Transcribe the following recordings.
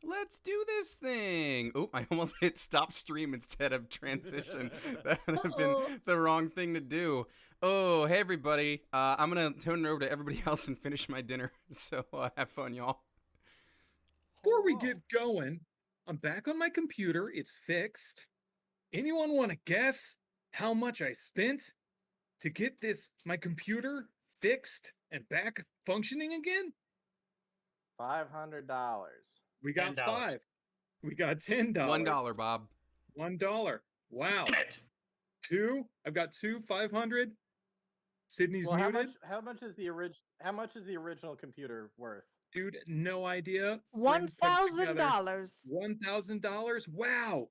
Let's do this thing. Oh, I almost hit stop stream instead of transition. That would have been Uh-oh. the wrong thing to do. Oh, hey everybody. I'm gonna turn it over to everybody else and finish my dinner. So have fun, y'all. Before we Hello. get going, I'm back on my computer. It's fixed. Anyone want to guess how much I spent to get my computer fixed and back functioning again? $500. We got $10. five. We got $10. $1, Bob. $1. Wow. Damn it. Two. I've got two. 500. Sydney's Well, muted. how much is the original computer worth? Dude, no idea. Friends put together $1,000. $1,000. Wow.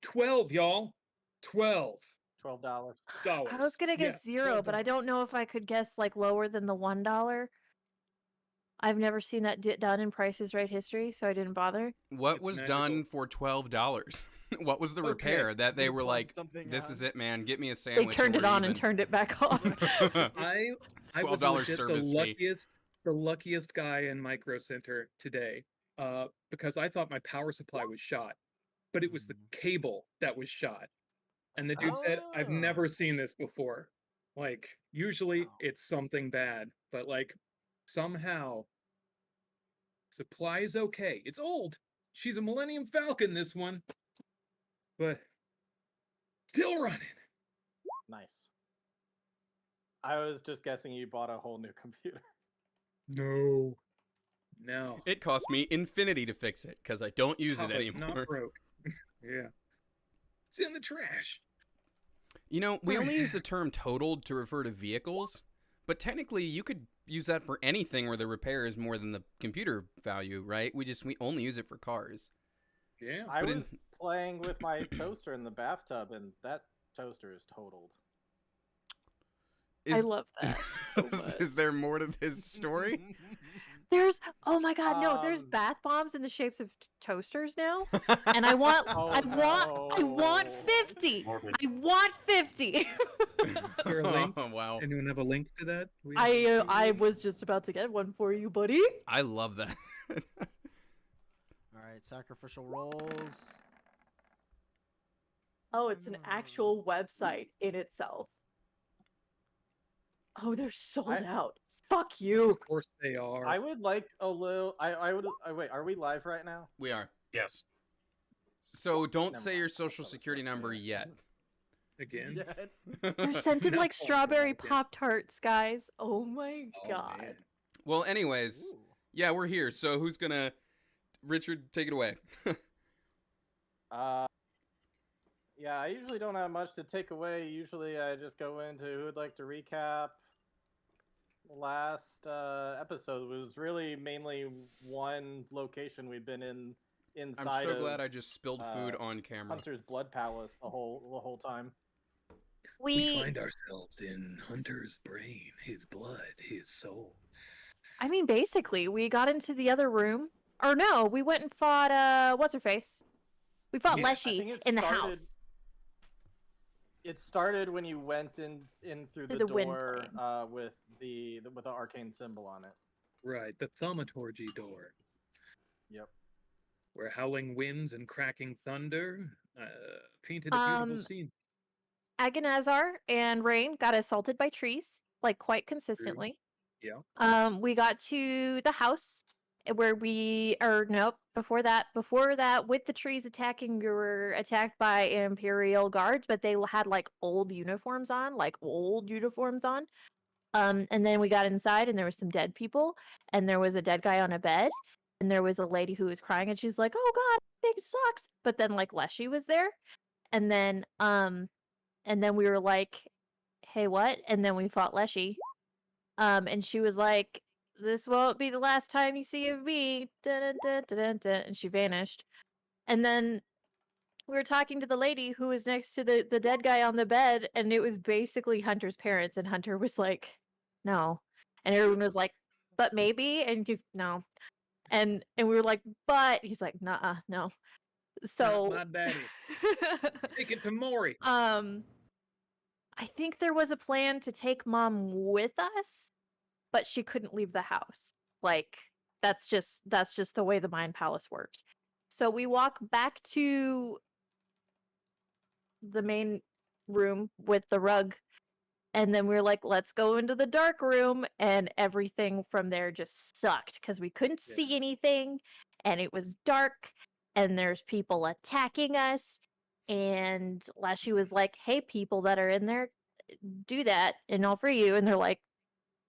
12, y'all. 12 $12. dollars. I was gonna guess zero, but I don't know if I could guess like lower than the $1. I've never seen that done in Price is Right history, so I didn't bother. What It's was magical. done for $12? What was the Okay, repair that they were Plug like, something this is on. it, man. Get me a They sandwich. turned and it we're on and even." turned it back off. I was $12 legit service the luckiest guy in Micro Center today, because I thought my power supply was shot, but it was the cable that was shot. And the dude said, "I've Oh. never seen this before. Like, usually Wow. it's something bad, but like somehow supply is okay. It's old. She's a Millennium Falcon, this one, but still running." Nice. I was just guessing you bought a whole new computer. No. It cost me infinity to fix it because I don't use it Papa's anymore. not broke. Yeah. It's in the trash. You know, we only use the term totaled to refer to vehicles, but technically you could use that for anything where the repair is more than the computer value, right? We only use it for cars. Yeah. I But was playing with my toaster in the bathtub, and that toaster is totaled. I love that so is much. there more to this story? There's oh my god, no, there's Um, bath bombs in the shapes of toasters now. And I want Oh, I want no. 50. Morbid. I want 50. Here, a link. Oh, wow. Anyone have a link to that? I was just about to get one for you, buddy. I love that. All right, sacrificial rolls. Oh, it's an actual website in itself. Oh, they're sold I- out. Fuck you. Of course they are. I would like a little. Wait. Are we live right now? We are. Yes. So don't Never say mind. your I social thought it was security right number there. yet. Again. They're scented No, like strawberry okay. Pop-Tarts, guys. Oh my Oh, god. man. Well, anyways, Ooh. yeah, we're here. So who's gonna... Richard, take it away. Yeah, I usually don't have much to take away. Usually I just go into who would like to recap. Last episode was really mainly one location we've been in inside I'm so of glad I just spilled food uh, on camera. Hunter's Blood Palace the whole time. We find ourselves in Hunter's brain, his blood, his soul. I mean, basically, we got into the other room. Or no, we went and fought, what's her face? We fought Yeah, I Leshy think it in the started- house. It started when you went in through Through the the wind door plane. with the arcane symbol on it. Right, the thaumaturgy door, Yep. where howling winds and cracking thunder painted a beautiful scene. Agonazar and Rain got assaulted by trees, like quite consistently. Yeah. We got to the house where before that, with the trees attacking, we were attacked by Imperial guards, but they had like old uniforms on. And then we got inside and there was some dead people, and there was a dead guy on a bed, and there was a lady who was crying, and she's like, "Oh god, it sucks." But then like Leshy was there, and then we were like, "Hey, what?" And then we fought Leshy. And she was like, "This won't be the last time you see of me." Dun, dun, dun, dun, dun, dun, and she vanished. And then we were talking to the lady who was next to the dead guy on the bed, and it was basically Hunter's parents, and Hunter was like, "No." And everyone was like, "But maybe," and he's no. And we were like, "But," he's like, "Nuh-uh, no." So Not my daddy. Take it to Maury. I think there was a plan to take Mom with us, but she couldn't leave the house. Like, that's just the way the Mind Palace worked. So we walk back to the main room with the rug, and then we're like, let's go into the dark room, and everything from there just sucked because we couldn't see anything, and it was dark, and there's people attacking us. And Lashy was like, hey, people that are in there, do that and all for you. And they're like,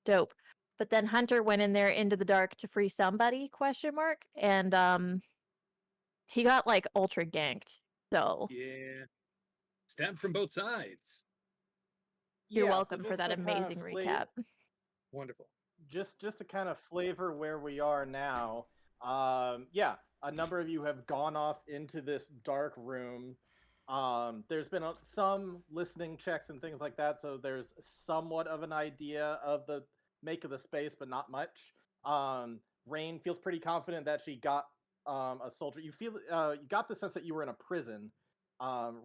dope. But then Hunter went in there into the dark to free somebody, ? And he got like ultra ganked. So Yeah. Stabbed from both sides. you're Yeah, so welcome for just that to kind of amazing recap. Wonderful. Just to kind of flavor where we are now. Yeah, a number of you have gone off into this dark room. There's been some listening checks and things like that, so there's somewhat of an idea of the make of the space, but not much. Rain feels pretty confident that she got a soldier. You feel you got the sense that you were in a prison.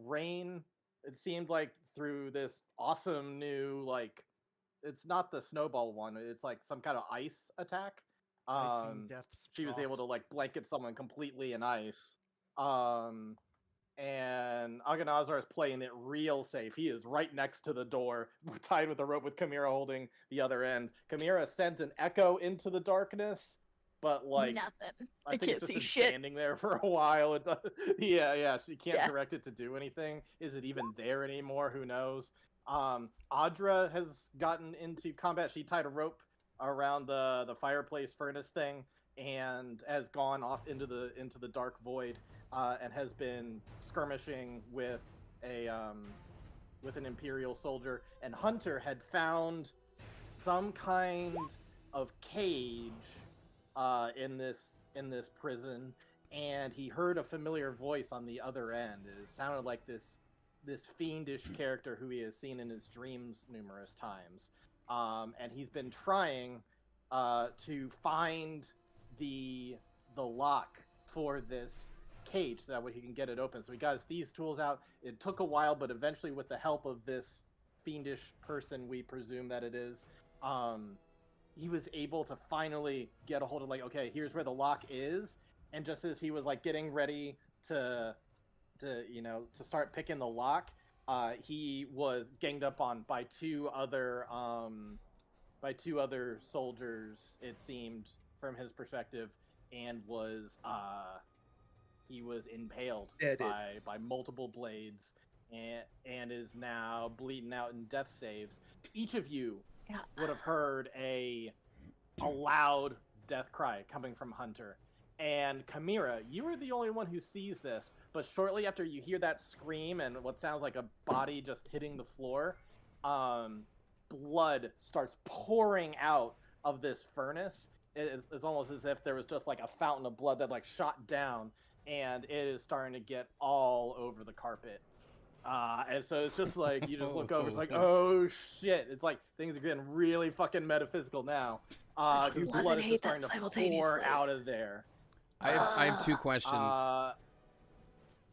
Rain, it seemed like through this awesome new like it's not the snowball one. It's like some kind of ice attack. Icing death's She was able to frost. like blanket someone completely in ice. And Aganazar is playing it real safe. He is right next to the door, tied with a rope with Chimera holding the other end. Chimera sent an echo into the darkness, but like Nothing. I think can't it's just see been shit. standing there for a while. It does, yeah, she can't Yeah. direct it to do anything. Is it even there anymore? Who knows? Audra has gotten into combat. She tied a rope around the fireplace furnace thing and has gone off into the dark void and has been skirmishing with an Imperial soldier. And Hunter had found some kind of cage in this prison, and he heard a familiar voice on the other end. It sounded like this fiendish character who he has seen in his dreams numerous times, and he's been trying to find the lock for this cage so that way he can get it open. So he got his thieves tools out. It took a while, but eventually, with the help of this fiendish person, we presume that it is, he was able to finally get a hold of, like, okay, here's where the lock is. And just as he was like getting ready to start picking the lock, he was ganged up on by two other soldiers, it seemed, from his perspective, and he was impaled by multiple blades and is now bleeding out in death saves. Each of you would have heard a loud death cry coming from Hunter. And Chimera, you are the only one who sees this, but shortly after you hear that scream and what sounds like a body just hitting the floor, blood starts pouring out of this furnace. It's almost as if there was just like a fountain of blood that like shot down, and it is starting to get all over the carpet. And so it's just like, you just look over, it's like, oh shit. It's like things are getting really fucking metaphysical now. Because blood is just starting to pour out of there. I have two questions.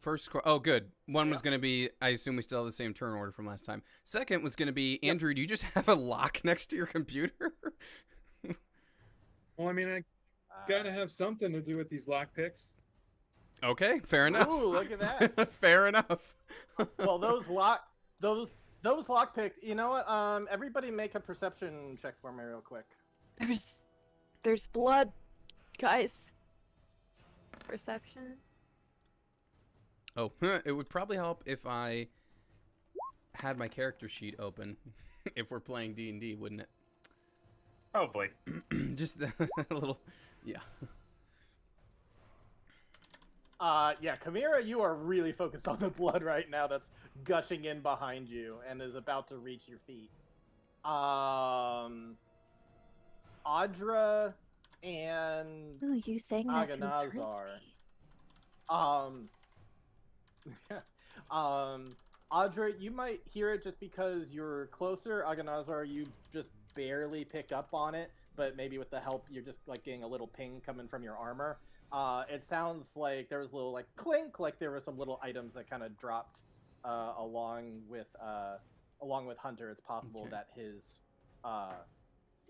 First, oh, good. One was going to be, I assume we still have the same turn order from last time. Second was going to be, Andrew, do you just have a lock next to your computer? Well, I mean, I gotta have something to do with these lockpicks. Okay, fair enough. Ooh, look at that. Fair enough. Well, those lockpicks. You know what? Everybody make a perception check for me real quick. There's blood, guys. Perception. Oh, it would probably help if I had my character sheet open. If we're playing D&D, wouldn't it? Probably. Just a little, yeah. Yeah, Chimera, you are really focused on the blood right now that's gushing in behind you and is about to reach your feet. Audra and Oh, you saying that concerns me. Audra, you might hear it just because you're closer. Aganazar, you just barely pick up on it, but maybe with the help, you're just like getting a little ping coming from your armor. It sounds like there was a little like clink, like there were some little items that kind of dropped along with Hunter. It's possible that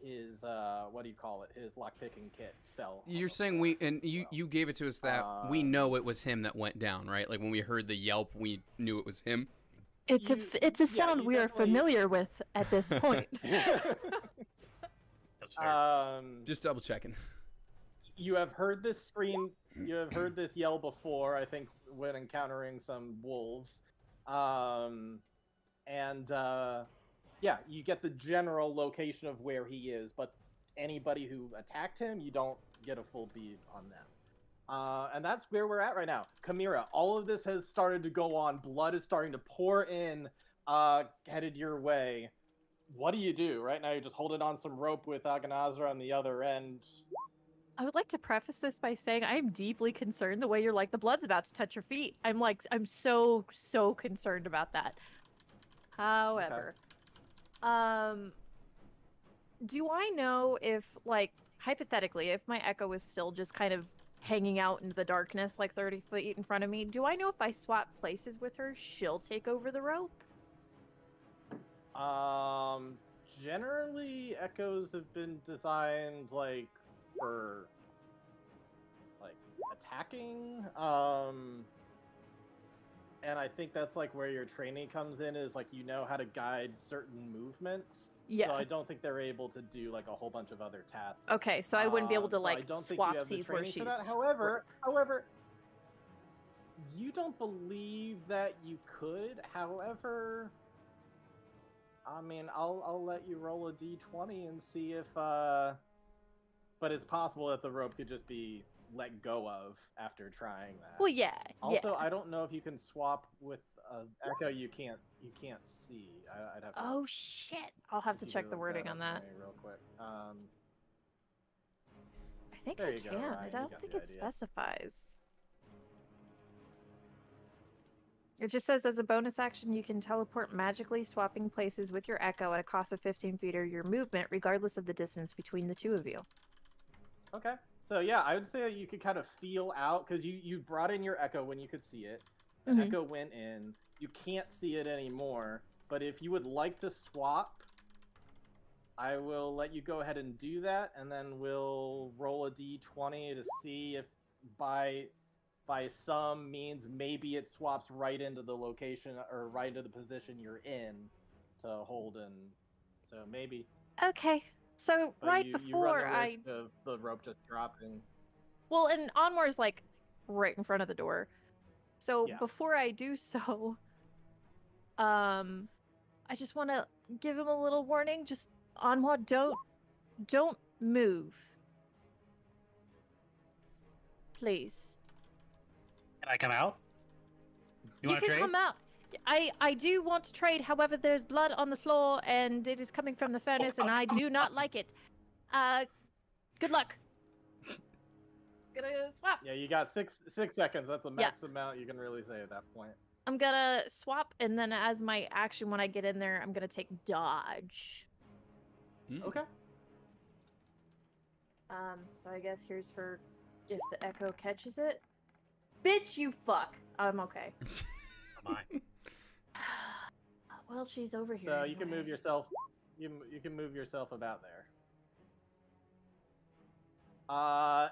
what do you call it? His lockpicking kit fell. on You're the saying floor. you gave it to us that we know it was him that went down, right? Like when we heard the yelp, we knew it was him. It's a sound you we are definitely- familiar with at this point. That's fair. Just double checking. You have heard this scream. You have heard this yell before. I think when encountering some wolves, yeah, you get the general location of where he is. But anybody who attacked him, you don't get a full beat on them. And that's where we're at right now. Chimera, all of this has started to go on. Blood is starting to pour in, headed your way. What do you do? Right now you're just holding on some rope with Aganazra on the other end. I would like to preface this by saying I am deeply concerned the way you're like, the blood's about to touch your feet. I'm so concerned about that. However, do I know if, like, hypothetically, if my echo is still just kind of hanging out into the darkness like 30 feet in front of me, do I know if I swap places with her, she'll take over the rope? Generally, echoes have been designed, like, for, like, attacking, and I think that's, like, where your training comes in, is, like, you know how to guide certain movements. Yeah. So I don't think they're able to do, like, a whole bunch of other tasks. Okay, so I wouldn't be able to, So I like, don't think you swap have the seats where training for she's... that. However, you don't believe that you could. However, I mean, I'll let you roll a d20 and see if but it's possible that the rope could just be let go of after trying that. Well, yeah. Also, yeah. I don't know if you can swap with Echo. You can't see. I'd have to. Oh shit! I'll have to check the wording on that. Real quick. I think There I you go, can. Ryan, I you don't got think the it idea. specifies. It just says, as a bonus action, you can teleport magically, swapping places with your echo at a cost of 15 feet or your movement, regardless of the distance between the two of you. Okay. So yeah, I would say that you could kind of feel out, because you brought in your echo when you could see it. The Mhm. echo went in. You can't see it anymore. But if you would like to swap, I will let you go ahead and do that, and then we'll roll a d20 to see if by some means maybe it swaps right into the location or right into the position you're in to hold in. So maybe. Okay. So But right you before run the I... risk of the rope just dropping. Well, and Anwar's like right in front of the door. So Yeah. before I do so, I just want to give him a little warning. Just, Anwar, don't move. Please. Can I come out? You You want to can trade? come out. I do want to trade. However, there's blood on the floor and it is coming from the furnace, and I do not like it. Good luck. Gonna swap. Yeah, you got six seconds. That's the max amount you can really say at that point. I'm gonna swap, and then as my action when I get in there, I'm gonna take dodge. Okay. So I guess here's for if the echo catches it. Bitch, you fuck. I'm okay. Am I? Well, she's over here. So you can move anyway. yourself. You can move yourself about there.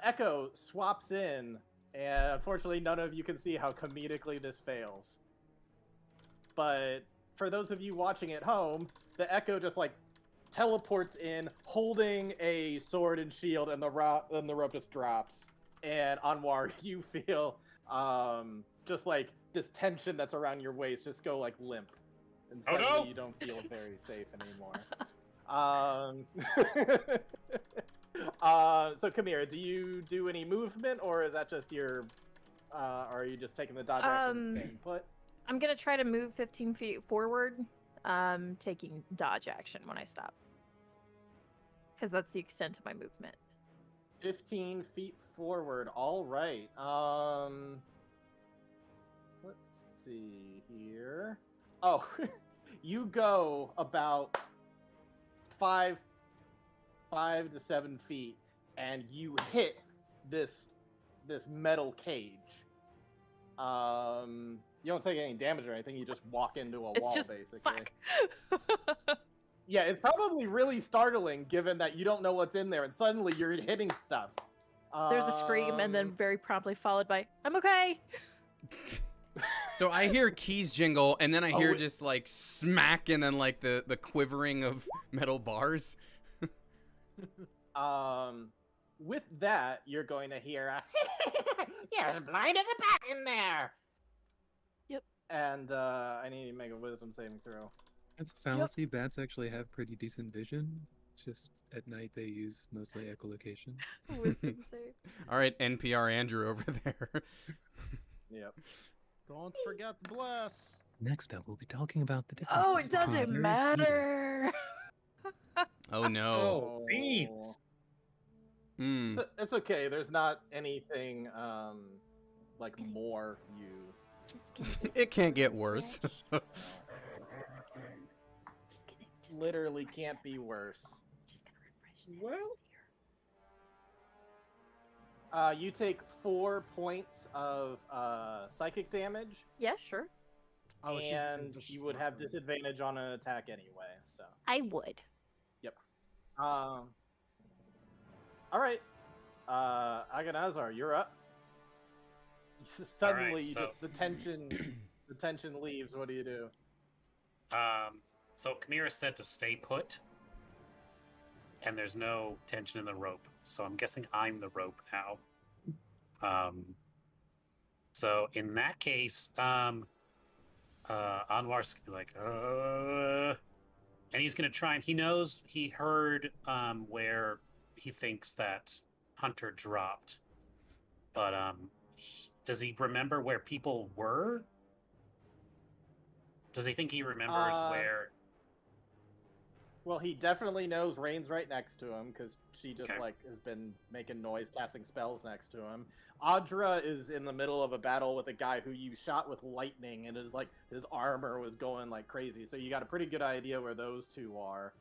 Echo swaps in, and unfortunately, none of you can see how comedically this fails. But for those of you watching at home, the Echo just like teleports in, holding a sword and shield, and the rope just drops. And Anwar, you feel just like this tension that's around your waist just go like limp, and Oh, suddenly no! you don't feel very safe anymore. So Kamira, do you do any movement, or is that just your, or are you just taking the dodge action and staying put? I'm gonna try to move 15 feet forward, taking dodge action when I stop. Because that's the extent of my movement. 15 feet forward. All right. Let's see here. Oh, you go about 5 to 7 feet, and you hit this metal cage. You don't take any damage or anything. You just walk into a It's wall, just basically. fuck. Yeah, it's probably really startling given that you don't know what's in there and suddenly you're hitting stuff. There's a scream and then very promptly followed by, I'm okay. So I hear keys jingle, and then I hear wait. just like smack, and then like the quivering of metal bars. With that, you're going to hear a yeah, blind as a bat in there. Yep. And I need to make a wisdom saving throw. It's a fallacy. Bats actually have pretty decent vision. Just at night they use mostly echolocation. Wisdom save. All right, NPR Andrew over there. Yep. Don't forget the bless. Next up, we'll be talking about the differences. Oh, it doesn't between various breeds. matter. Oh no. Oh, beans. Hmm. It's okay. There's not anything like more you. Just kidding. It can't get worse. Just kidding. Just Literally refresh can't that. be worse. Just gonna refresh that Well. You take 4 points of psychic damage, Yeah, sure. Oh, and you would have disadvantage on an attack anyway. So, I would. all right, Agonazar, you're up. Suddenly, Alright, you so- just the tension leaves. What do you do? So Chimera said to stay put, and there's no tension in the rope. So I'm guessing I'm the rope now. So in that case, Anwar's gonna be like, and he's gonna try and he knows he heard where he thinks that Hunter dropped, but does he remember where people were? Does he think he remembers where? Well, he definitely knows Rain's right next to him because she just Okay. like has been making noise, casting spells next to him. Audra is in the middle of a battle with a guy who you shot with lightning, and his armor was going like crazy. So you got a pretty good idea where those two are.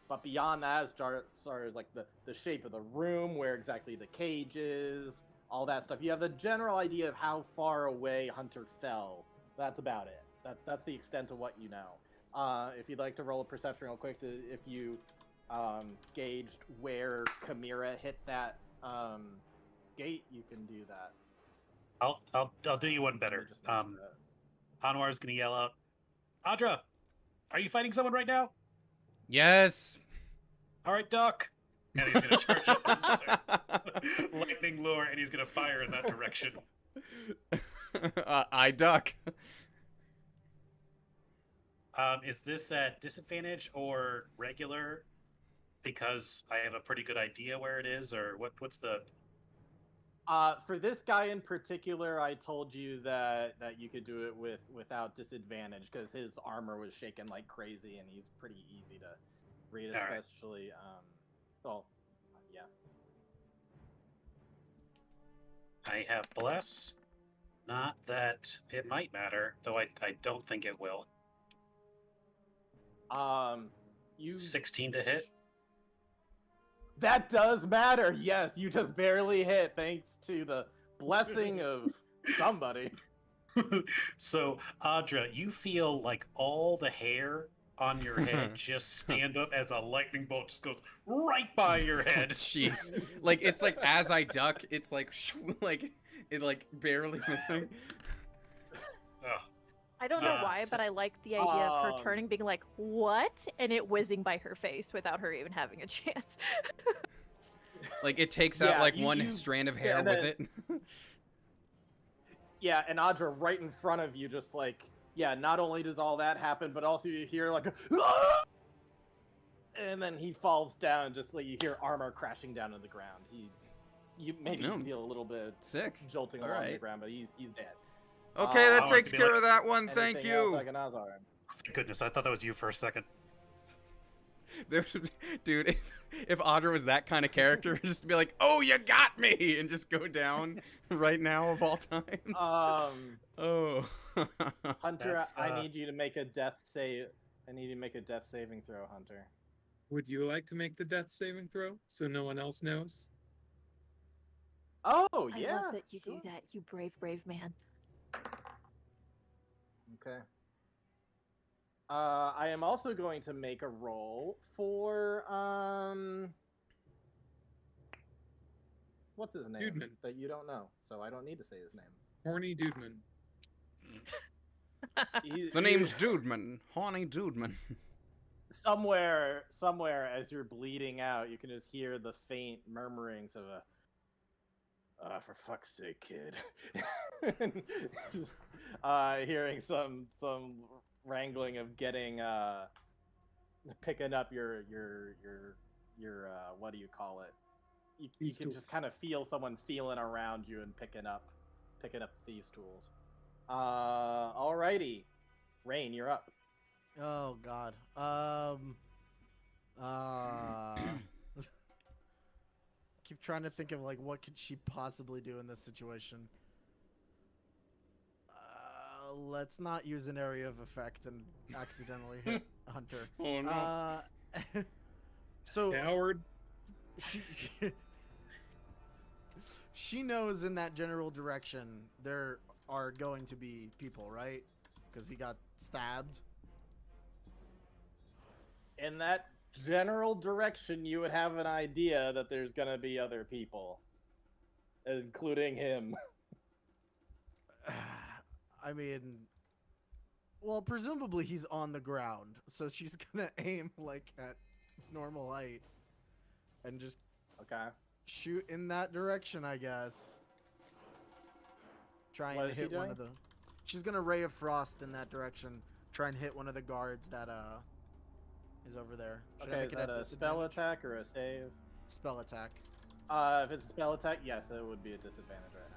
But beyond that, as far as like the shape of the room, where exactly the cage is, all that stuff, you have a general idea of how far away Hunter fell. That's about it. That's the extent of what you know. If you'd like to roll a perception real quick, if you gauged where Chimera hit that gate, you can do that. I'll do you one better. Just mention that. Anwar's gonna yell out, Audra, are you fighting someone right now? Yes. All right, Doc. And he's gonna charge up lightning lure, and he's gonna fire in that direction. I duck. Is this at disadvantage or regular? Because I have a pretty good idea where it is, or what's the? For this guy in particular, I told you that you could do it without disadvantage because his armor was shaking like crazy, and he's pretty easy to read, All right. especially. Well, yeah. I have bless. Not that it might matter, though I don't think it will. You 16 to hit. That does matter. Yes, you just barely hit thanks to the blessing of somebody. So, Audra, you feel like all the hair on your head just stand up as a lightning bolt just goes right by your head. Jeez. Like it's like as I duck, it's like like it like barely missing. Ugh. I don't know why, but I like the idea of her turning, being like, what? And it whizzing by her face without her even having a chance. Like it takes out Yeah, like you- one you- strand of yeah, hair and with then- it. Yeah, and Audra right in front of you, just like, yeah, not only does all that happen, but also you hear like a, "Ah!" And then he falls down, just like you hear armor crashing down to the ground. You maybe No. feel a little bit Sick. jolting All along the right. ground, but he's dead. Okay, I that want takes to be care like- of that one. Thank Anything else, you. Agonazar? Thank goodness, I thought that was you for a second. Dude, if Audra was that kind of character, just be like, "Oh, you got me," and just go down right now of all times. Oh. Hunter, That's, I need you to make a death save. I need you to make a death saving throw, Hunter. Would you like to make the death saving throw so no one else knows? Oh, I yeah. love that you sure. do that, you brave, brave man. Okay. I am also going to make a roll for what's his name Dudeman. that you don't know, so I don't need to say his name. Horny Dudeman. The name's Dudeman. Horny Dudeman. Somewhere as you're bleeding out, you can just hear the faint murmurings of a for fuck's sake, kid. Just hearing some wrangling of getting picking up your what do you call it? You can just kind of feel someone feeling around you and picking up thieves' tools. Alrighty, Rain, you're up. Oh God. Keep trying to think of like what could she possibly do in this situation. Let's not use an area of effect and accidentally hit Hunter. Oh no. So Coward. she knows in that general direction there are going to be people, right? Because he got stabbed. In that general direction, you would have an idea that there's gonna be other people, including him. I mean, well, presumably he's on the ground, so she's gonna aim like at normal height and just Okay. shoot in that direction, I guess. Try What and is she hit one doing? of the. She's gonna ray of frost in that direction. Try and hit one of the guards that is over there. Should I Okay, make is it that at a spell disadvantage? attack or a save? Spell attack. If it's a spell attack, yes, it would be a disadvantage right now.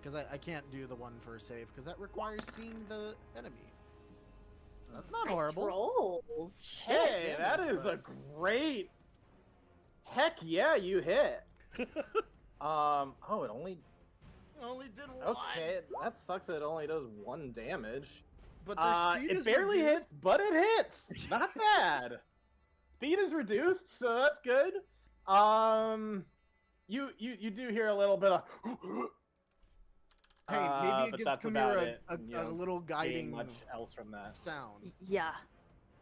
Because I can't do the one for a save because that requires seeing the enemy. That's not Nice horrible. rolls. Shit. Hey, that damage, is but- a great. Heck yeah, you hit. Oh, it only. Only did one. Okay, that sucks. That it only does 1 damage. But their speed It is barely reduced. hits, but it hits. Not bad. Speed is reduced, so that's good. You do hear a little bit of. Hey, maybe it but gives that's about Kamira it. a You a don't little gain guiding much else from that. sound. Yeah.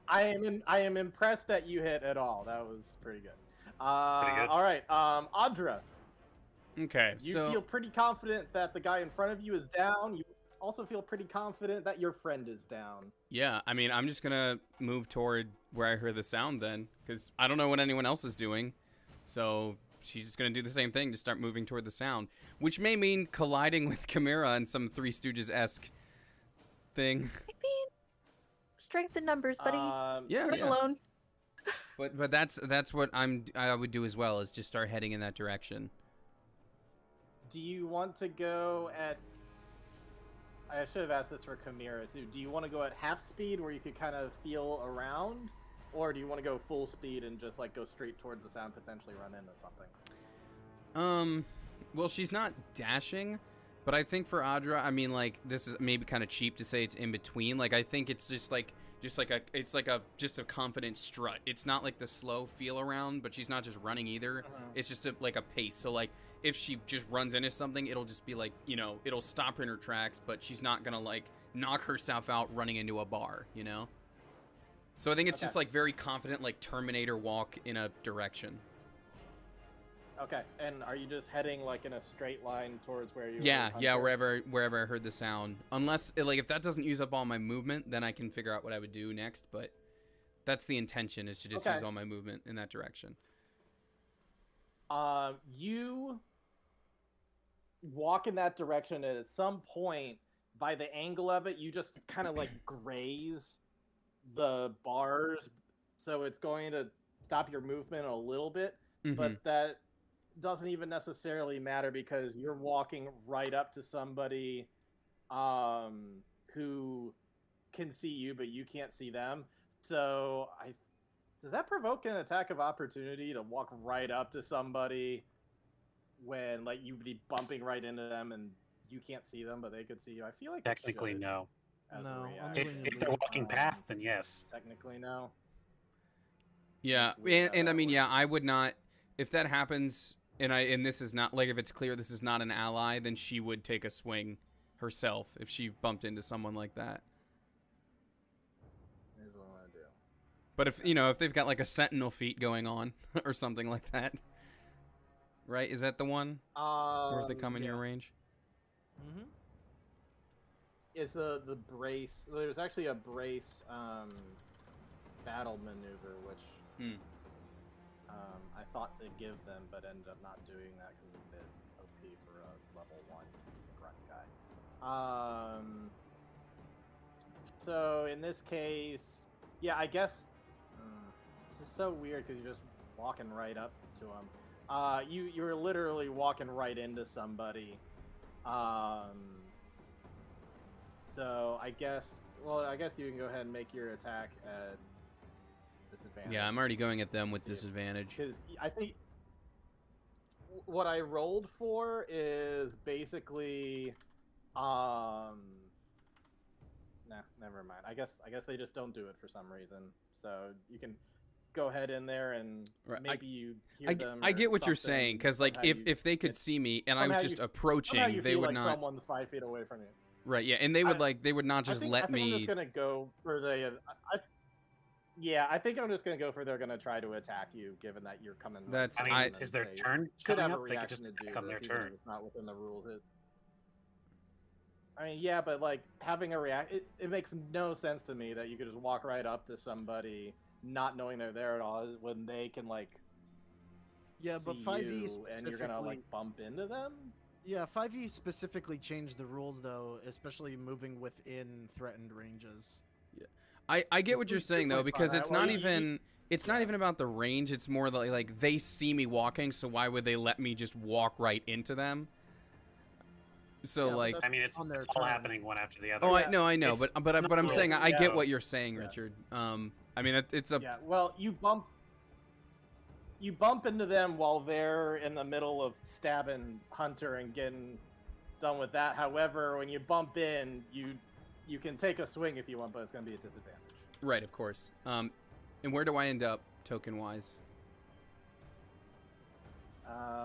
I am impressed that you hit at all. That was pretty good. Pretty good. All right, Audra, Okay, you so feel pretty confident that the guy in front of you is down. You also feel pretty confident that your friend is down. yeah, I mean, I'm just gonna move toward where I heard the sound then, because I don't know what anyone else is doing. So she's just gonna do the same thing, just start moving toward the sound, which may mean colliding with Chimera in some Three Stooges-esque thing. I mean, strength in numbers, buddy. Yeah, Leave yeah. alone. But that's what I would do as well, is just start heading in that direction. Do you want to go at? I should have asked this for Chimera too. Do you want to go at half speed where you could kind of feel around, or do you want to go full speed and just like go straight towards the sound, potentially run into something? Well, she's not dashing, but I think for Audra, I mean, like, this is maybe kind of cheap to say it's in between. Like, I think it's just a confident strut. It's not like the slow feel around, but she's not just running either. It's just like a pace. So like, if she just runs into something, it'll just be like, you know, it'll stop her in her tracks, but she's not gonna like knock herself out running into a bar, you know? So I think it's Okay. just like very confident, like Terminator walk in a direction. Okay, and are you just heading like in a straight line towards where you? Yeah, were, yeah, Hunter? wherever I heard the sound. Unless, like, if that doesn't use up all my movement, then I can figure out what I would do next. But that's the intention, is to just Okay. use all my movement in that direction. You walk in that direction, and at some point, by the angle of it, you just kind of like graze the bars, so it's going to stop your movement a little bit. Mhm. But that doesn't even necessarily matter because you're walking right up to somebody who can see you, but you can't see them. So does that provoke an attack of opportunity to walk right up to somebody when like you'd be bumping right into them and you can't see them, but they could see you? I feel like it Technically, should no. as a No, only reaction. when If, you if they're leave. walking past, then yes. Technically, no. Yeah, That's weird how and I that mean, yeah, works. I would not, if that happens, and this is not, like, if it's clear this is not an ally, then she would take a swing herself if she bumped into someone like that. Here's what But if they've got like a sentinel feat going on or something like that, right? Is that the one? Or if they come in your range? Mm-hmm. It's the brace. There's actually a brace battle maneuver, which I thought to give them, but ended up not doing that because it's a bit OP for a level 1 grunt guy. So in this case, yeah, I guess this is so weird because you're just walking right up to them. You're literally walking right into somebody. So I guess you can go ahead and make your attack at disadvantage. Yeah, I'm already going at them with disadvantage. Because I think what I rolled for is basically, nah, never mind. I guess they just don't do it for some reason. So you can go ahead in there and maybe you hear them. I get what you're something, saying, because like if they could see me and I was just approaching, they would like not. Someone's 5 feet away from you. Right, yeah, and they would not just let me. I'm just gonna go for the. I think I'm just gonna go for they're gonna try to attack you, given that you're coming. That's is their turn should coming have a up? They could reaction just to do attack on their this, even turn. if it's not within the rules. I mean, yeah, but like having a it makes no sense to me that you could just walk right up to somebody, not knowing they're there at all, when they can like. Yeah, but 5e specifically, and you're gonna like bump into them. Yeah, 5e specifically changed the rules though, especially moving within threatened ranges. Yeah, I get what you're saying though, because it's not even about the range. It's more like they see me walking, so why would they let me just walk right into them? So Yeah, like, but I mean, it's all happening one after the other. oh, I know, but I'm saying I get Yeah. what you're saying, Richard. I mean, it's a Yeah, well, you bump into them while they're in the middle of stabbing Hunter and getting done with that. However, when you bump in, you can take a swing if you want, but it's going to be a disadvantage. right, of course. And where do I end up token wise?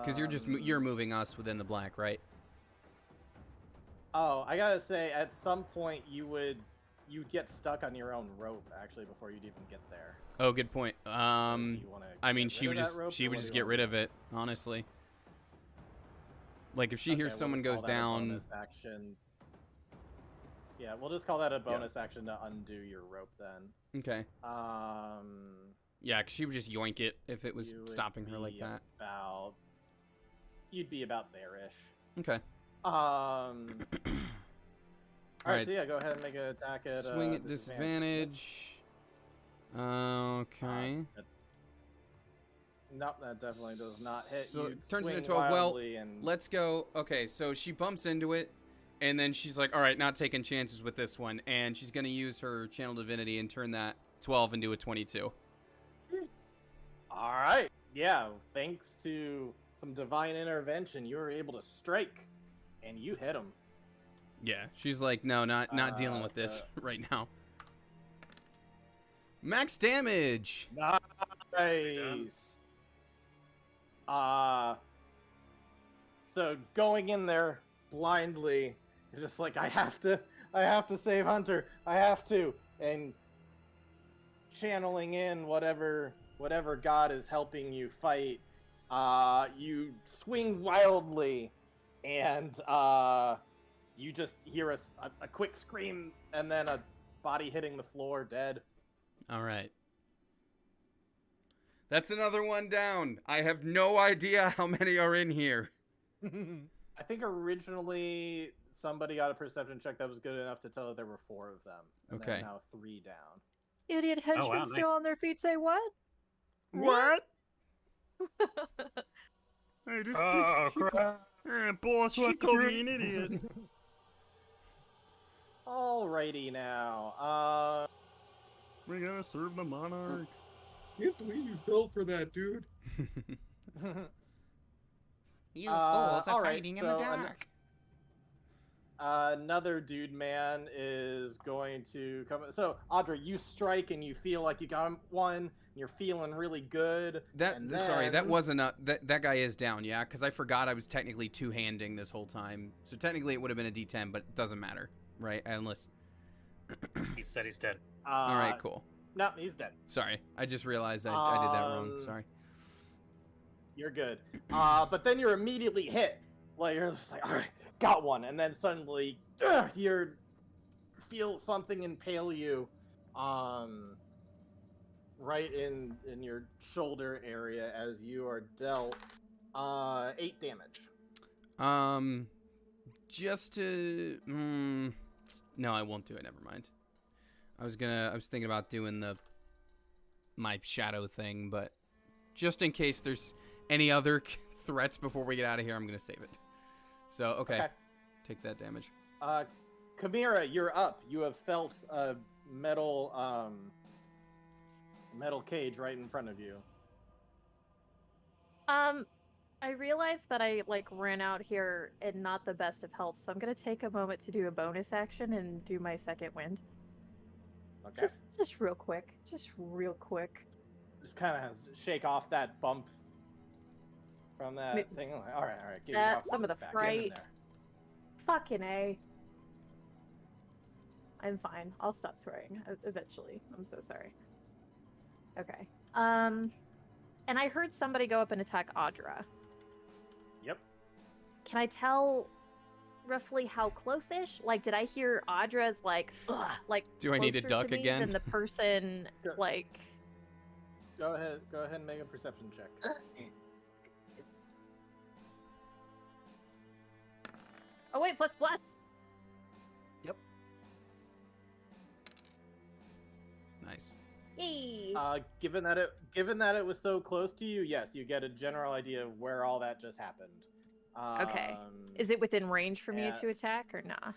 Because you're moving us within the black, right? Oh, I gotta say, at some point you'd get stuck on your own rope actually before you'd even get there. Oh, good point. Do you wanna I mean, get she rid would of that rope, just or what do get you rid wanna of it, honestly. Like if she do? hears Okay, someone we'll goes just call that a down. bonus action. Yeah, we'll just call that a bonus action to undo your rope then. Okay. Yeah, 'cause she would just yoink it if it was You would stopping her like be that. You'd be about there-ish. Okay. All right, Alright. so yeah, go ahead and make an attack at Swing at disadvantage. Okay. Nope, that definitely does not hit. So You it turns into swing 12. Well, wildly and let's go. Okay, so she bumps into it, and then she's like, all right, not taking chances with this one. And she's going to use her Channel Divinity and turn that 12 into a 22. All right, yeah. Thanks to some divine intervention, you were able to strike, and you hit him. Yeah, she's like, no, not dealing with this right now. Max damage. Nice. So going in there blindly, you're just like, I have to save Hunter. I have to, and channeling in whatever god is helping you fight. You swing wildly, and you just hear a quick scream, and then a body hitting the floor, dead. All right. That's another one down. I have no idea how many are in here. I think originally somebody got a perception check that was good enough to tell that there were 4 of them. And Okay. Now 3 down. Idiot henchmen still nice. on their feet say what? What? Hey, just crap! boss, she called me an idiot. Alrighty now. We gotta serve the monarch. Can't believe you fell for that, dude. You fools are alright, fighting in the so dark. Another dude man is going to come. So Audrey, you strike and you feel like you got one. And you're feeling really good. Sorry, that then- wasn't a that guy is down, yeah, because I forgot I was technically two-handing this whole time. So technically it would have been a D10, but it doesn't matter, right? Unless. He said he's dead. All right, cool. No, he's dead. Sorry, I just realized I did that wrong. Sorry. You're good. But then you're immediately hit. Like you're just like, all right, got one, and then suddenly you feel something impale you, right in your shoulder area as you are dealt 8 damage. Just to no, I won't do it. Never mind. I was thinking about doing my shadow thing, but just in case there's any other threats before we get out of here, I'm gonna save it. So okay. Take that damage. Chimera, you're up. You have felt a metal cage right in front of you. I realized that I ran out here in not the best of health, so I'm gonna take a moment to do a bonus action and do my second wind. Okay. Just real quick. Just kind of shake off that bump from that thing. Like, all right. Get you off some of the back. Get in fright. there. Fucking A. I'm fine. I'll stop swearing eventually. I'm so sorry. Okay. And I heard somebody go up and attack Audra. Yep. Can I tell roughly how close-ish? Like, did I hear Audra's do I need to duck again? Than the person like. Go ahead and make a perception check. Oh wait, plus. Yep. Nice. Yay. Given that it was so close to you, yes, you get a general idea of where all that just happened. Okay. Is it within range for me to attack or nah?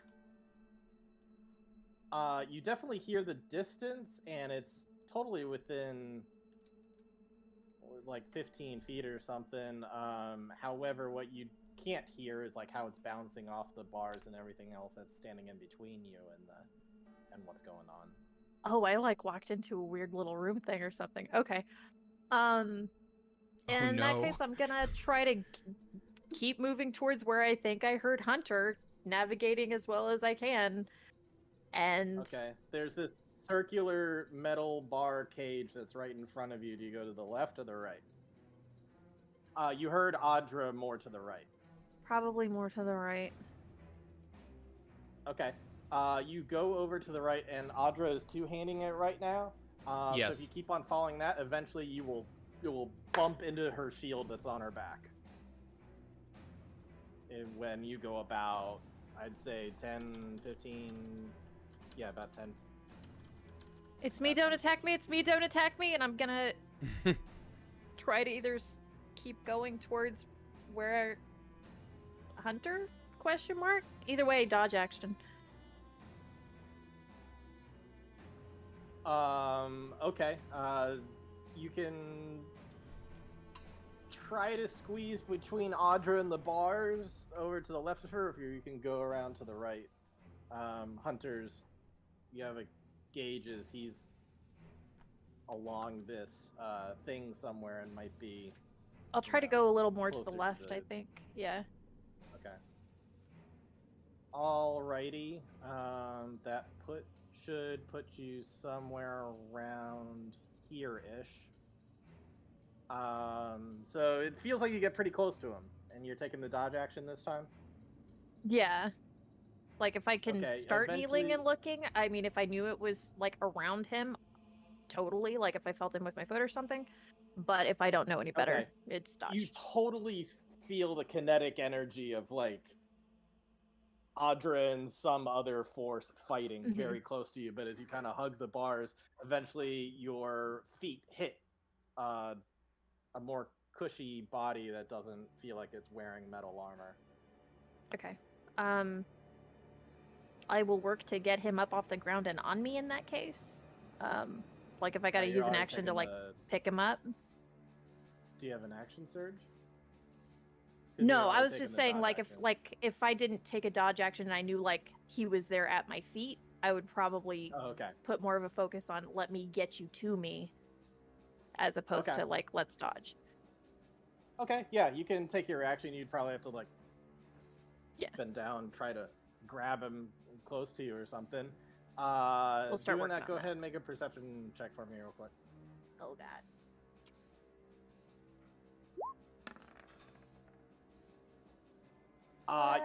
You definitely hear the distance, and it's totally within like 15 feet or something. However, what you can't hear is like how it's bouncing off the bars and everything else that's standing in between you and what's going on. Oh, I walked into a weird little room thing or something. Okay. In that case, I'm gonna try to keep moving towards where I think I heard Hunter, navigating as well as I can. And okay, there's this circular metal bar cage that's right in front of you. Do you go to the left or the right? You heard Audra more to the right. Probably more to the right. Okay. You go over to the right, and Audra is two-handing it right now. Yes. So if you keep on following that, eventually you will bump into her shield that's on her back. When you go about, I'd say 10, 15, yeah, about 10. It's me, don't attack me, and I'm gonna try to either keep going towards where Hunter? ? Either way, dodge action. Okay. You can try to squeeze between Audra and the bars over to the left of her, or you can go around to the right. Hunter's, you have a gauges. He's along this thing somewhere and might be. I'll try to go a little more to the left, I think. Yeah. Okay. Alrighty. That should put you somewhere around here-ish. So it feels like you get pretty close to him, and you're taking the dodge action this time? Yeah. Like, if I can start kneeling eventually- and looking, I mean, if I knew it was, around him, totally, if I felt him with my foot or something. But if I don't know any better, it's dodge. You totally feel the kinetic energy of, Audra and some other force fighting very close to you, but as you kind of hug the bars, eventually your feet hit a more cushy body that doesn't feel like it's wearing metal armor. Okay. I will work to get him up off the ground and on me in that case. If I gotta use an action to, pick him up. Do you have an action surge? No, I was just saying, if I didn't take a dodge action and I knew, he was there at my feet, I would probably put more of a focus on let me get you to me, as opposed to, let's dodge. Okay, yeah, you can take your action. You'd probably have to, bend down, try to grab him close to you or something. We'll start doing working that. on Go that. ahead and make a perception check for me real quick. Oh god.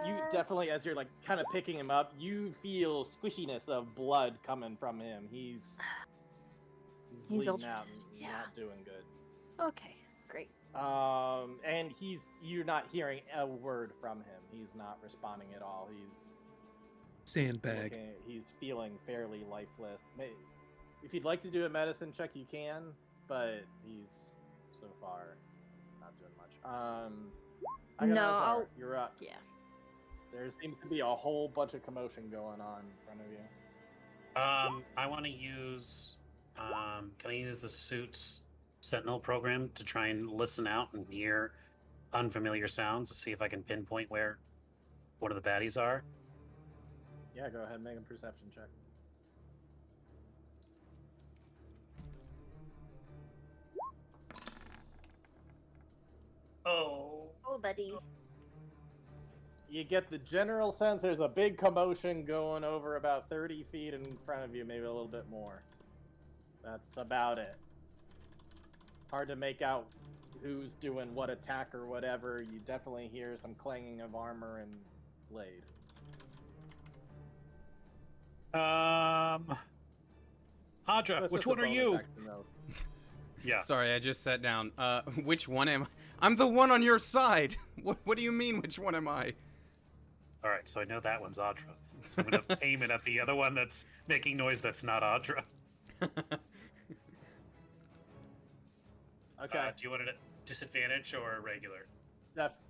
You definitely, as you're like kind of picking him up, you feel squishiness of blood coming from him. He's He's bleeding ultra- out and yeah. not doing good. Okay, great. And you're not hearing a word from him. He's not responding at all. Sandbag. He's feeling fairly lifeless. If you'd like to do a medicine check, you can, but he's so far not doing much. Agonazar, you're up. Yeah. There seems to be a whole bunch of commotion going on in front of you. I want to use. Can I use the suit's Sentinel program to try and listen out and hear unfamiliar sounds? See if I can pinpoint where one of the baddies are. Yeah, go ahead and make a perception check. Oh. Oh, buddy. You get the general sense there's a big commotion going over about 30 feet in front of you, maybe a little bit more. That's about it. Hard to make out who's doing what attack or whatever. You definitely hear some clanging of armor and blade. Audra, That's which just a one are bonus you? action, though. Yeah. Sorry, I just sat down. Which one am I? I'm the one on your side. What do you mean, which one am I? All right, so I know that one's Audra. So I'm gonna aim it at the other one that's making noise that's not Audra. Okay. Do you want it at disadvantage or regular?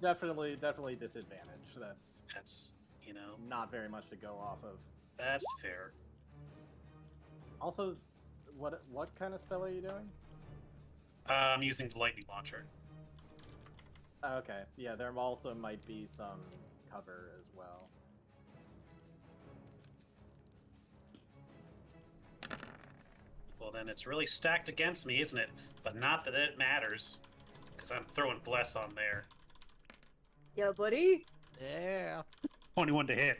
Definitely disadvantage. That's, you know, Not very much to go off of. that's fair. Also, what kind of spell are you doing? I'm using the lightning launcher. Okay, yeah, there also might be some cover as well. Well, then it's really stacked against me, isn't it? But not that it matters, because I'm throwing bless on there. Yeah, buddy. Yeah. 21 to hit.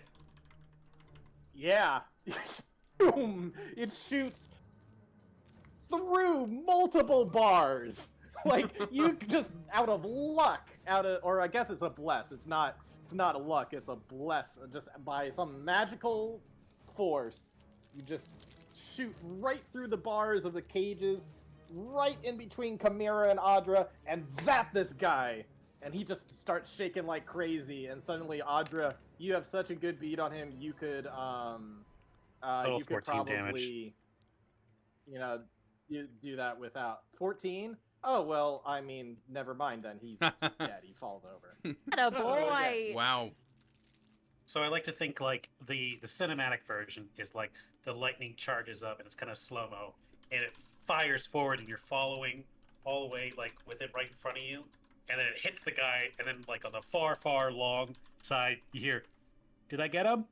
Yeah. Boom! It shoots through multiple bars. Like you just out of luck, or I guess it's a bless. It's not a luck. It's a bless. Just by some magical force, you just shoot right through the bars of the cages, right in between Chimera and Audra, and zap this guy. And he just starts shaking like crazy. And suddenly, Audra, you have such a good beat on him. You could you could 14 probably, damage. you know, do that without 14. Oh well, I mean, never mind then. He's dead. He falls over. Atta boy. Wow. So I like to think like the cinematic version is like the lightning charges up and it's kind of slow-mo and it fires forward and you're following all the way like with it right in front of you and then it hits the guy and then like on the far long side you hear, "Did I get him?"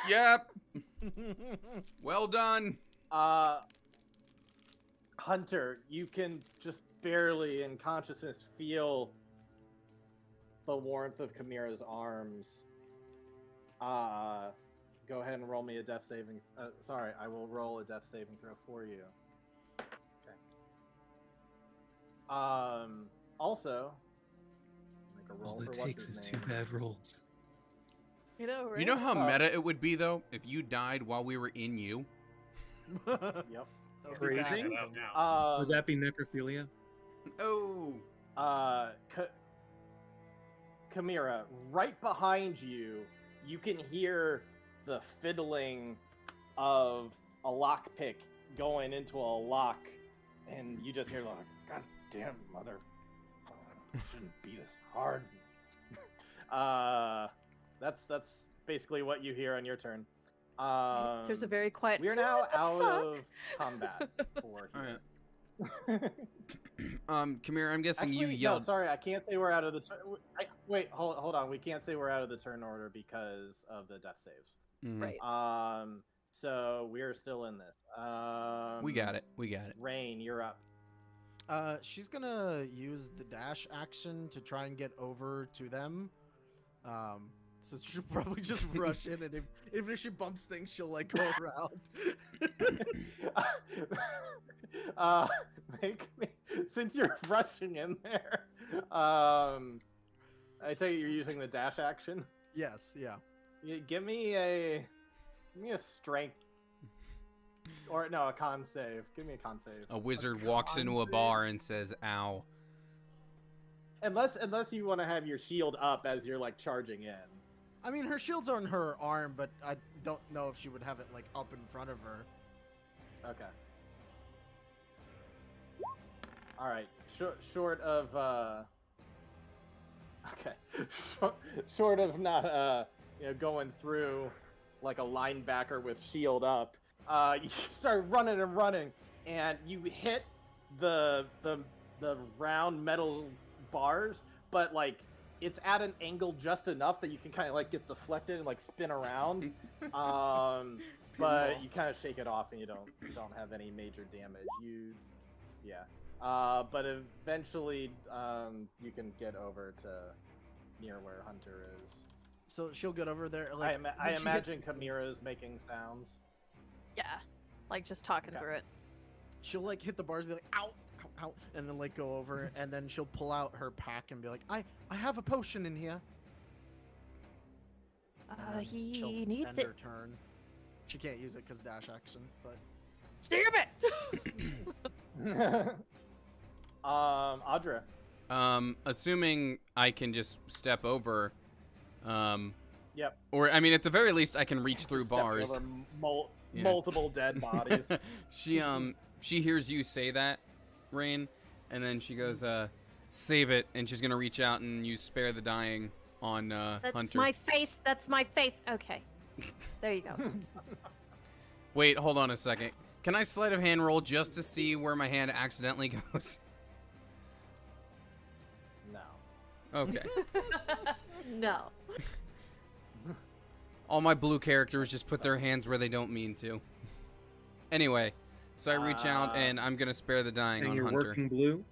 Yep. Well done. Hunter, you can just barely in consciousness feel the warmth of Chimera's arms. Go ahead and roll me a death saving. Sorry, I will roll a death saving throw for you. Okay. Also, make a roll All it for takes what's is his two name. bad rolls. You know, right? You know how meta it would be though if you died while we were in you? Yep. That would be Crazy. bad. Out now. Would that be necrophilia? Oh. Chimera, right behind you, you can hear the fiddling of a lockpick going into a lock, and you just hear like, "God damn mother, shouldn't be this hard." That's basically what you hear on your turn. There's a very quiet. We are now "What the out fuck?" of combat for All here. right. Chimera, I'm guessing you Actually, yelled. No, sorry, I can't say we're out of the. Wait, hold on. We can't say we're out of the turn order because of the death saves. Mhm. Right. So we're still in this. We got it. We got it. Rain, you're up. She's gonna use the dash action to try and get over to them. So she'll probably just rush in, and even if she bumps things, she'll like go around. Make me, since you're rushing in there. I take it you're using the dash action. Yes, yeah. Give me a strength, or no, a con save. Give me a con save. A wizard walks into a bar and says, "Ow." Unless you want to have your shield up as you're like charging in. I mean, her shield's on her arm, but I don't know if she would have it like up in front of her. Okay. All right. Short of okay. Short of not going through like a linebacker with shield up. You start running and running, and you hit the round metal bars, but like it's at an angle just enough that you can kind of like get deflected and like spin around. But you kind of shake it off and you don't have any major damage. But eventually you can get over to near where Hunter is. So she'll get over there. Like I imagine Chimera's making sounds. Yeah, like just talking Okay. through it. She'll like hit the bars, and be like, "Ow, ow, ow," and then like go over, and then she'll pull out her pack and be like, "I have a potion in here." And then she'll He needs end it. her turn. She can't use it because dash action, but Damn it! Audra. Assuming I can just step over, Yep. or I mean, at the very least, I can reach through Stepping bars. over Yeah. multiple dead bodies. She hears you say that, Rain, and then she goes, save it, and she's gonna reach out and use spare the dying on That's Hunter. my face. That's my face. Okay. There you go. Wait, hold on a second. Can I sleight of hand roll just to see where my hand accidentally goes? No. Okay. No. All my blue characters just put their hands where they don't mean to. Anyway, so I reach out and I'm gonna spare the dying And on you're Hunter. working blue?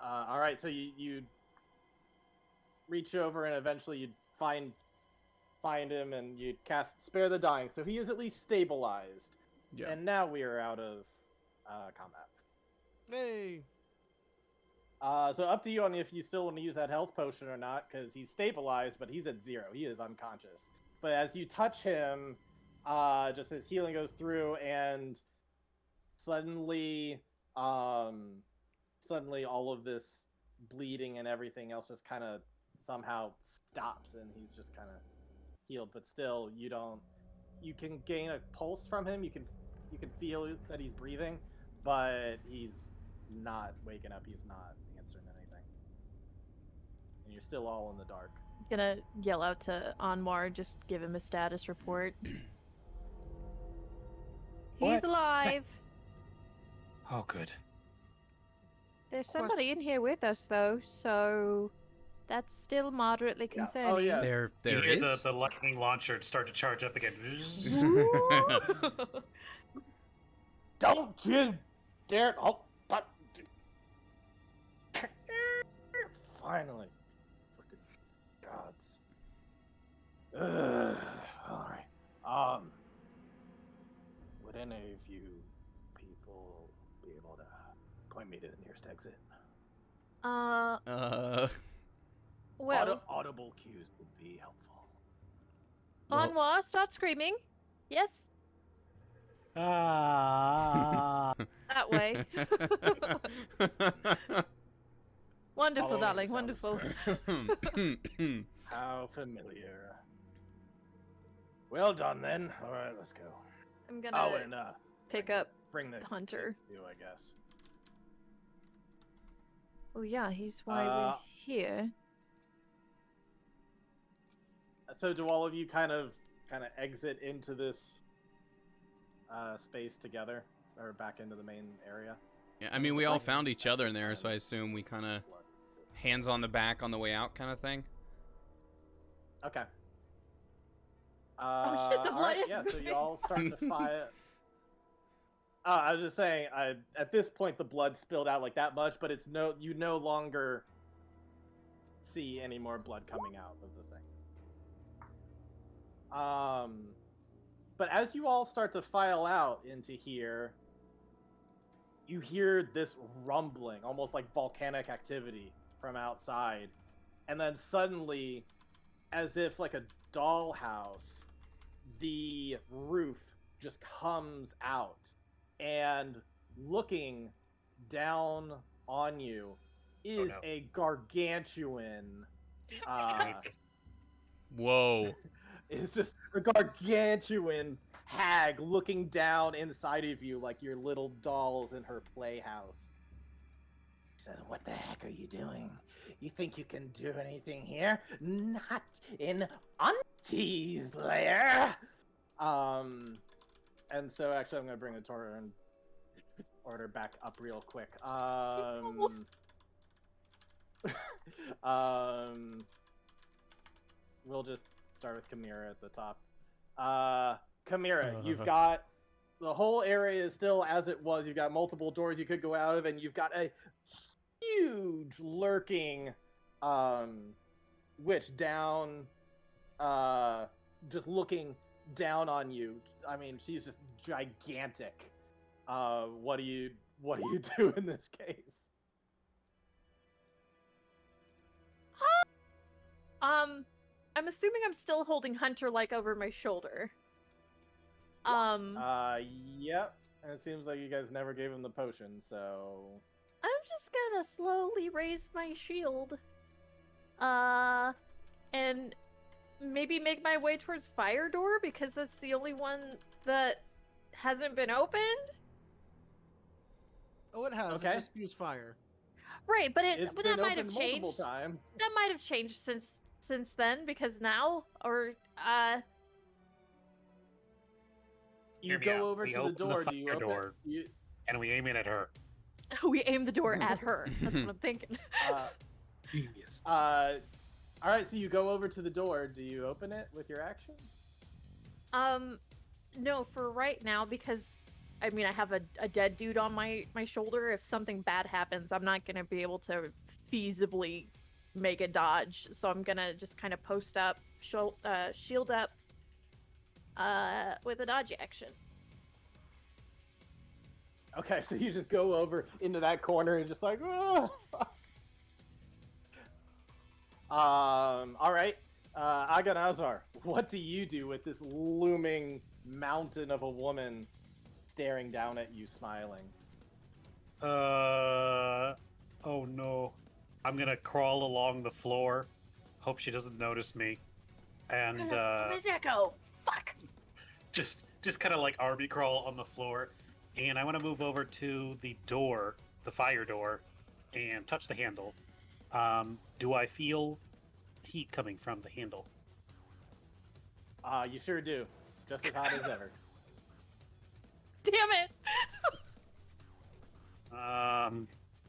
All right, so you reach over and eventually you find him and you cast Spare the Dying, so he is at least stabilized. Yeah. And now we are out of combat. hey, So up to you on if you still want to use that health potion or not, because he's stabilized, but he's at 0. He is unconscious. But as you touch him, just his healing goes through, and suddenly all of this bleeding and everything else just kind of somehow stops, and he's just kind of healed. But still, you can gain a pulse from him. You can feel that he's breathing, but he's not waking up. He's not answering anything, and you're still all in the dark. Gonna yell out to Anwar, just give him a status report. He's What? alive. Oh, good. There's somebody in here with us, though, so that's still moderately Yeah. concerning. Oh, yeah. There You hear is. the lightning launcher start to charge up again. Don't you dare! Oh, finally, freaking gods. All right. Would any of you people be able to point me to the nearest exit? Well, Audible cues would be helpful. Well- Anwar, start screaming. Yes, Ah. that way. Wonderful, Following darling, the sound of wonderful. screams. How familiar. Well done then. All right, let's go. I'm gonna Oh, and pick up bring the Hunter. You, I guess. Oh yeah, he's why Uh, we're here. So do all of you kind of exit into this space together, or back into the main area? Yeah, I mean, we all found each other in there, so I assume we kind of hands on the back on the way out kind of thing. Okay. Oh, shit, the blood alright, is yeah. So you all start to fire. I was just saying, at this point the blood spilled out like that much, but you no longer see any more blood coming out of the thing. But as you all start to file out into here, you hear this rumbling, almost like volcanic activity from outside. And then suddenly, as if like a dollhouse, the roof just comes out. And looking down on you is a gargantuan. Whoa. It's just a gargantuan hag looking down inside of you like your little dolls in her playhouse. She says, "What the heck are you doing? You think you can do anything here? Not in Auntie's lair!" And so actually I'm going to bring the turn order back up real quick. We'll just start with Chimera at the top. Chimera, you've got the whole area is still as it was. You've got multiple doors you could go out of, and you've got a huge lurking witch down, just looking down on you. I mean, she's just gigantic. What do you do in this case? I'm assuming I'm still holding Hunter like over my shoulder. Yep. And it seems like you guys never gave him the potion, so I'm just gonna slowly raise my shield. And maybe make my way towards fire door because that's the only one that hasn't been opened. Oh, it has. Okay. It just spews fire. Right, but it's but been that might have opened multiple changed. times. That might have changed since then because now You Hear me go out. over We to the open door. the Do you fire open door. it? And we aim it at her. we aim the door at her. That's what I'm thinking. Genius. All right, so you go over to the door. Do you open it with your action? No, for right now because I mean I have a dead dude on my shoulder. If something bad happens, I'm not gonna be able to feasibly make a dodge. So I'm gonna just kind of post up, shield up, with a dodge action. Okay, so you just go over into that corner and just like, oh, fuck. All right, Aganazar, what do you do with this looming mountain of a woman staring down at you, smiling? Oh no. I'm gonna crawl along the floor. Hope she doesn't notice me. And Echo. Fuck. just kind of like army crawl on the floor. And I want to move over to the door, the fire door, and touch the handle. Do I feel heat coming from the handle? You sure do. Just as hot as ever. Damn it.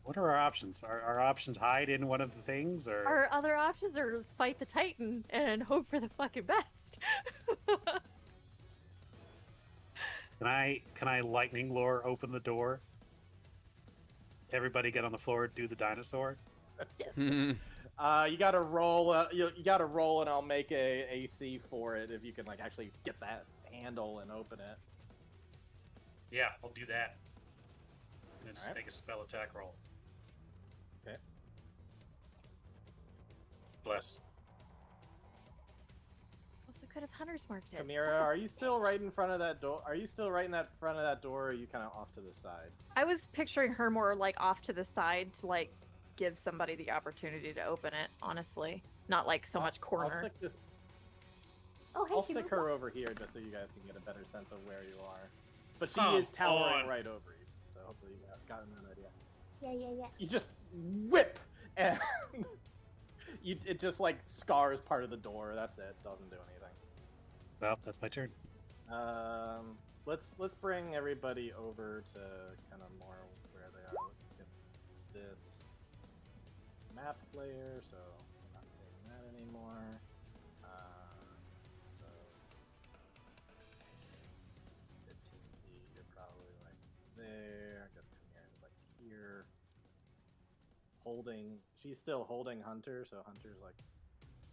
What are our options? Are our options hide in one of the things, or Our other options are fight the Titan and hope for the fucking best. can I lightning lore open the door? Everybody get on the floor, do the dinosaur. Yes. You gotta roll. You gotta roll, and I'll make a AC for it if you can like actually get that handle and open it. Yeah, I'll do that. And then just Alright. make a spell attack roll. Okay. Bless. Also could have Hunter's marked it. Chimera, are you still right in front of that door? Are you still right in that front of that door, or are you kind of off to the side? I was picturing her more like off to the side to like give somebody the opportunity to open it, honestly. Not like so much I'll corner. stick this. Oh, hey, I'll she stick moved her up. over here just so you guys can get a better sense of where you are. But she Come is towering on. right over you, so hopefully you got gotten that idea. Yeah. You just whip, and it just like scars part of the door. That's it. Doesn't do anything. Well, that's my turn. Let's bring everybody over to kind of more where they are. Let's get this map layer, so I'm not saying that anymore. So 15 feet, you're probably like holding. She's still holding Hunter, so Hunter's like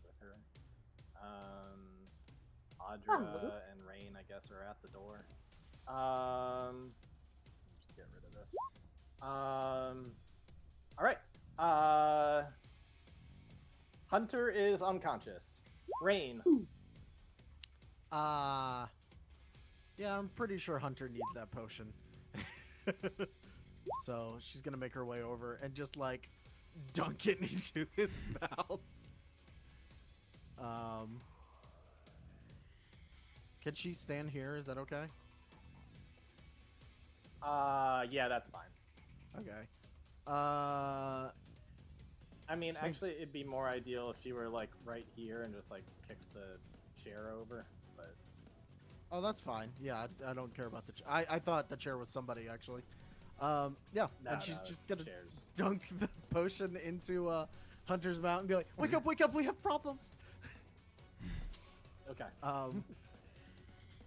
with her. Audra and Rain, I guess, are at the door. Just get rid of this. All right. Hunter is unconscious. Rain. Yeah, I'm pretty sure Hunter needs that potion. So she's gonna make her way over and just like dunk it into his mouth. Can she stand here? Is that okay? Yeah, that's fine. Okay. I mean, actually, it'd be more ideal if she were like right here and just like kicks the chair over. But Oh, that's fine. Yeah, I don't care about the chair. I thought the chair was somebody actually. Yeah, and she's just gonna dunk the potion into Hunter's mouth and be like, "Wake up, we have problems." Okay. I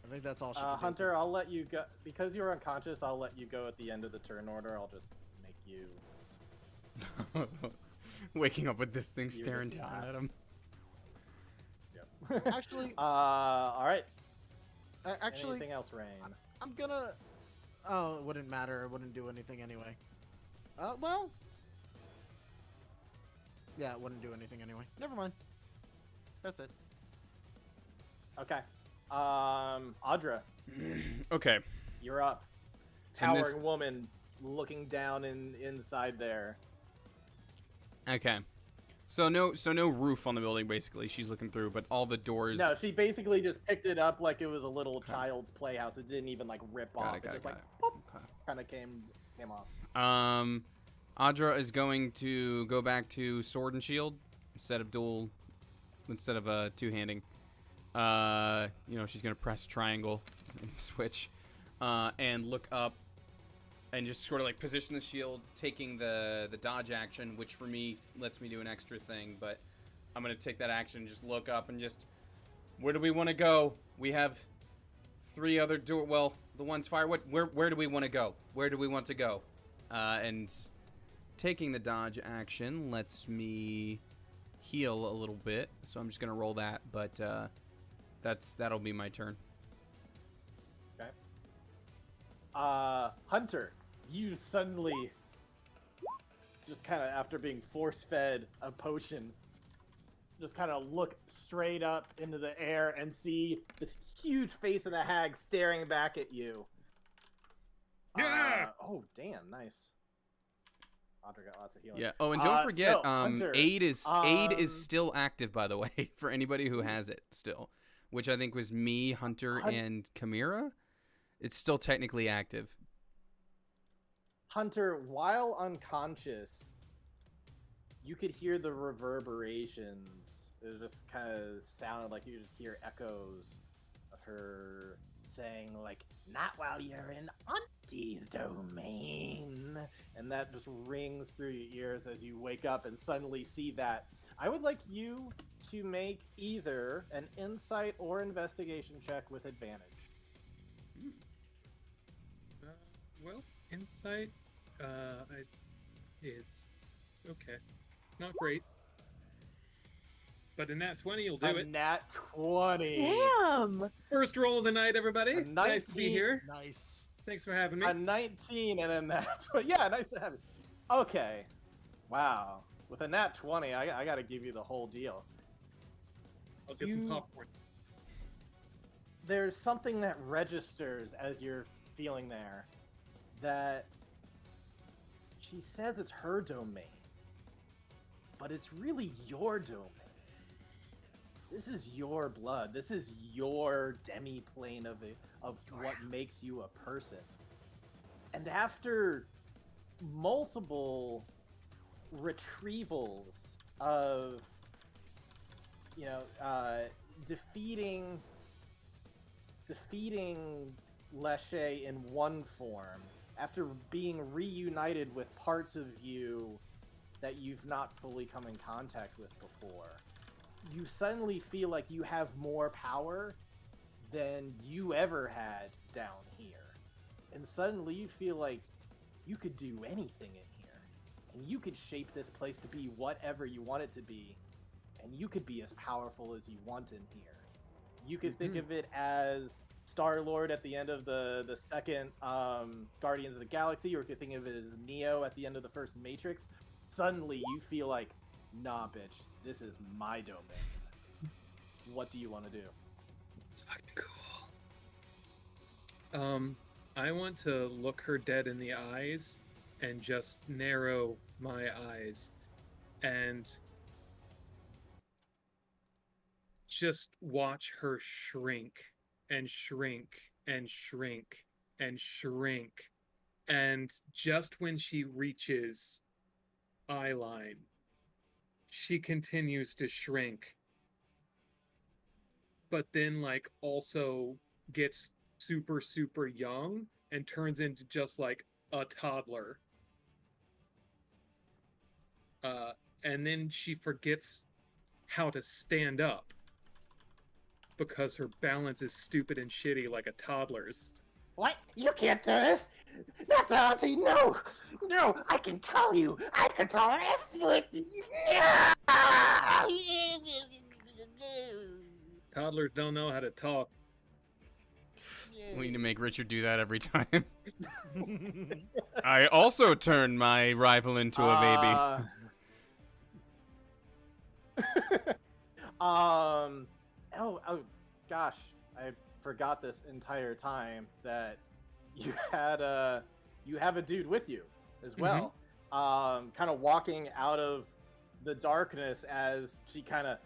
think that's all she can do. Hunter, I'll let you go because you're unconscious. I'll let you go at the end of the turn order. I'll just make you. Waking up with this thing You're staring just down last. at him. Yep. Actually, all right. actually, Anything else, Rain? I'm gonna. Oh, it wouldn't matter. It wouldn't do anything anyway. Well. Yeah, it wouldn't do anything anyway. Never mind. That's it. Okay. Audra, Okay. you're up. And Towering this- woman looking down inside there. Okay. So no roof on the building. Basically, she's looking through, but all the doors. No, she basically just picked it up like it was a little Okay. child's playhouse. It didn't even like rip Got off. it, got just it, like got it. pop, Okay. kind of came off. Audra is going to go back to sword and shield instead of two-handing. She's gonna press triangle and switch, and look up, and just sort of like position the shield, taking the dodge action, which for me lets me do an extra thing. But I'm gonna take that action, just look up, and just where do we want to go? We have 3 other door. Well, the one's fire. Where do we want to go? Where do we want to go? And taking the dodge action lets me heal a little bit, so I'm just gonna roll that. But that'll be my turn. Okay. Hunter, you suddenly just kind of after being force-fed a potion, just kind of look straight up into the air and see this huge face of the hag staring back at you. Yeah! Oh, damn, nice. Audra got lots of healing. Yeah. Oh, and don't forget, so, Hunter, aid is still active, by the way, for anybody who has it still, which I think was me, Hunter, and Chimera. It's still technically active. Hunter, while unconscious, you could hear the reverberations. It just kind of sounded like you just hear echoes of her saying, like, "Not while you're in Auntie's domain." And that just rings through your ears as you wake up and suddenly see that. I would like you to make either an insight or investigation check with advantage. Well, insight is okay. Not great. But a nat 20 will do A it. nat 20. Damn. First roll of the night, everybody. A Nice to be 19. here. Nice. Thanks for having me. A 19 and a nat 20. Yeah, nice to have you. Okay. Wow. With a nat 20, I got to give you the whole deal. I'll get some you- popcorn. There's something that registers as you're feeling there that she says it's her domain, but it's really your domain. This is your blood. This is your demi-plane of what makes you a person. And after multiple retrievals of, defeating Leshe in one form, after being reunited with parts of you that you've not fully come in contact with before, you suddenly feel like you have more power than you ever had down here. And suddenly you feel like you could do anything in here. and you could shape this place to be whatever you want it to be, and you could be as powerful as you want in here. You could think of it as Star-Lord at the end of the second Guardians of the Galaxy, or you could think of it as Neo at the end of the first Matrix. Suddenly you feel like, nah, bitch, this is my domain. What do you want to do? It's fucking cool. I want to look her dead in the eyes and just narrow my eyes and just watch her shrink and shrink and shrink and shrink. And just when she reaches eye line, she continues to shrink. But then, like, also gets super, super young and turns into just like a toddler. And then she forgets how to stand up because her balance is stupid and shitty like a toddler's. What? You can't do this! Not Auntie, no! No, I control you! I control everything! Toddlers don't know how to talk. We need to make Richard do that every time. I also turned my rival into a baby. Oh gosh, I forgot this entire time that you have a dude with you as well. Kind of walking out of the darkness as she kind of,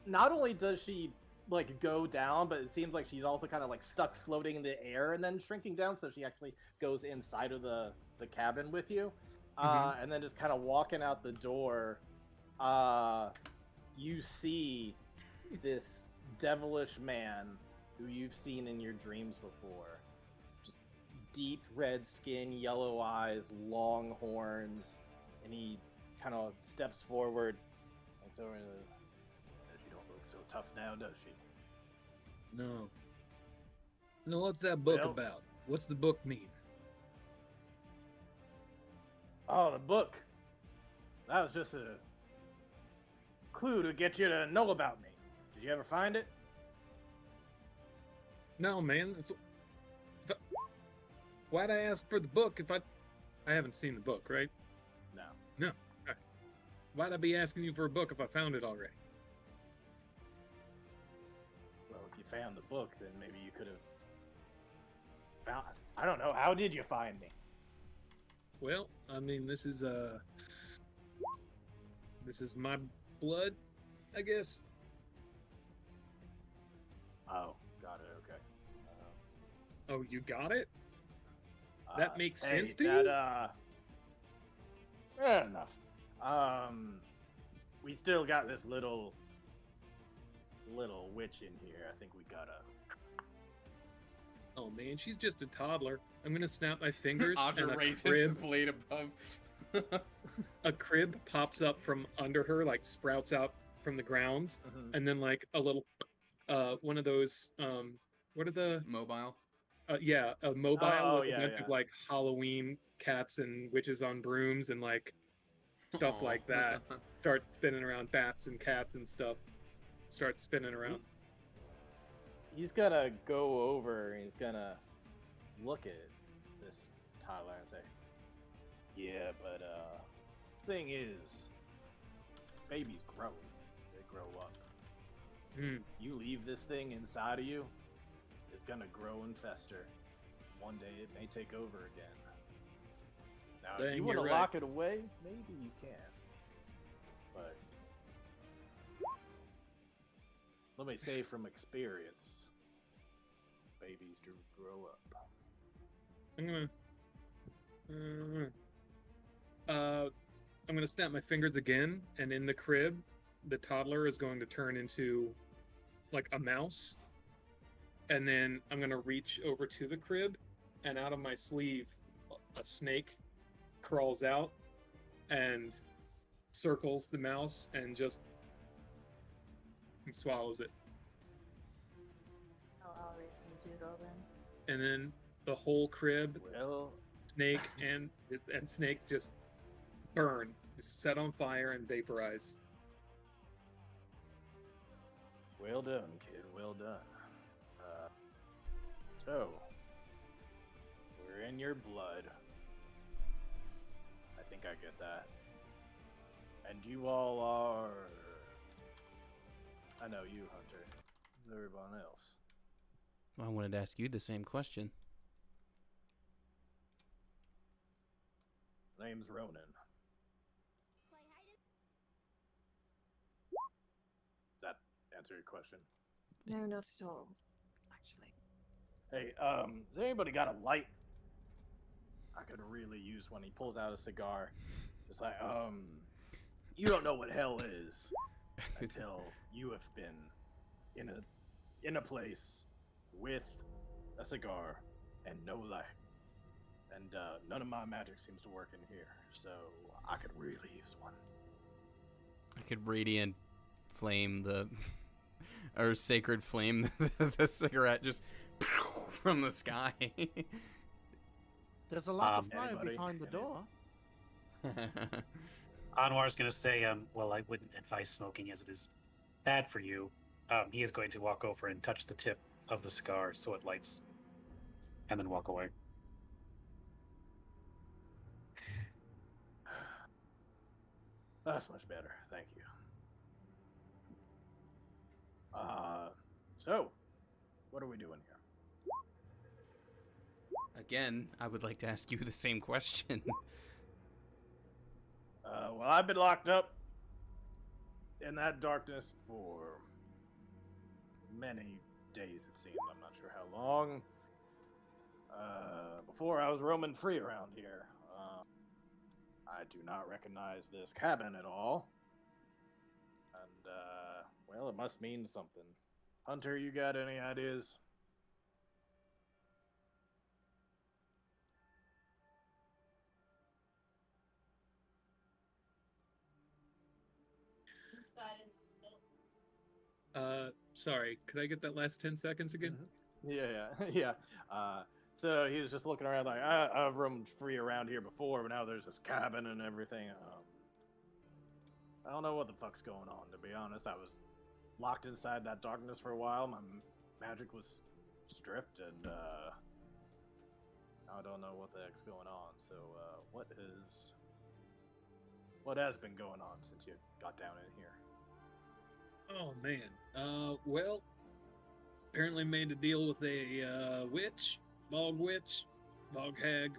not only does she like go down, but it seems like she's also kind of like stuck floating in the air and then shrinking down, so she actually goes inside of the cabin with you. And then just kind of walking out the door, you see this devilish man who you've seen in your dreams before. Just deep red skin, yellow eyes, long horns, and he kind of steps forward. Looks over and she don't look so tough now, does she? No. No, what's that book Well, about? What's the book mean? Oh, the book. That was just a clue to get you to know about me. Did you ever find it? No, man. Why'd I ask for the book if I haven't seen the book, right? No. No. Right. Why'd I be asking you for a book if I found it already? Well, if you found the book, then maybe you could have found. I don't know. How did you find me? Well, I mean, this is my blood, I guess. Oh, got it. Okay. Oh, you got it? That makes sense to you? Enough. We still got this little witch in here. I think we gotta. Oh man, she's just a toddler. I'm gonna snap my fingers and Audra raises the blade above. a crib pops up from under her, like sprouts out from the ground, and then like a little, one of those, what are the mobile? Yeah, a mobile with a bunch yeah. of like Halloween cats and witches on brooms and like stuff like that. Starts spinning around, bats and cats and stuff. Starts spinning around. He's gonna go over and he's gonna look at this toddler and say, "Yeah, but thing is, babies grow. They grow up. You leave this thing inside of you, it's gonna grow and fester. One day it may take over again. Now, if you want to lock it away, maybe you can. But let me say from experience, babies do grow up." I'm gonna snap my fingers again, and in the crib, the toddler is going to turn into like a mouse. And then I'm gonna reach over to the crib, and out of my sleeve, a snake crawls out and circles the mouse and just swallows it. I'll raise my doodle then. And then the whole crib, Well, snake and snake just burn, set on fire, and vaporize. Well done, kid. Well done. So, we're in your blood. I think I get that. And you all are... I know you, Hunter. Everyone else. I wanted to ask you the same question. Name's Ronan. Does that answer your question? No, not at all. Actually. Hey, has anybody got a light? I could really use one. He pulls out a cigar. Just like, you don't know what hell is until you have been in a place with a cigar and no light. And none of my magic seems to work in here, so I could really use one. I could radiant flame or sacred flame the cigarette just from the sky. There's a lot of fire Anybody? behind the door. Anwar's going to say, well, I wouldn't advise smoking as it is bad for you. He is going to walk over and touch the tip of the cigar so it lights, and then walk away. That's much better, thank you. So, what are we doing here? Again, I would like to ask you the same question. Well, I've been locked up in that darkness for many days, it seems. I'm not sure how long. Before I was roaming free around here. I do not recognize this cabin at all. And, well, it must mean something. Hunter, you got any ideas? Sorry, could I get that last 10 seconds again? Yeah. So he was just looking around like, I've roamed free around here before, but now there's this cabin and everything. I don't know what the fuck's going on, to be honest. I was locked inside that darkness for a while. My magic was stripped, and I don't know what the heck's going on. So, what has been going on since you got down in here? Oh man. Well, apparently made a deal with a witch, bog hag,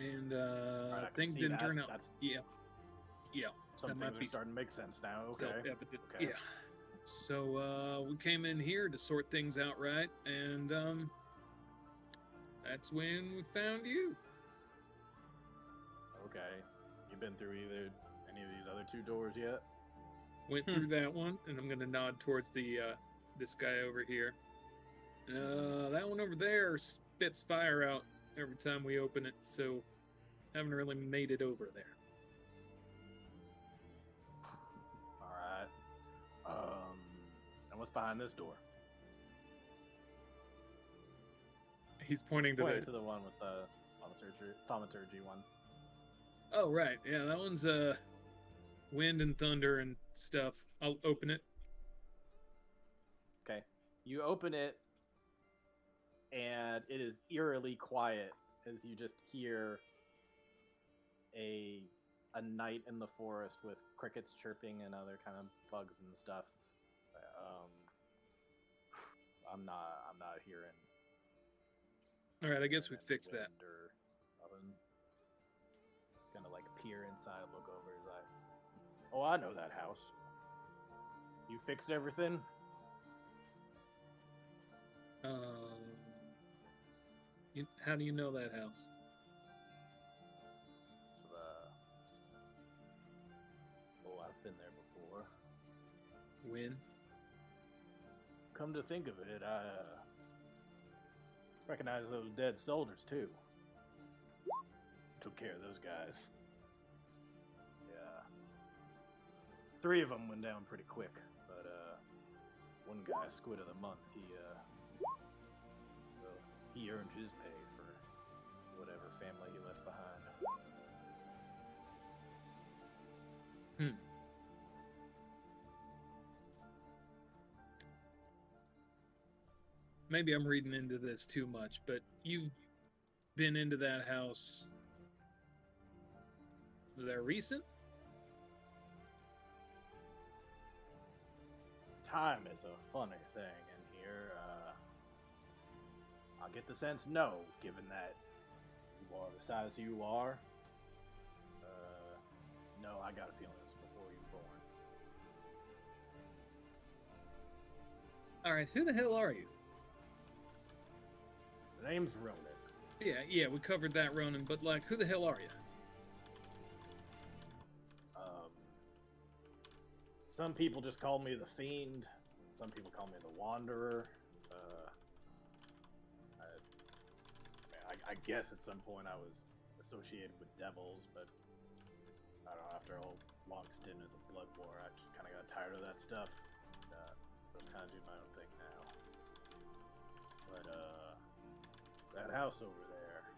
and Right, things didn't turn out. That's Yeah. some that might things are be starting to make sense now. Okay. self-evident. Okay. Yeah. So we came in here to sort things out right, and that's when we found you. Okay. You been through any of these other two doors yet? Went through that one, and I'm gonna nod towards the this guy over here. That one over there spits fire out every time we open it, so haven't really made it over there. All right. And what's behind this door? He's pointing to Pointing to the one with the thaumaturgy one. Oh right, yeah, that one's wind and thunder and stuff. I'll open it. Okay. You open it, and it is eerily quiet as you just hear a night in the forest with crickets chirping and other kind of bugs and stuff. I'm not hearing. All right, I guess we any fixed that. wind or nothing. It's kind of like peer inside, look over. He's like, "Oh, I know that house. You fixed everything." How do you know that house? Oh, I've been there before. When? Come to think of it, I recognize those dead soldiers too. Took care of those guys. Yeah. 3 of them went down pretty quick, but one guy, Squid of the Month, he earned his pay for whatever family he left behind. maybe I'm reading into this too much, but you've been into that house. Was that recent? Time is a funny thing in here. I get the sense no, given that you are the size you are. No, I got a feeling this is before you were born. All right, who the hell are you? The name's Ronan. Yeah, we covered that, Ronan, but like, who the hell are you? Some people just call me the Fiend. Some people call me the Wanderer. I guess at some point I was associated with devils, but I don't know, after a whole long stint of the Blood War, I just kind of got tired of that stuff. I was kind of doing my own thing now. But, that house over there, I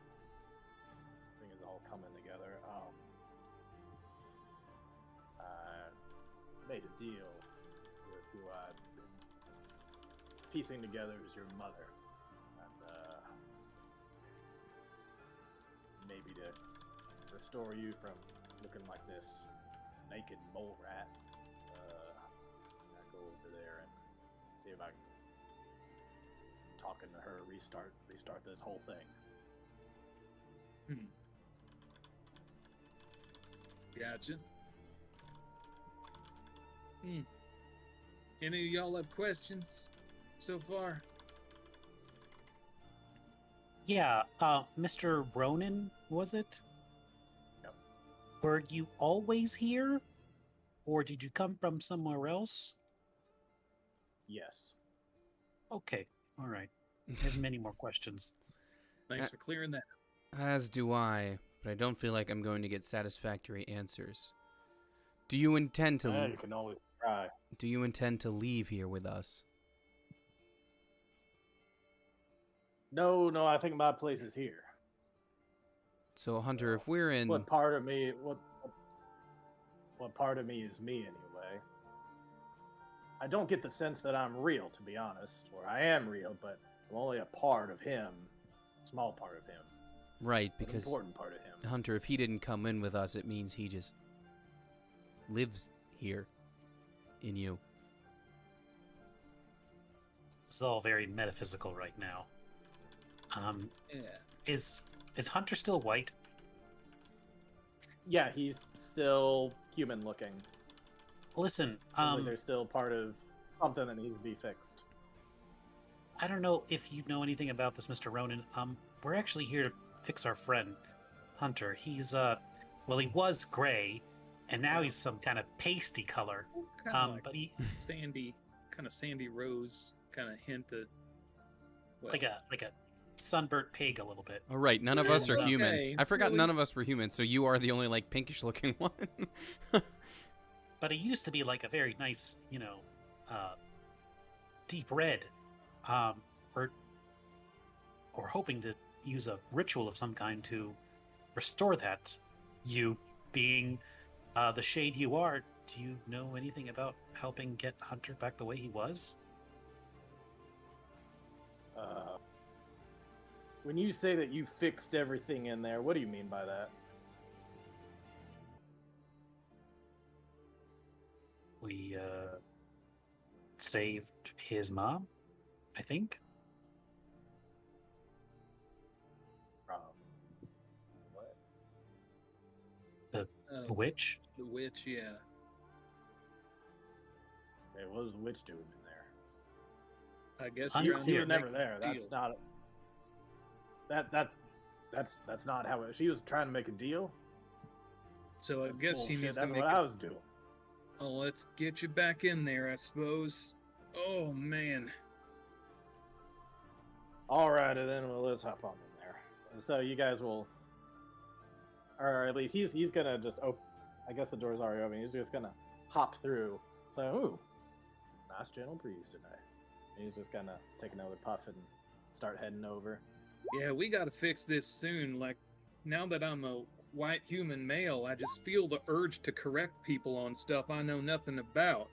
think is all coming together. I made a deal with who I've been piecing together as your mother. And, maybe to restore you from looking like this naked mole rat, I go over there and see if I can, talking to her, restart this whole thing. Gotcha. Any of y'all have questions so far? Yeah, Mr. Ronan, was it? Yep. Were you always here? Or did you come from somewhere else? Yes. Okay, all right. I have many more questions. Thanks for clearing that. As do I, but I don't feel like I'm going to get satisfactory answers. Do you intend to? You can always try. Do you intend to leave here with us? No, I think my place is here. So, Hunter, if we're in, What part of me? What part of me is me anyway? I don't get the sense that I'm real, to be honest, or I am real, but I'm only a part of him, a small part of him. right? An Because important part of him. Hunter, if he didn't come in with us, it means he just lives here in you. This is all very metaphysical right now. Yeah. Is Hunter still white? Yeah, he's still human looking. Listen, Seems like they're still part of something that needs to be fixed. I don't know if you know anything about this, Mr. Ronan. We're actually here to fix our friend, Hunter. He's, well, he was gray, and now he's some kind of pasty color. Like But he, sandy rose, kind of hint at, well, like a sunburnt pig a little bit. All right, none of us are Okay, human. I forgot really? none of us were human, so you are the only like pinkish looking one. But he used to be like a very nice, deep red. We're hoping to use a ritual of some kind to restore that. You being the shade you are, do you know anything about helping get Hunter back the way he was? When you say that you fixed everything in there, what do you mean by that? We saved his mom, I think. What? The witch? the witch, yeah. Okay, what was the witch doing in there? I guess Hunter- trying He to was make never a there. That's deal. not. That's not how it. She was trying to make a deal. So I guess she Bullshit, needs to that's make what a- I was doing. Oh, let's get you back in there, I suppose. Oh, man. All right, and then let's hop on in there. So you guys will, or at least he's gonna just open. I guess the door's already open. He's just gonna hop through. So, ooh, nice gentle breeze tonight. And he's just gonna take another puff and start heading over. Yeah, we gotta fix this soon. Like, now that I'm a white human male, I just feel the urge to correct people on stuff I know nothing about.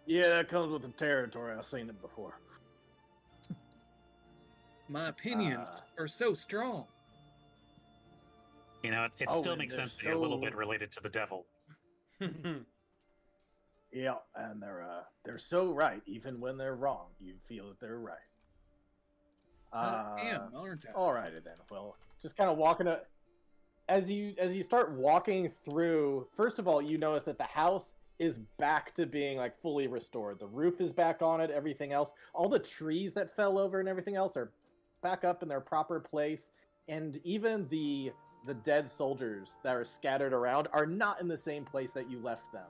Yeah, that comes with the territory. I've seen it before. my opinions are so strong. You know, it Oh, still and makes they're sense to be a little so- bit related to the devil. Yeah, and they're so right, even when they're wrong. You feel that they're right. I am, aren't I? Alrighty then. Well, just kind of walking up. As you start walking through, first of all, you notice that the house is back to being like fully restored. The roof is back on it. Everything else, all the trees that fell over and everything else are back up in their proper place. And even the dead soldiers that are scattered around are not in the same place that you left them.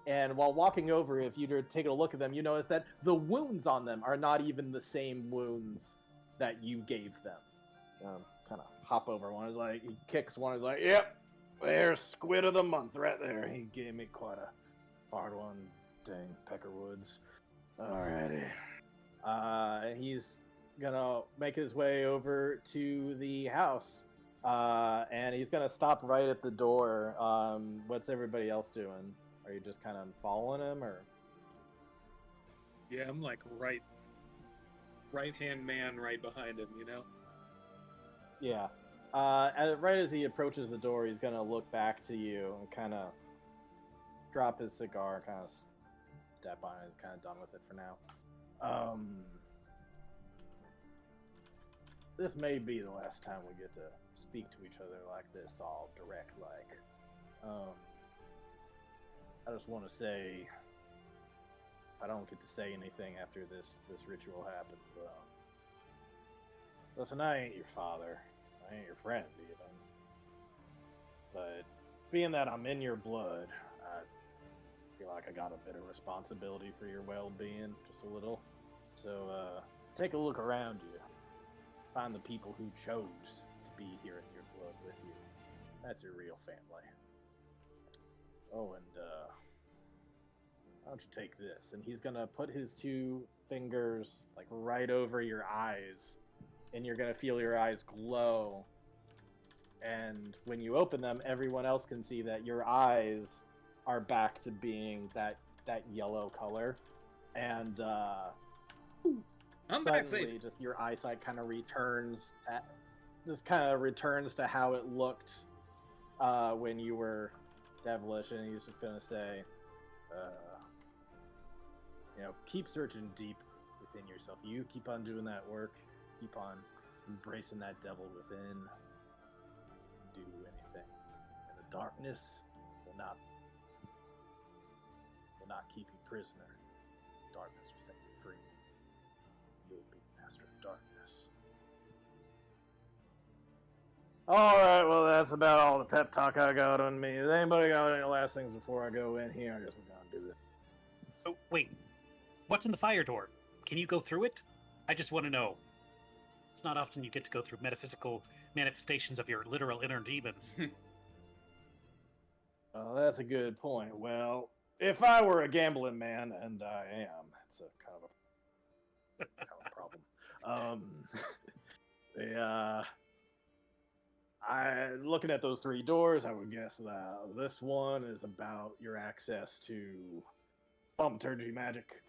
And while walking over, if you're taking a look at them, you notice that the wounds on them are not even the same wounds that you gave them. Kind of hop over. One is like, he kicks one, is like, yep, there's squid of the month right there. He gave me quite a hard one. Dang, Peckerwoods. Alrighty. He's gonna make his way over to the house. And he's gonna stop right at the door. What's everybody else doing? Are you just kind of following him, or? Yeah, I'm like right-hand man right behind him, you know? Yeah. Right as he approaches the door, he's gonna look back to you and kind of drop his cigar, kind of step on it. He's kind of done with it for now. This may be the last time we get to speak to each other like this, all direct like. I just want to say, I don't get to say anything after this ritual happens, but listen, I ain't your father. I ain't your friend, even. But being that I'm in your blood, I feel like I got a bit of responsibility for your well-being, just a little. So, take a look around you. Find the people who chose to be here in your blood with you. That's your real family. Oh, and, why don't you take this? And he's gonna put his two fingers, like, right over your eyes. And you're gonna feel your eyes glow. And when you open them, everyone else can see that your eyes are back to being that yellow color. And I'm back, suddenly, baby. just your eyesight kind of returns. To how it looked when you were devilish. And he's just gonna say, keep searching deep within yourself. You keep on doing that work. Keep on embracing that devil within. Do anything, and the darkness will not keep you prisoner. Darkness will set you free. You will be master of darkness. All right, well, that's about all the pep talk I got on me. Has anybody got any last things before I go in here? I guess we're gonna do this. Oh, wait. What's in the fire door? Can you go through it? I just want to know. It's not often you get to go through metaphysical manifestations of your literal inner demons. Oh, that's a good point. Well, if I were a gambling man, and I am, it's a kind of a problem. Looking at those three doors, I would guess that this one is about your access to thaumaturgy magic.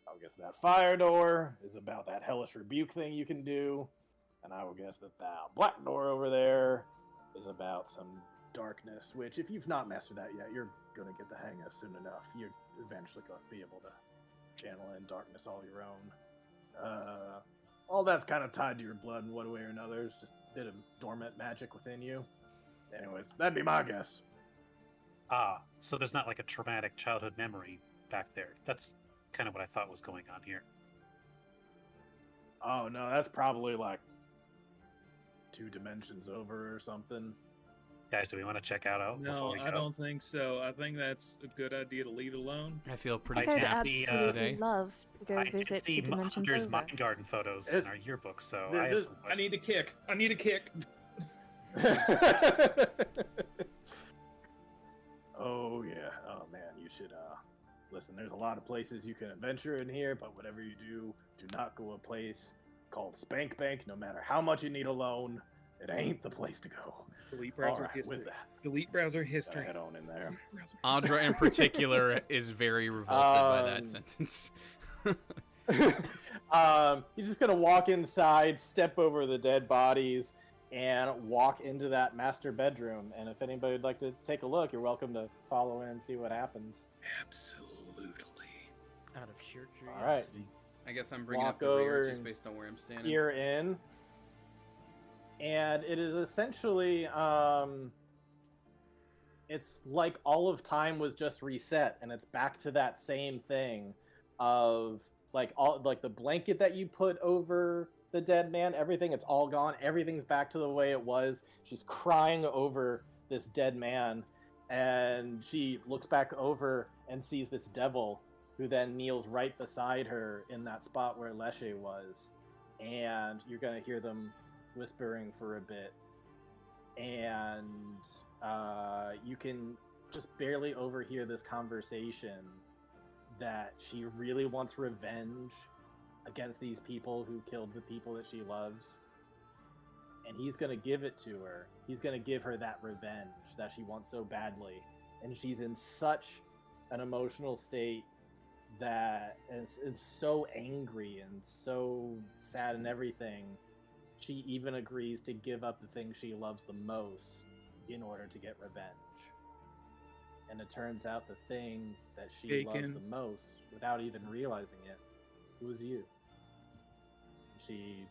I would guess that fire door is about that hellish rebuke thing you can do. And I would guess that black door over there is about some darkness, which if you've not mastered that yet, you're going to get the hang of soon enough. You're eventually going to be able to channel in darkness all your own. All that's kind of tied to your blood in one way or another. It's just a bit of dormant magic within you. Anyways, that'd be my guess. Ah, so there's not like a traumatic childhood memory back there. That's kind of what I thought was going on here. Oh, no, that's probably like 2 dimensions over or something. Guys, do we want to check out before No, we go? I don't think so. I think that's a good idea to leave alone. I feel pretty I I'd can't tasty see, absolutely today. love to go I did visit see 2 dimensions Hunter's over. Mind Garden photos in It's- our yearbook, so this- I have this- some I questions. need a kick. I need a kick. Oh, yeah. Oh, man, you should, listen, there's a lot of places you can adventure in here, but whatever you do not go a place called Spank Bank, no matter how much you need a loan. It ain't the place to go. Delete browser Alright, history. with that, Delete browser gotta history. head on in there. Audra in particular is very revolted by that Um, sentence. He's just gonna walk inside, step over the dead bodies, and walk into that master bedroom. And if anybody would like to take a look, you're welcome to follow in and see what happens. Absolutely. Out of sheer All right. curiosity. I guess I'm bringing up Walk the rear over just and based on where I'm standing. peer in, and it is essentially it's like all of time was just reset, and it's back to that same thing of like all like the blanket that you put over the dead man, everything, it's all gone. Everything's back to the way it was. She's crying over this dead man, and she looks back over and sees this devil who then kneels right beside her in that spot where Leshe was. And you're going to hear them whispering for a bit. And you can just barely overhear this conversation that she really wants revenge against these people who killed the people that she loves. And he's going to give it to her. He's going to give her that revenge that she wants so badly. And she's in such an emotional state that is so angry and so sad and everything. She even agrees to give up the thing she loves the most in order to get revenge. And it turns out the thing that she loves the most, without even realizing it, was you. She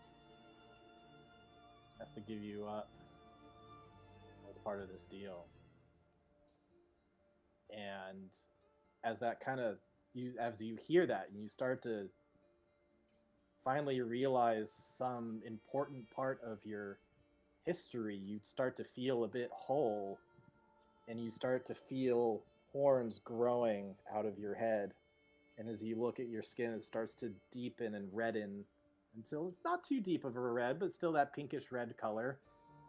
has to give you up as part of this deal. And as that kind of as you hear that and you start to finally realize some important part of your history, you start to feel a bit whole, and you start to feel horns growing out of your head. And as you look at your skin, it starts to deepen and redden until it's not too deep of a red, but still that pinkish red color.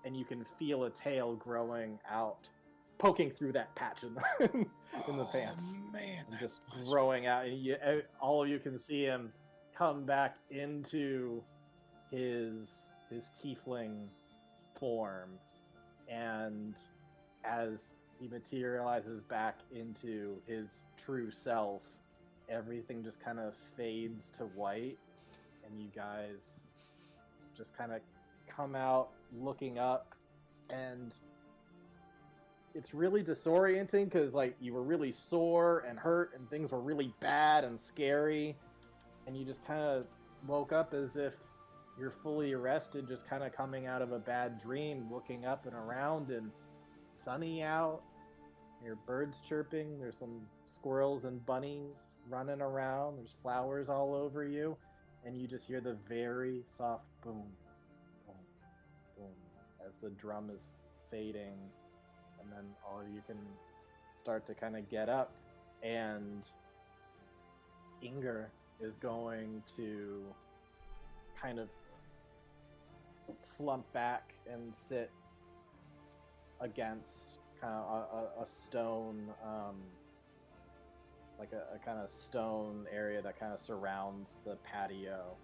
And you can feel a tail growing out, poking through that patch in the pants. Man, and just growing out. And all of you can see him come back into his tiefling form. And as he materializes back into his true self, everything just kind of fades to white, and you guys just kind of come out looking up, and it's really disorienting because like you were really sore and hurt and things were really bad and scary, and you just kind of woke up as if you're fully arrested, just kind of coming out of a bad dream, looking up and around, and sunny out. Your birds chirping, there's some squirrels and bunnies running around, there's flowers all over you, and you just hear the very soft boom, boom, boom, as the drum is fading, and then all of you can start to kind of get up, and Inger is going to kind of slump back and sit against kind of a stone, like a kind of stone area that kind of surrounds the patio.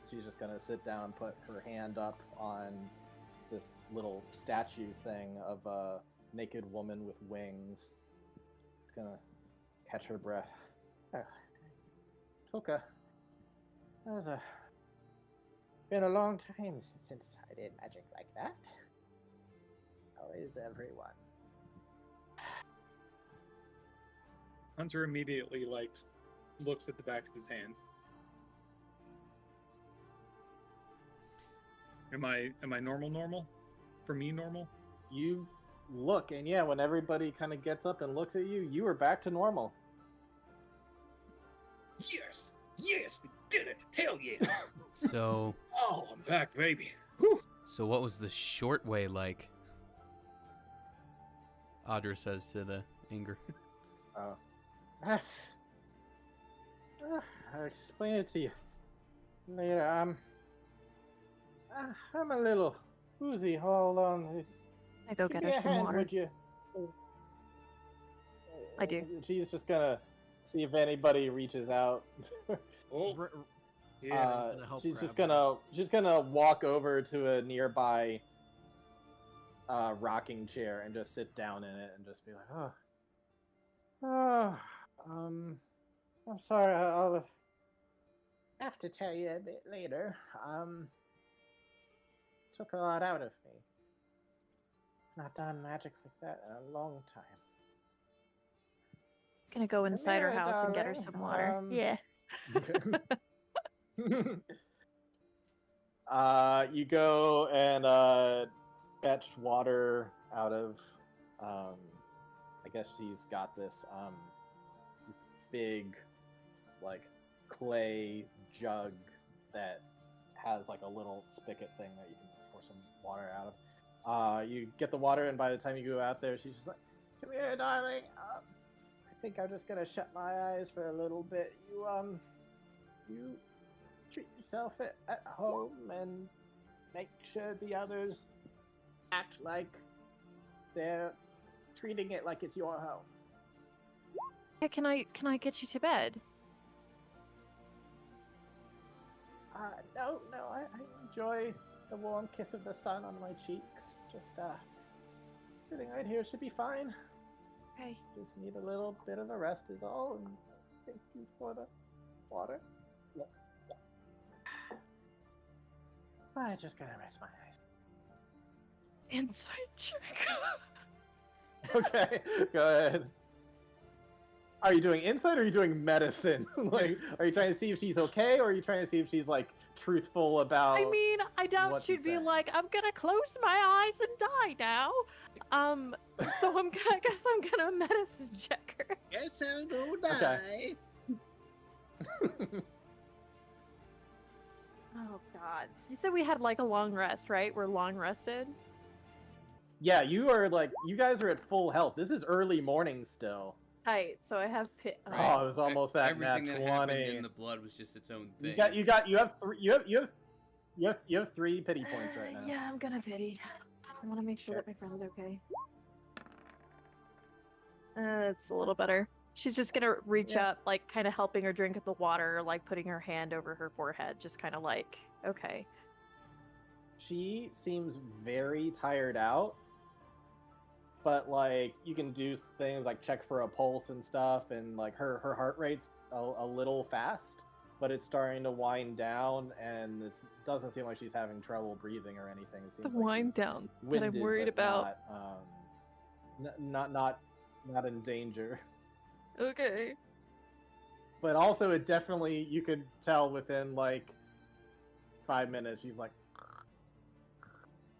She's just gonna sit down and put her hand up on this little statue thing of a naked woman with wings. It's gonna catch her breath. Toka, been a long time since I did magic like that. How is everyone? Hunter immediately looks at the back of his hands. Am I normal? For me, normal? You look, and yeah, when everybody kind of gets up and looks at you, you are back to normal. Yes, we did it! Hell yeah! So, Oh, I'm back, baby. so what was the short way like? Audra says to the Inger. I'll explain it to you later. I'm a little woozy. Hold on. I go Give get me her a some hand, water. would you? I do. She's just gonna see if anybody reaches out. Oh, Yeah, he's gonna help she's grab just gonna walk over to a nearby rocking chair and just sit down in it and just be like, I'm sorry. have to tell you a bit later. Took a lot out of me. Not done magic like that in a long time. Gonna go inside her Yeah, house and get her darling, some water. Yeah. You go and fetch water out of. I guess she's got this big, like, clay jug that has like a little spigot thing that you can pour some water out of. You get the water, and by the time you go out there, she's just like, "Come here, darling. I think I'm just gonna shut my eyes for a little bit. You treat yourself at home and make sure the others act like they're treating it like it's your home." Yeah, can I get you to bed? No, I enjoy the warm kiss of the sun on my cheeks. Just sitting right here should be fine. Okay. Just need a little bit of a rest is all, and thank you for the water. I just gotta rest my eyes. Inside check. Okay, go ahead. Are you doing insight or are you doing medicine? Like, are you trying to see if she's okay, or are you trying to see if she's like truthful about? I mean, I doubt what she'd she's be saying? like, I'm gonna close my eyes and die now. So I guess I'm gonna medicine check her. Guess I'll go Okay. die. Oh God. You said we had like a long rest, right? We're long rested. Yeah, you guys are at full health. This is early morning still. Tight. So I have pit. Right. Oh, it was almost that Everything nat that happened 20. in the blood was just its own thing. You have 3 pity points right now. Yeah, I'm gonna pity. I want to make sure that my friend's okay. It's a little better. She's just gonna reach up, like, kind of helping her drink the water, like putting her hand over her forehead, just kind of like, okay. She seems very tired out, but like you can do things like check for a pulse and stuff, and like her heart rate's a little fast, but it's starting to wind down, and it doesn't seem like she's having trouble breathing or anything. It seems The like wind she's down that I'm winded, worried but about. not in danger. Okay. But also, it definitely, you could tell within like 5 minutes, she's like,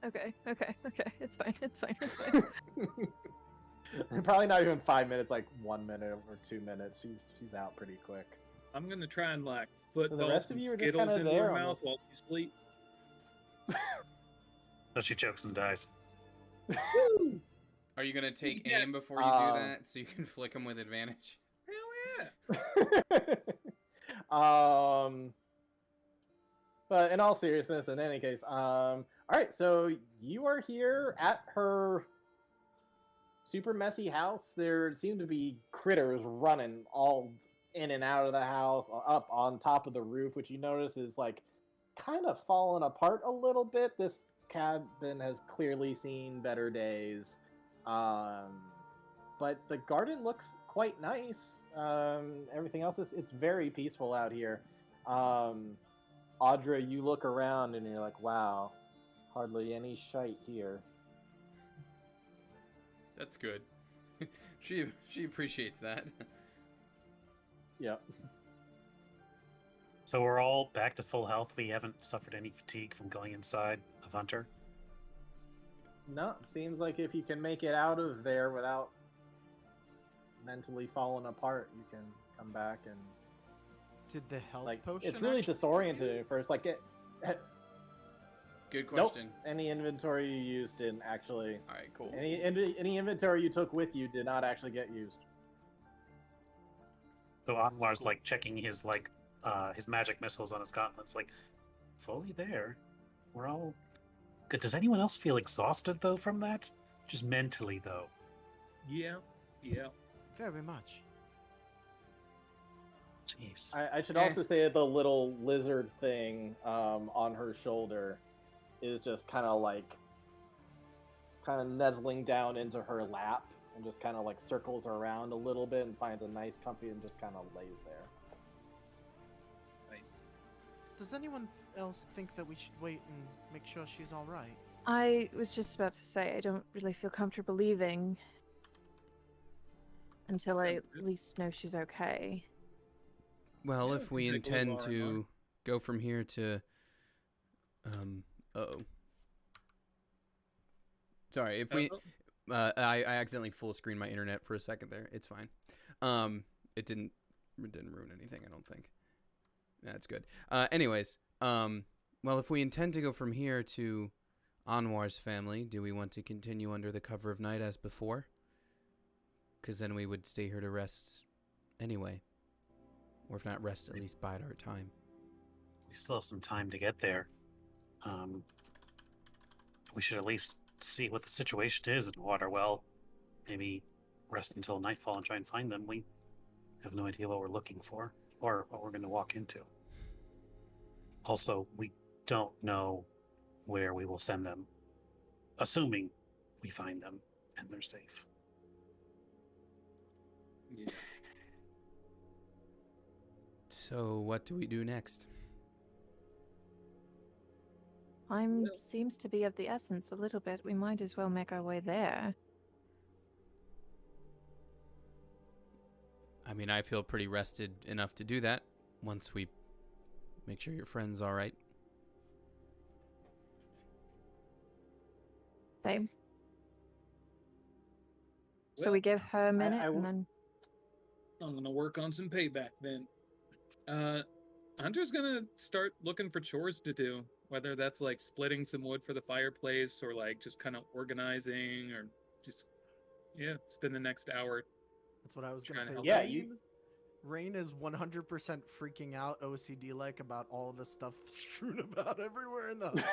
Okay. It's fine. It's fine. probably not even 5 minutes, like 1 minute or 2 minutes. She's out pretty quick. I'm gonna try and like football rest some of you are just Skittles kinda into there her on mouth this. while she sleeps. So she chokes and dies. Are you gonna take Yeah. aim before you do that so you can flick him with advantage? Hell yeah! But in all seriousness, in any case, all right. So you are here at her super messy house. There seem to be critters running all in and out of the house, up on top of the roof, which you notice is like kind of fallen apart a little bit. This cabin has clearly seen better days. But the garden looks quite nice. Everything else it's very peaceful out here. Audra, you look around and you're like, wow, hardly any shite here. That's good. She appreciates that. Yep. So we're all back to full health. We haven't suffered any fatigue from going inside of Hunter. No, seems like if you can make it out of there without mentally falling apart, you can come back and Did the health like potion? it's really actually disorienting get at used? first. Like Good nope, question. any inventory you used didn't actually. All right, cool. Any inventory you took with you did not actually get used. So Anwar's like checking his his magic missiles on his gauntlets, like fully there. We're all good. Does anyone else feel exhausted though from that? Just mentally though. Yeah. Very much. Jeez. I should also say that the little lizard thing on her shoulder is just kind of nuzzling down into her lap and just kind of like circles around a little bit and finds a nice comfy and just kind of lays there. Nice. does anyone else think that we should wait and make sure she's all right? I was just about to say I don't really feel comfortable leaving until I at least know she's okay. Well, Yeah, if we we can take a little intend R&R. to go from here to, uh-oh. Sorry, if we, I accidentally full screened my internet for a second there. It's fine. It didn't ruin anything, I don't think. That's good. Anyways, well, if we intend to go from here to Anwar's family, do we want to continue under the cover of night as before? Because then we would stay here to rest anyway. Or if not rest, at least bide our time. We still have some time to get there. We should at least see what the situation is in Waterwell. Maybe rest until nightfall and try and find them. We have no idea what we're looking for or what we're going to walk into. Also, we don't know where we will send them, assuming we find them and they're safe. Yeah. So what do we do next? Time seems to be of the essence a little bit. We might as well make our way there. I mean, I feel pretty rested enough to do that once we make sure your friend's all right. Same. So Well, we give her a minute I and then I'm gonna work on some payback then. Hunter's gonna start looking for chores to do, whether that's like splitting some wood for the fireplace or like just kind of organizing or just spend the next hour. That's what I was gonna Trying to say. help Yeah, Rain, Rain is 100% freaking out, OCD-like, about all the stuff strewn about everywhere in the house.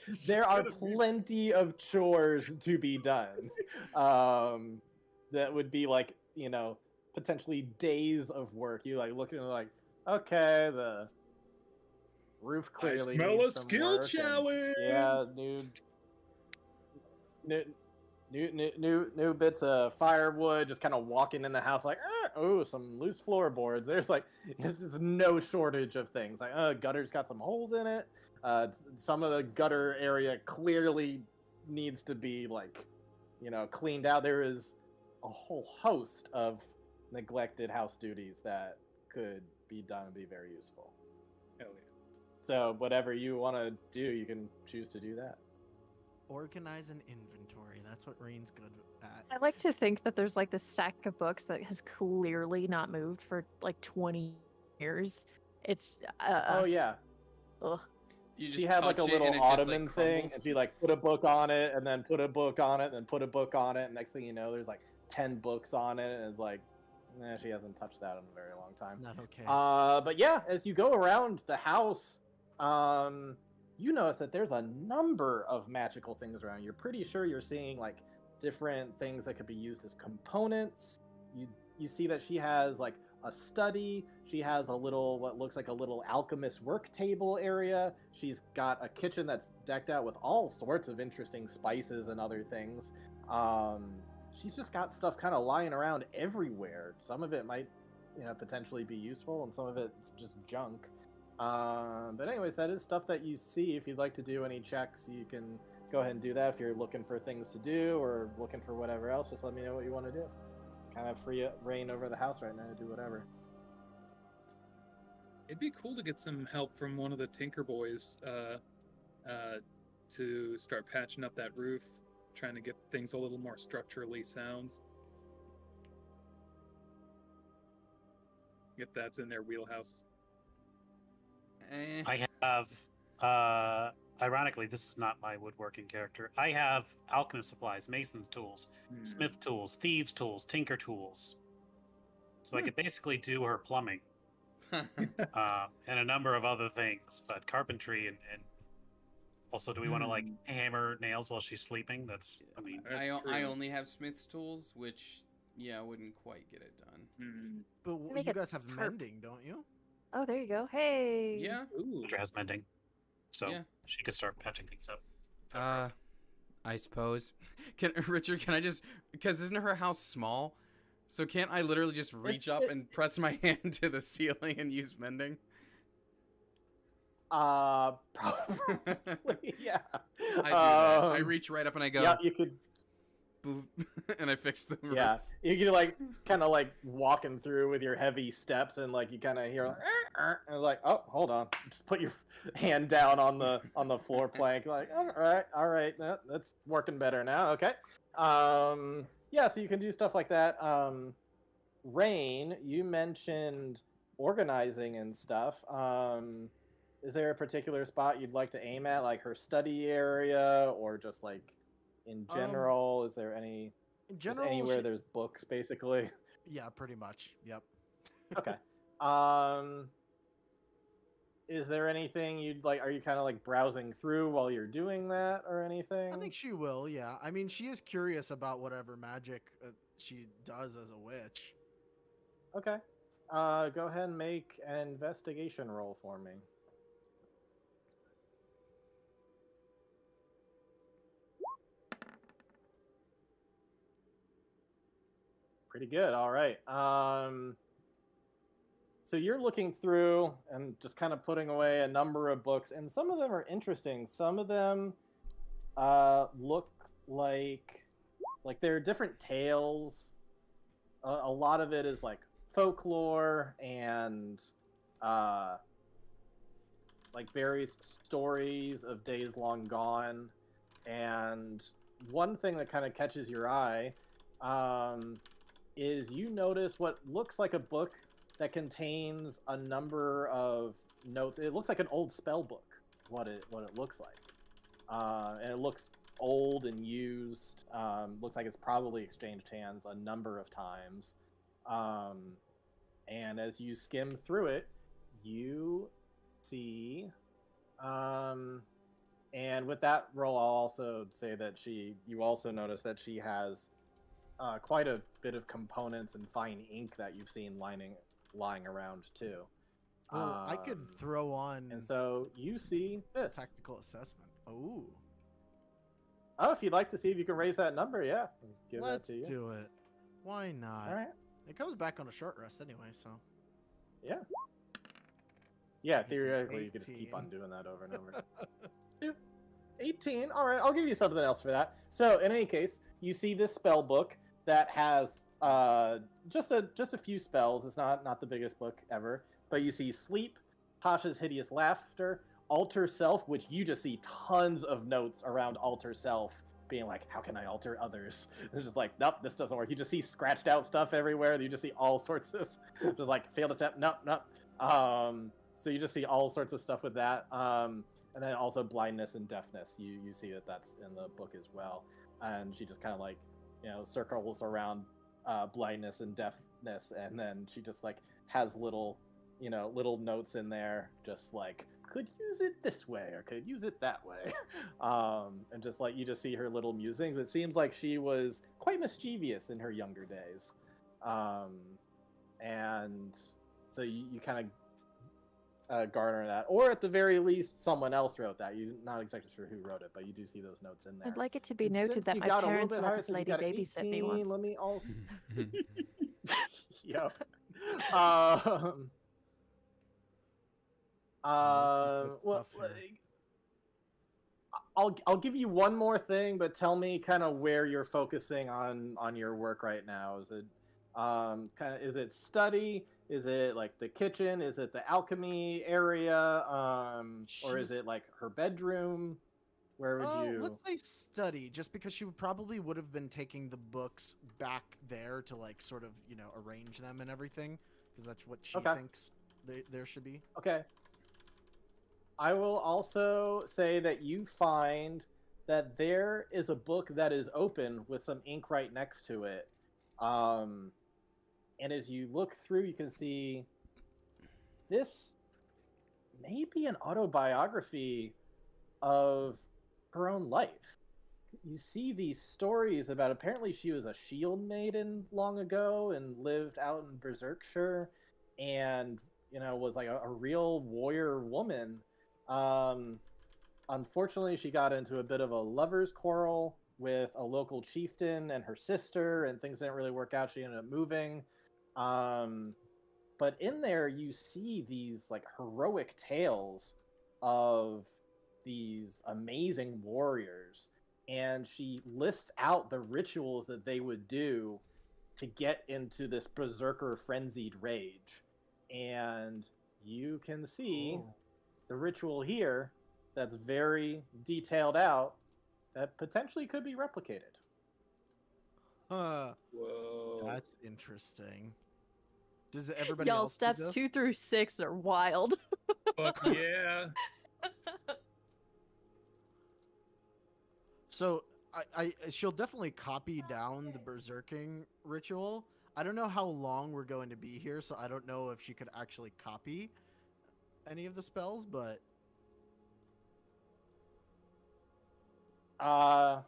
It's there just are gonna be- plenty of chores to be done. That would be like, potentially days of work. You like looking at like, okay, the roof clearly smell needs a some skill work, and challenge! yeah, new bits of firewood, just kind of walking in the house like, oh, some loose floorboards. There's like, there's just no shortage of things. Like, gutter's got some holes in it. Some of the gutter area clearly needs to be like, cleaned out. There is a whole host of neglected house duties that could be done and be very useful. Hell yeah. So whatever you want to do, you can choose to do that. Organize an inventory. That's what Rain's good at. I like to think that there's like this stack of books that has clearly not moved for like 20 years. It's Oh yeah. ugh. You She had like a touch it and little it just, like, ottoman thing, crumbles. and she like put a book on it, and then put a book on it, and then put a book on it, and next thing you know, there's like 10 books on it, and it's like, she hasn't touched that in a very long time. It's not okay. But yeah, as you go around the house, you notice that there's a number of magical things around. You're pretty sure you're seeing like different things that could be used as components. You see that she has like a study. She has a little, what looks like a little alchemist work table area. She's got a kitchen that's decked out with all sorts of interesting spices and other things. She's just got stuff kind of lying around everywhere. Some of it might, potentially be useful, and some of it's just junk. But anyways, that is stuff that you see. If you'd like to do any checks, you can go ahead and do that. If you're looking for things to do or looking for whatever else, just let me know what you want to do. Kind of free reign over the house right now to do whatever. It'd be cool to get some help from one of the Tinker Boys to start patching up that roof, trying to get things a little more structurally sound. If that's in their wheelhouse. Eh. I have, ironically, this is not my woodworking character. I have alchemist supplies, mason's tools, smith tools, thieves tools, tinker tools. So I could basically do her plumbing and a number of other things, but carpentry and also, do we want to like hammer nails while she's sleeping? That's, I mean, I only have Smith's tools, which wouldn't quite get it done. But Make you it guys have tarp. mending, don't you? Oh, there you go. Hey. Yeah. Ooh. Sandra has mending, so Yeah. she could start patching things up. I suppose. Richard, can I just, because isn't her house small? So can't I literally just reach up and press my hand to the ceiling and use mending? Probably, yeah. I do that. I reach right up and I go, Yeah, you could. boof, and I fix the roof. Yeah, you could like kind of like walking through with your heavy steps, and like you kind of hear like, and like, oh, hold on, just put your hand down on the floor plank, like, all right, that's working better now. Okay, yeah, so you can do stuff like that. Rain, you mentioned organizing and stuff. Is there a particular spot you'd like to aim at, like her study area, or just like in general? Is there any? In Just general, anywhere there's books, basically. yeah, pretty much. Yep. Okay. Is there anything you'd like? Are you kind of like browsing through while you're doing that, or anything? I think she will. Yeah. I mean, she is curious about whatever magic she does as a witch. Okay. Go ahead and make an investigation roll for me. Pretty good. All right. So you're looking through and just kind of putting away a number of books, and some of them are interesting. Some of them look like there are different tales. A lot of it is like folklore and like various stories of days long gone. And one thing that kind of catches your eye is you notice what looks like a book that contains a number of notes. It looks like an old spell book, what it looks like. And it looks old and used. Looks like it's probably exchanged hands a number of times. And as you skim through it, you see... and with that roll, I'll also say that you also notice that she has quite a bit of components and fine ink that you've seen lying around too. Oh, I could throw on. And so you see this tactical assessment. Oh. Oh, if you'd like to see if you can raise that number, yeah, give Let's that to you. do it. Why not? All right. It comes back on a short rest anyway, so. Yeah. Yeah, It's an theoretically, you could just keep 18. on doing that over and over. 18. All right, I'll give you something else for that. So, in any case, you see this spell book that has just a few spells. It's not the biggest book ever, but you see Sleep, Tasha's Hideous Laughter, Alter Self, which you just see tons of notes around Alter Self, being like, how can I alter others? It's just like, nope, this doesn't work. You just see scratched out stuff everywhere. You just see all sorts of, just like, failed attempt, nope. So you just see all sorts of stuff with that. And then also blindness and deafness. You see that's in the book as well. And she just kind of like, circles around blindness and deafness, and then she just like has little notes in there, just like, could use it this way or could use it that way. And just like you just see her little musings. It seems like she was quite mischievous in her younger days. And so you kind of garner that, or at the very least someone else wrote that. You're not exactly sure who wrote it, but you do see those notes in there. I'd like it to be And noted since that you my got a little parents bit let higher, this since you lady got an babysit me 18, once. let me also yep. Well, I'll give you one more thing, but tell me kind of where you're focusing on your work right now. Is it is it study? Is it like the kitchen? Is it the alchemy area? Or is it like her bedroom? Where would you? Let's say study, just because she probably would have been taking the books back there to like sort of arrange them and everything, because that's what she thinks there should be. Okay. I will also say that you find that there is a book that is open with some ink right next to it. And as you look through, you can see this may be an autobiography of her own life. You see these stories about, apparently she was a shield maiden long ago and lived out in Berserkshire and, was like a real warrior woman. Unfortunately, she got into a bit of a lover's quarrel with a local chieftain and her sister, and things didn't really work out. She ended up moving. But in there, you see these like heroic tales of these amazing warriors, and she lists out the rituals that they would do to get into this berserker frenzied rage. And you can see the ritual here that's very detailed out that potentially could be replicated. Huh. Whoa. That's interesting. Does everybody Y'all, else do steps this? 2 through 6 are wild. Fuck yeah. So she'll definitely copy down the berserking ritual. I don't know how long we're going to be here, so I don't know if she could actually copy any of the spells, but I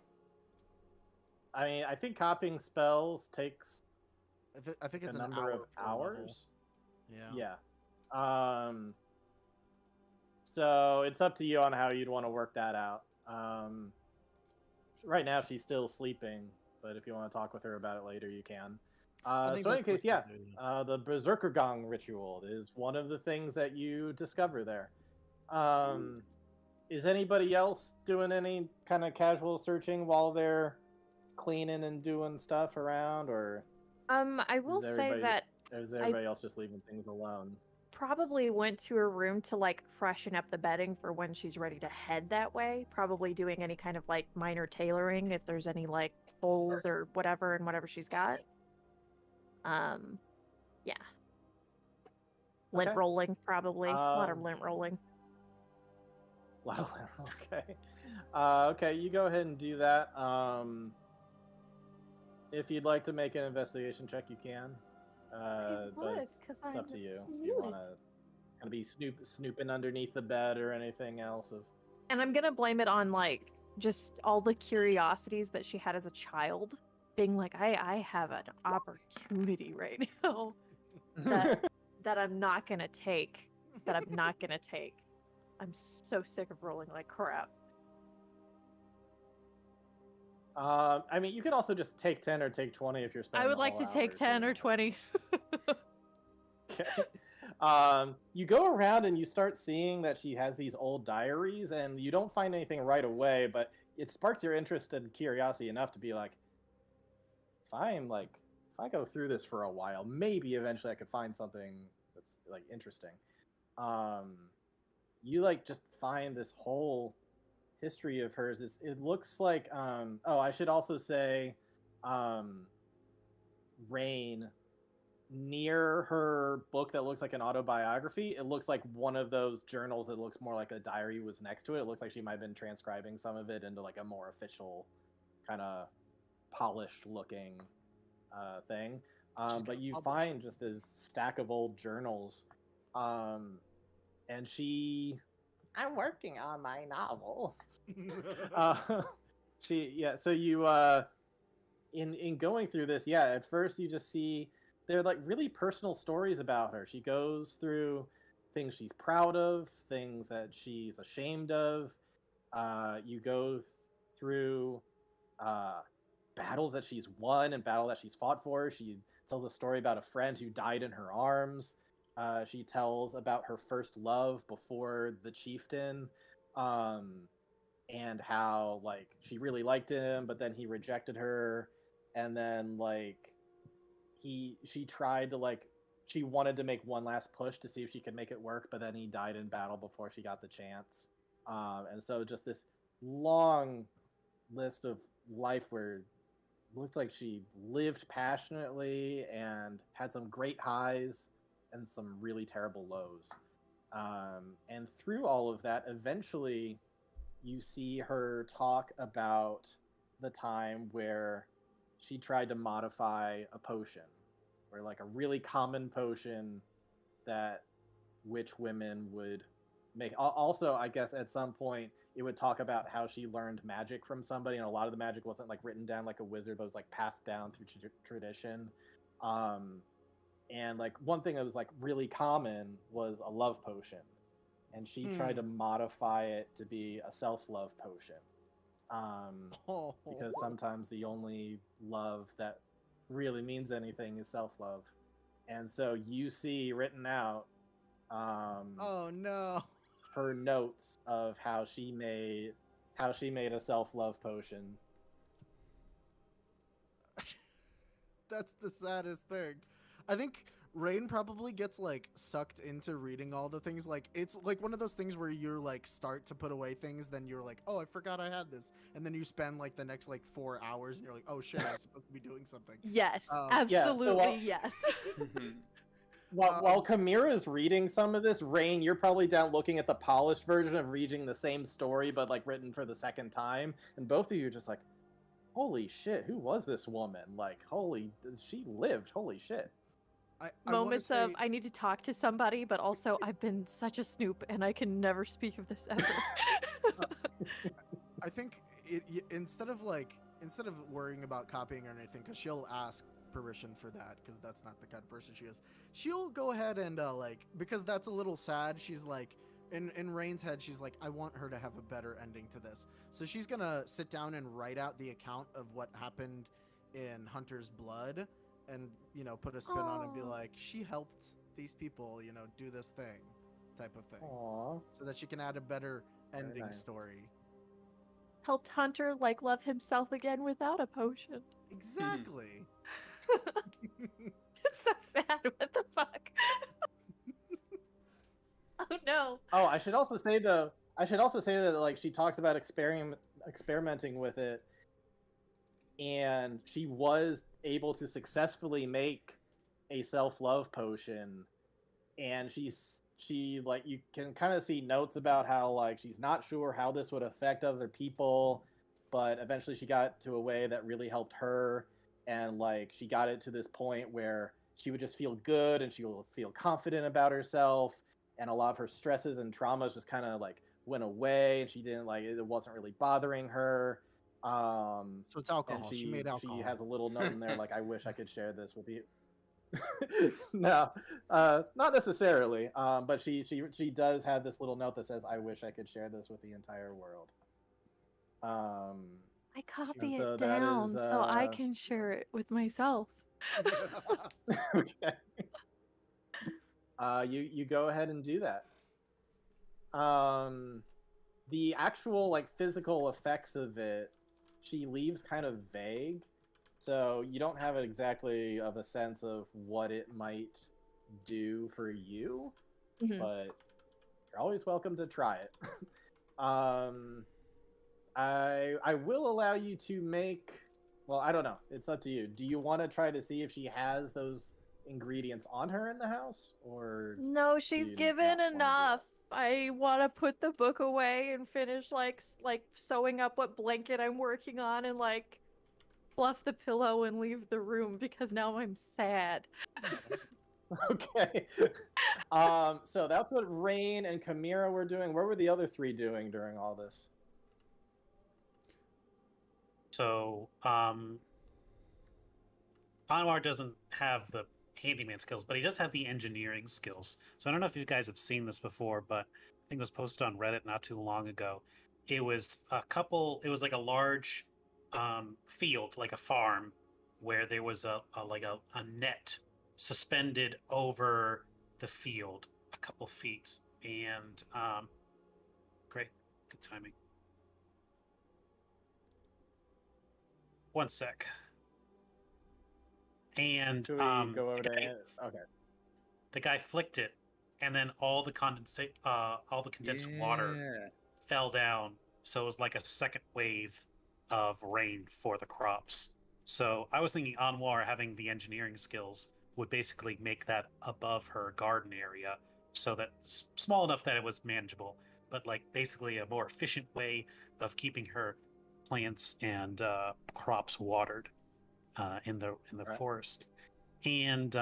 mean, I think copying spells takes I think it's a an number of hour per level. hours. Yeah. Yeah. So it's up to you on how you'd want to work that out. Right now she's still sleeping, but if you want to talk with her about it later, you can. I think So in any that's what case, yeah, we'll do. the Berserker Gong ritual is one of the things that you discover there. Is anybody else doing any kind of casual searching while they're cleaning and doing stuff around, or I will say that is everybody else just leaving things alone? probably went to her room to like freshen up the bedding for when she's ready to head that way. Probably doing any kind of like minor tailoring if there's any like holes or whatever in whatever she's got. Yeah. Lint Okay. rolling, probably. A lot of lint rolling. Wow. Okay. Okay, you go ahead and do that. If you'd like to make an investigation check, you can. But it's up to you. If you want to be snooping underneath the bed or anything else. And I'm gonna blame it on like just all the curiosities that she had as a child, being like, I have an opportunity right now that I'm not gonna take. That I'm not gonna take. I'm so sick of rolling like crap. I mean, you could also just take 10 or take 20 if you're spending. I would like to take 10 or 20. Okay. You go around and you start seeing that she has these old diaries, and you don't find anything right away, but it sparks your interest and curiosity enough to be like, if I go through this for a while, maybe eventually I could find something that's like interesting. You like just find this whole history of hers. It looks like oh, I should also say Rain, near her book that looks like an autobiography, it looks like one of those journals that looks more like a diary was next to it. It looks like she might have been transcribing some of it into like a more official kind of polished looking thing. But you find just this stack of old journals, and I'm working on my novel. So you in going through this, yeah, at first you just see they're like really personal stories about her. She goes through things she's proud of, things that she's ashamed of. You go through battles that she's won and battle that she's fought for. She tells a story about a friend who died in her arms. She tells about her first love before the chieftain, and how like she really liked him, but then he rejected her, and then like she tried to like she wanted to make one last push to see if she could make it work, but then he died in battle before she got the chance. And so just this long list of life where it looked like she lived passionately and had some great highs and some really terrible lows. And through all of that, eventually you see her talk about the time where she tried to modify a potion, or like a really common potion that witch women would make. Also, I guess at some point it would talk about how she learned magic from somebody, and a lot of the magic wasn't like written down like a wizard, but was like passed down through tradition. And like one thing that was like really common was a love potion, and she tried to modify it to be a self-love potion. Because sometimes the only love that really means anything is self-love. And so you see written out oh no. her notes of how she made a self-love potion. That's the saddest thing. I think Rain probably gets like sucked into reading all the things. Like it's like one of those things where you're like start to put away things, then you're like, oh, I forgot I had this, and then you spend like the next like 4 hours, and you're like, oh shit, I was supposed to be doing something. Yes, Yeah, so absolutely yes. While Chimera's reading some of this, Rain, you're probably down looking at the polished version of reading the same story, but like written for the second time, and both of you are just like, holy shit, who was this woman? Like, she lived, holy shit. Moments of I need to talk to somebody, but also I've been such a snoop and I can never speak of this ever. I think instead of worrying about copying or anything, because she'll ask permission for that, because that's not the kind of person she is. She'll go ahead and because that's a little sad. She's like, in Rain's head, she's like, I want her to have a better ending to this. So she's gonna sit down and write out the account of what happened in Hunter's blood, and put a spin on it and be like, she helped these people, do this thing, type of thing. Aww. So that she can add a better ending story. Helped Hunter like love himself again without a potion. Exactly. It's so sad. What the fuck? Oh no. Oh, I should also say that like she talks about experimenting with it, and she was able to successfully make a self-love potion, and she like, you can kind of see notes about how like she's not sure how this would affect other people, but eventually she got to a way that really helped her, and like she got it to this point where she would just feel good and she will feel confident about herself, and a lot of her stresses and traumas just kind of like went away, and she didn't like it wasn't really bothering her. So it's alcohol. She made alcohol. She has a little note in there like, I wish I could share this with you. No, not necessarily. But she does have this little note that says, I wish I could share this with the entire world. I copy so it down that is, so I can share it with myself. Okay. You go ahead and do that. The actual like physical effects of it, she leaves kind of vague, so you don't have exactly of a sense of what it might do for you, but you're always welcome to try it. I will allow you to make, well, I don't know, it's up to you. Do you want to try to see if she has those ingredients on her in the house, or no, she's given enough. I want to put the book away and finish like sewing up what blanket I'm working on, and like fluff the pillow and leave the room because now I'm sad. Okay. So that's what Rain and Chimera were doing. What were the other three doing during all this? So, Anwar doesn't have the handyman skills, but he does have the engineering skills. So I don't know if you guys have seen this before, but I think it was posted on Reddit not too long ago. It was like a large field, like a farm, where there was a net suspended over the field a couple feet. And great, good timing. One sec. And Should we go over there? Okay. The guy flicked it, and then all the condensed water fell down. So it was like a second wave of rain for the crops. So I was thinking Anwar, having the engineering skills, would basically make that above her garden area, so that small enough that it was manageable, but like basically a more efficient way of keeping her plants and crops watered in the Right. forest. And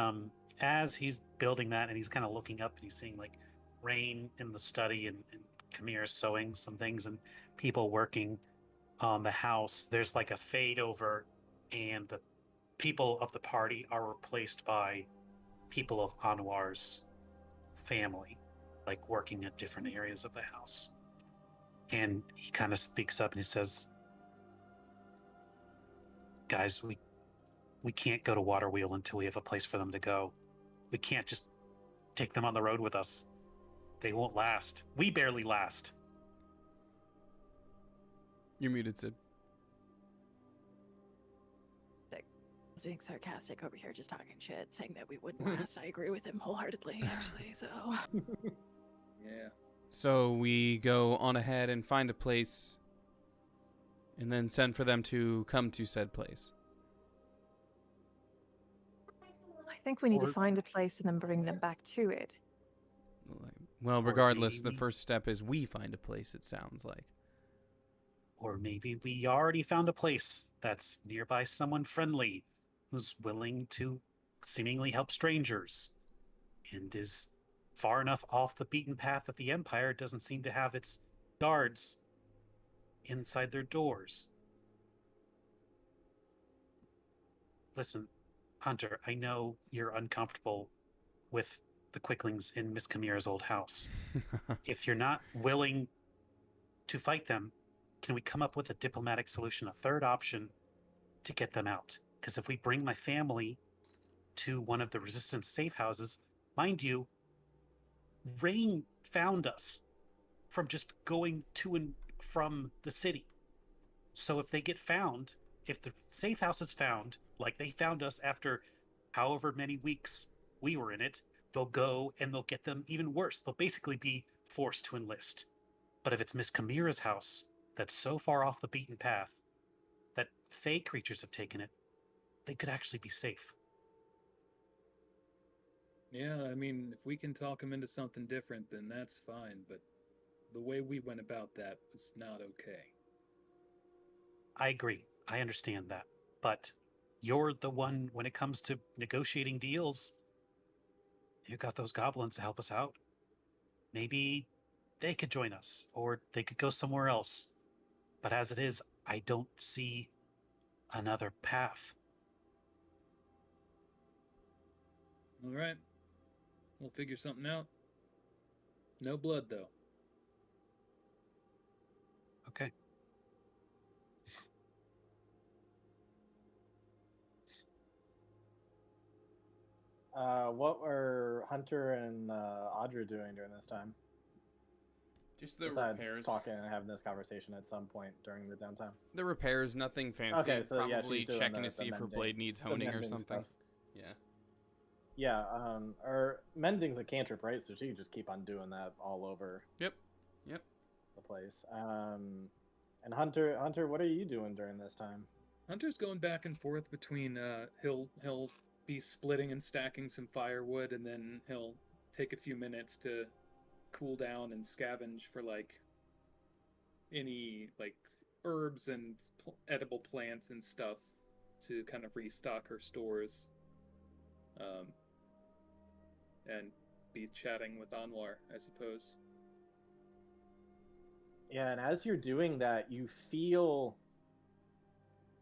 as he's building that, and he's kind of looking up, and he's seeing like Rain in the study, and Kamir sewing some things, and people working on the house. There's like a fade over, and the people of the party are replaced by people of Anwar's family, like working at different areas of the house. And he kind of speaks up and he says, guys, we can't go to Waterwheel until we have a place for them to go. We can't just take them on the road with us. They won't last. We barely last. You're muted, Sid. I was being sarcastic over here, just talking shit, saying that we wouldn't last. I agree with him wholeheartedly, actually. So Yeah. So we go on ahead and find a place, and then send for them to come to said place. I think we need to Or- find a place and then bring them back to it. Well, Or regardless, the maybe- first step is we find a place, it sounds like. Or maybe we already found a place that's nearby someone friendly who's willing to seemingly help strangers and is far enough off the beaten path that the Empire doesn't seem to have its guards inside their doors. Listen, Hunter, I know you're uncomfortable with the Quicklings in Miss Chimera's old house. If you're not willing to fight them, can we come up with a diplomatic solution, a third option to get them out? Because if we bring my family to one of the resistance safe houses, mind you, Rain found us from just going to and from the city. So if they get found, if the safe house is found, like they found us after however many weeks we were in it, they'll go and they'll get them even worse. They'll basically be forced to enlist. But if it's Miss Chimera's house that's so far off the beaten path that Fey creatures have taken it, they could actually be safe. Yeah, I mean, if we can talk him into something different, then that's fine, but the way we went about that was not okay. I agree. I understand that. But you're the one, when it comes to negotiating deals, you got those goblins to help us out. Maybe they could join us, or they could go somewhere else. But as it is, I don't see another path. All right. We'll figure something out. No blood, though. Okay. What were Hunter and Audra doing during this time? Just the Besides repairs. talking and having this conversation at some point during the downtime. The repairs, nothing fancy. Okay, so yeah, Probably she's doing checking the to see if her mending- blade needs the honing or mending something. stuff. Yeah. Yeah, or mending's a cantrip, right? So she can just keep on doing that all over Yep. the place. And Hunter, what are you doing during this time? Hunter's going back and forth between he'll be splitting and stacking some firewood, and then he'll take a few minutes to cool down and scavenge for like any like herbs and edible plants and stuff to kind of restock her stores. And be chatting with Anwar, I suppose. Yeah, and as you're doing that, you feel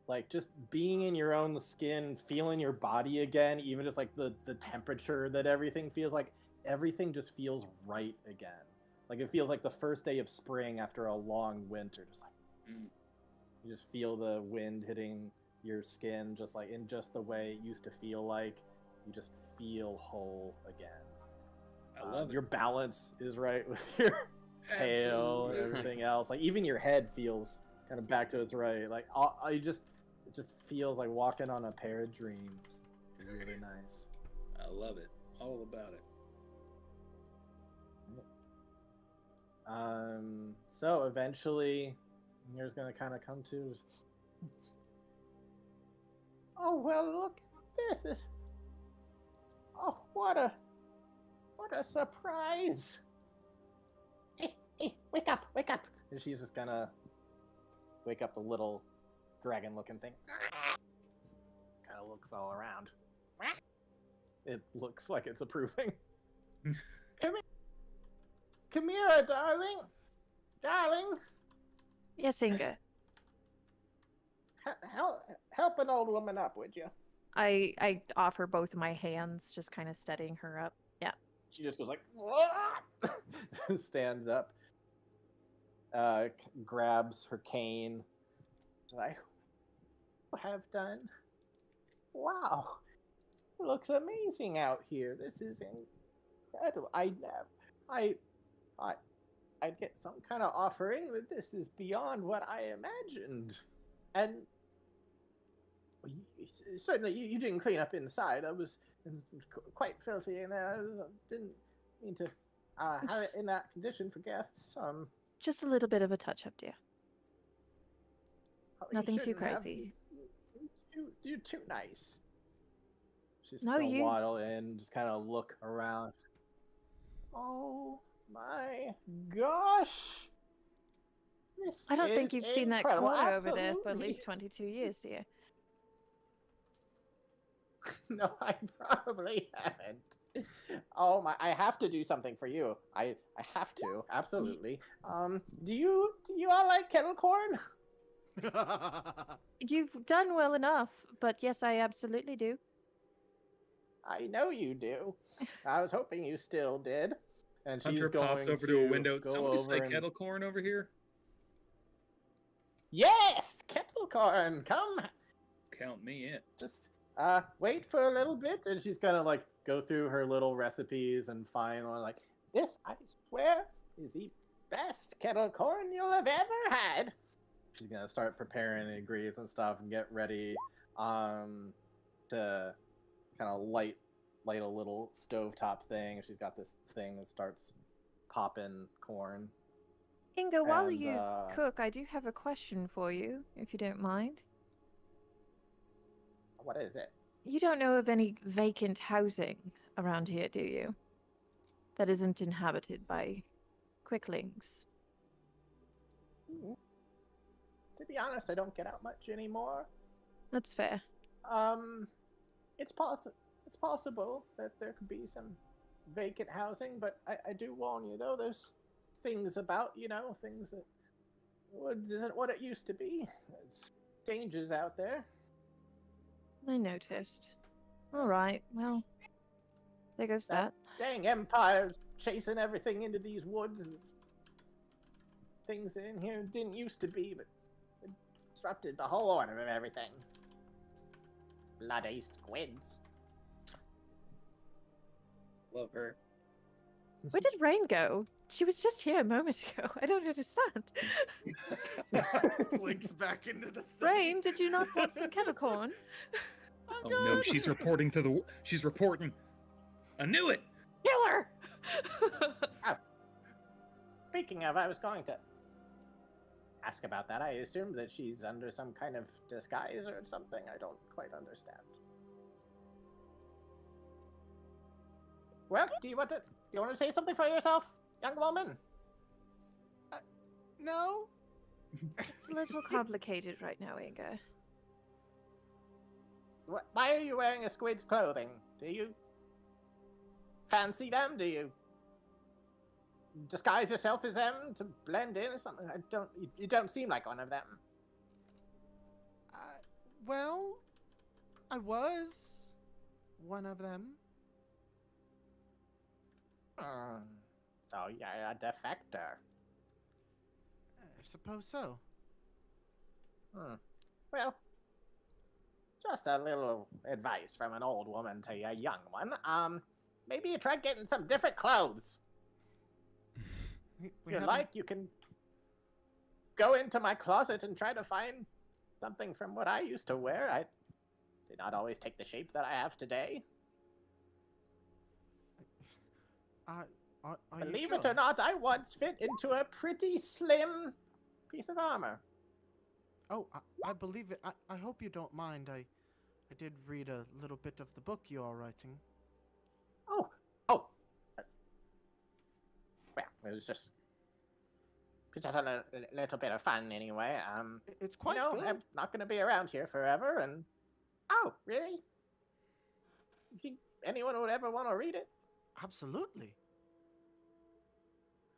like just being in your own skin, feeling your body again, even just like the temperature that everything feels like, everything just feels right again. Like it feels like the first day of spring after a long winter, just like you just feel the wind hitting your skin, just like in just the way it used to feel like. You just feel whole again. I love it. Your balance is right with your tail and everything else. Like even your head feels kind of back to its right. Like it just feels like walking on a pair of dreams. Really nice. I love it. All about it. So eventually, you're gonna kind of come to. Oh well, look, this is. Oh, what a surprise! Hey, wake up! And she's just gonna wake up the little dragon-looking thing. Kind of looks all around. It looks like it's approving. Come here, darling. Yes, Inga. Help an old woman up, would you? I offer both of my hands, just kind of steadying her up. Yeah. She just goes like, stands up, grabs her cane. I have done. Wow, it looks amazing out here. This is incredible. I I'd get some kind of offering, but this is beyond what I imagined. And certainly, you didn't clean up inside. It was quite filthy in there. I didn't mean to have it in that condition for guests. Just a little bit of a touch-up, dear. Probably Nothing too shouldn't have. crazy. You're too nice. She's No, gonna you- waddle in, just kind of look around. Oh my gosh! This I don't think is you've seen that incredible. corner over there for at Absolutely. least 22 years, dear. No, I probably haven't. Oh my! I have to do something for you. I have to. Absolutely. Do you all like kettle corn? You've done well enough, but yes, I absolutely do. I know you do. I was hoping you still did. And she's Hunter going pops over to a window. go Somebody say over and- kettle corn over here. Yes, kettle corn. Come, Count me in. just wait for a little bit, and she's gonna like go through her little recipes and find one like this. I swear is the best kettle corn you'll have ever had. She's gonna start preparing the ingredients and stuff and get ready to kind of light a little stovetop thing. She's got this thing that starts popping corn. Inga, while And, you cook, I do have a question for you, if you don't mind. What is it? You don't know of any vacant housing around here, do you? That isn't inhabited by quicklings. To be honest, I don't get out much anymore. That's fair. It's possible that there could be some vacant housing, but I do warn you though, there's things about, things that woods isn't what it used to be. There's dangers out there. I noticed. All right, well, there goes that. Dang empire's chasing everything into these woods. And things in here didn't used to be, but it disrupted the whole order of everything. Bloody squids. Love her. Where did Rain go? She was just here a moment ago. I don't understand. Links back into the stuff. Rain, did you not want some kettle corn? Oh no, she's reporting to the. She's reporting. I knew it. Kill her! Speaking of, I was going to ask about that. I assume that she's under some kind of disguise or something. I don't quite understand. Well, do you want to say something for yourself, young woman? No. It's a little complicated right now, Inga. Why are you wearing a squid's clothing? Do you fancy them? Do you disguise yourself as them to blend in or something? You don't seem like one of them. Well, I was one of them. So you're a defector. I suppose so. Well, just a little advice from an old woman to a young one. Maybe you try getting some different clothes. If you like, you can go into my closet and try to find something from what I used to wear. I did not always take the shape that I have today. Believe it or not, I once fit into a pretty slim piece of armor. Oh, I believe it. I hope you don't mind. I did read a little bit of the book you are writing. Oh. Well, it was just a little bit of fun anyway. It's quite good. I'm not going to be around here forever, and... Oh, really? You think anyone would ever want to read it? Absolutely.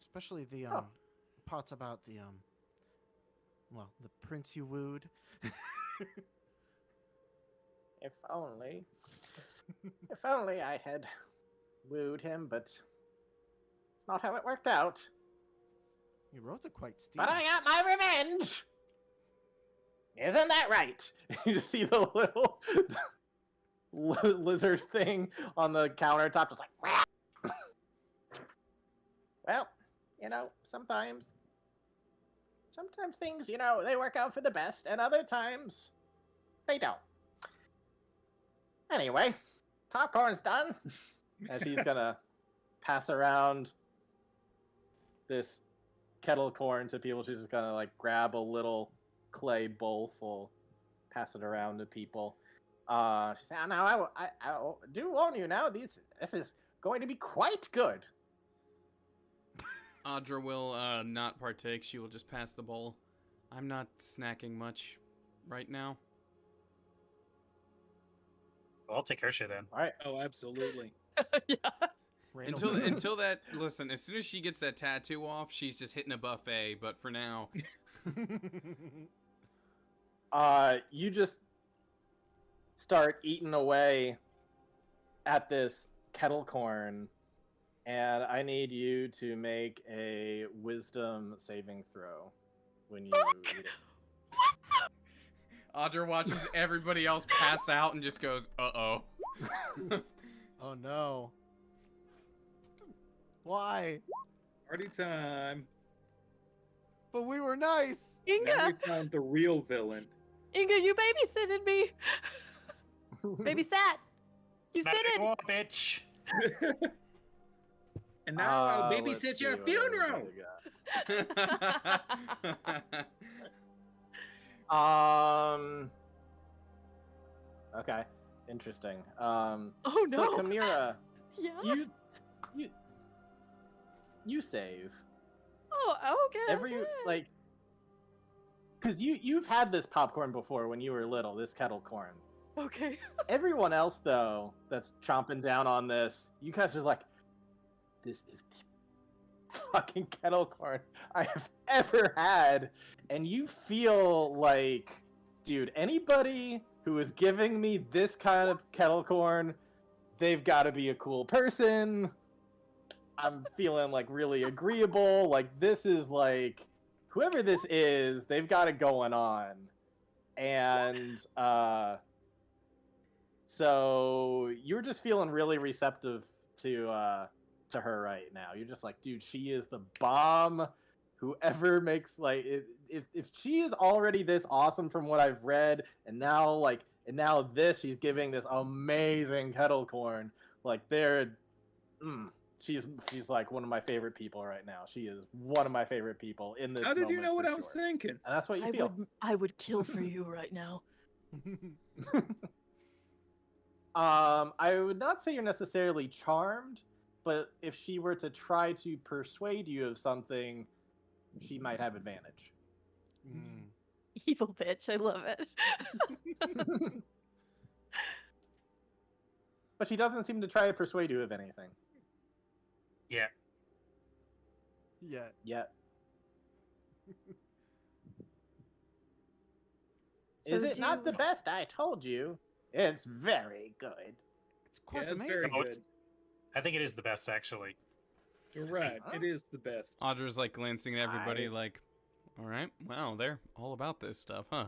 Especially the parts about the the prince you wooed. If only. If only I had wooed him, but it's not how it worked out. You wrote it quite steep. But I got my revenge! Isn't that right? You see the little lizard thing on the countertop just like... Well, sometimes things, they work out for the best, and other times they don't. Anyway, popcorn's done. And she's gonna pass around this kettle corn to people. She's just gonna like grab a little clay bowl full, pass it around to people. She said, "Now I do warn you. Now this is going to be quite good." Audra will not partake. She will just pass the bowl. I'm not snacking much right now. Well, I'll take her shit then. All right. Oh, absolutely. Yeah. Until that, listen, as soon as she gets that tattoo off, she's just hitting a buffet, but for now. You just start eating away at this kettle corn, and I need you to make a wisdom saving throw when you eat it. Audra watches everybody else pass out and just goes, uh-oh. Oh no. Why? Party time. But we were nice. Now Inga, we found the real villain. Inga, you babysitted me. Babysat. You Not sit in. anymore, bitch. And now I'll Let's babysit see your what else funeral. we got. Okay. Interesting. Oh So no. Kamira, Yeah. you save. Oh, okay. Like, because you've had this popcorn before when you were little, this kettle corn. Okay. Everyone else though that's chomping down on this, you guys are like, this is the fucking kettle corn I have ever had, and you feel like, dude, anybody who is giving me this kind of kettle corn, they've got to be a cool person. I'm feeling like really agreeable. Like, this is like, whoever this is, they've got it going on. And so you're just feeling really receptive to her right now. You're just like, dude, she is the bomb. Whoever makes, like, if she is already this awesome from what I've read, and now she's giving this amazing kettle corn, like, she's like one of my favorite people right now. She is one of my favorite people in this. How did you know what for I was sure. thinking? And that's what you feel. I would kill for you right now. I would not say you're necessarily charmed, but if she were to try to persuade you of something, she might have advantage. Mm. Evil bitch. I love it. But she doesn't seem to try to persuade you of anything. Yeah. Yeah. Yet. So Is it not the best? I told you. It's very good. It's quite Yeah, it's amazing. very good. I think it is the best, actually. You're right. It is the best. Audra's like glancing at everybody like, all right, wow, they're all about this stuff, huh?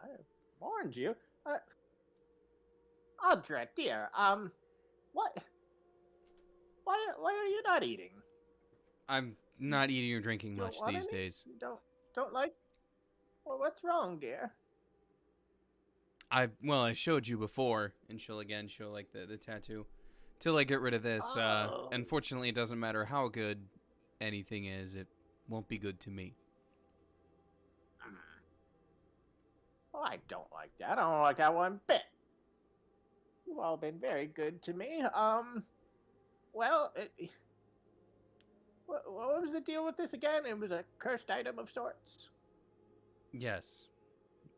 I warned you. Audra, dear, what? Why are you not eating? I'm not eating or drinking You don't much want these any? days. You don't like? Well, what's wrong, dear? I showed you before, and she'll show like the tattoo. Till I get rid of this, Oh. unfortunately it doesn't matter how good anything is, it won't be good to me. Well, I don't like that. I don't like that one bit. You've all been very good to me. Well, what was the deal with this again? It was a cursed item of sorts. Yes.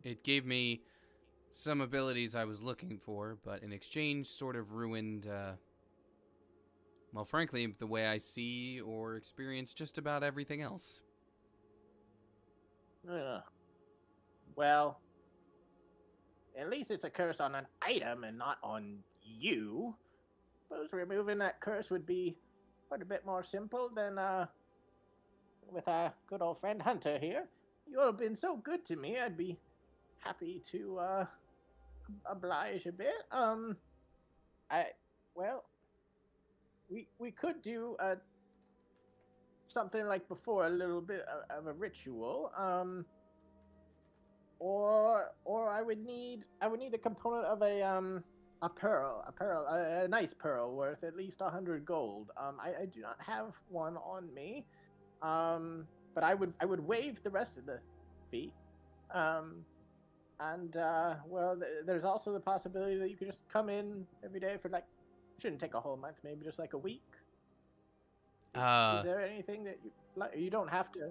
It gave me some abilities I was looking for, but in exchange sort of ruined, well, frankly, the way I see or experience just about everything else. Well, at least it's a curse on an item and not on you. Suppose removing that curse would be quite a bit more simple than with our good old friend Hunter here. You all have been so good to me. I'd be happy to oblige a bit. We could do something like before, a little bit of a ritual. Or I would need the component of a pearl, a nice pearl worth at least 100 gold. I do not have one on me. But I would waive the rest of the fee. Well, there's also the possibility that you could just come in every day for like, shouldn't take a whole month, maybe just like a week. Is there anything that you don't have to?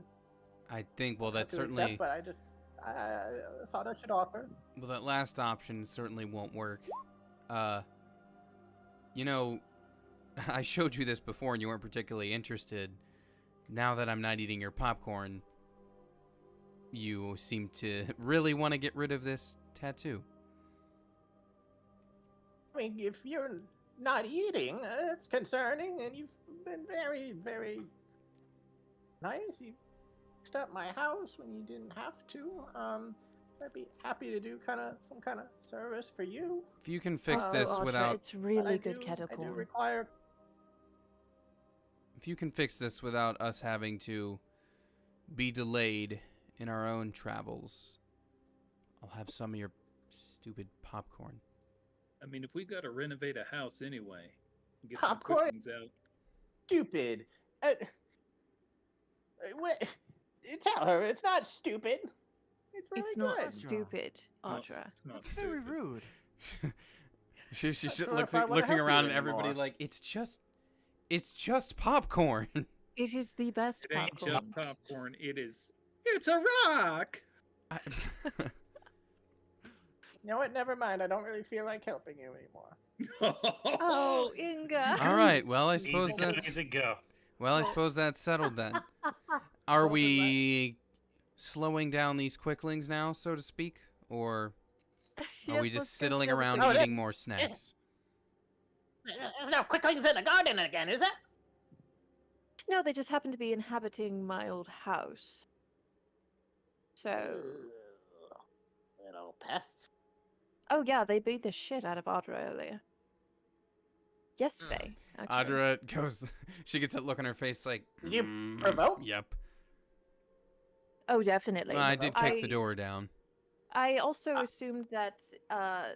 I think, well, that's to certainly. Accept, but I thought I should offer. Well, that last option certainly won't work. You know, I showed you this before and you weren't particularly interested. Now that I'm not eating your popcorn, you seem to really want to get rid of this tattoo. I mean, if you're not eating, it's concerning, and you've been very, very nice. You fixed up my house when you didn't have to. I'd be happy to do some kind of service for you. If you can fix this Audra, without... It's really good kettle I do corn. require... If you can fix this without us having to be delayed in our own travels, I'll have some of your stupid popcorn. I mean, if we got to renovate a house anyway, get Popcorn? some cookings out. Stupid. Tell her it's not stupid. It's really It's not good. stupid, No, Audra. it's not That's very stupid. rude. She's Not sure if I wanna looking help around you at everybody anymore. like, it's just popcorn. It is the best It ain't popcorn. just popcorn. It's a rock. You know what? Never mind. I don't really feel like helping you anymore. Oh, Inga. All right, well, I suppose Easy go, that's... easy go. Well, I suppose that's settled then. Are we slowing down these quicklings now, so to speak? Or are we Yes, just let's go siddling show the around Oh, eating more snacks? There's no quicklings in the garden again, is it? No, they just happen to be inhabiting my old house. So, Ugh. Little pests. oh yeah, they beat the shit out of Audra earlier. Yesterday, actually. Audra goes, she gets that look on her face like, Did you provoke? Yep. Oh, definitely. I did kick the door down. I also assumed that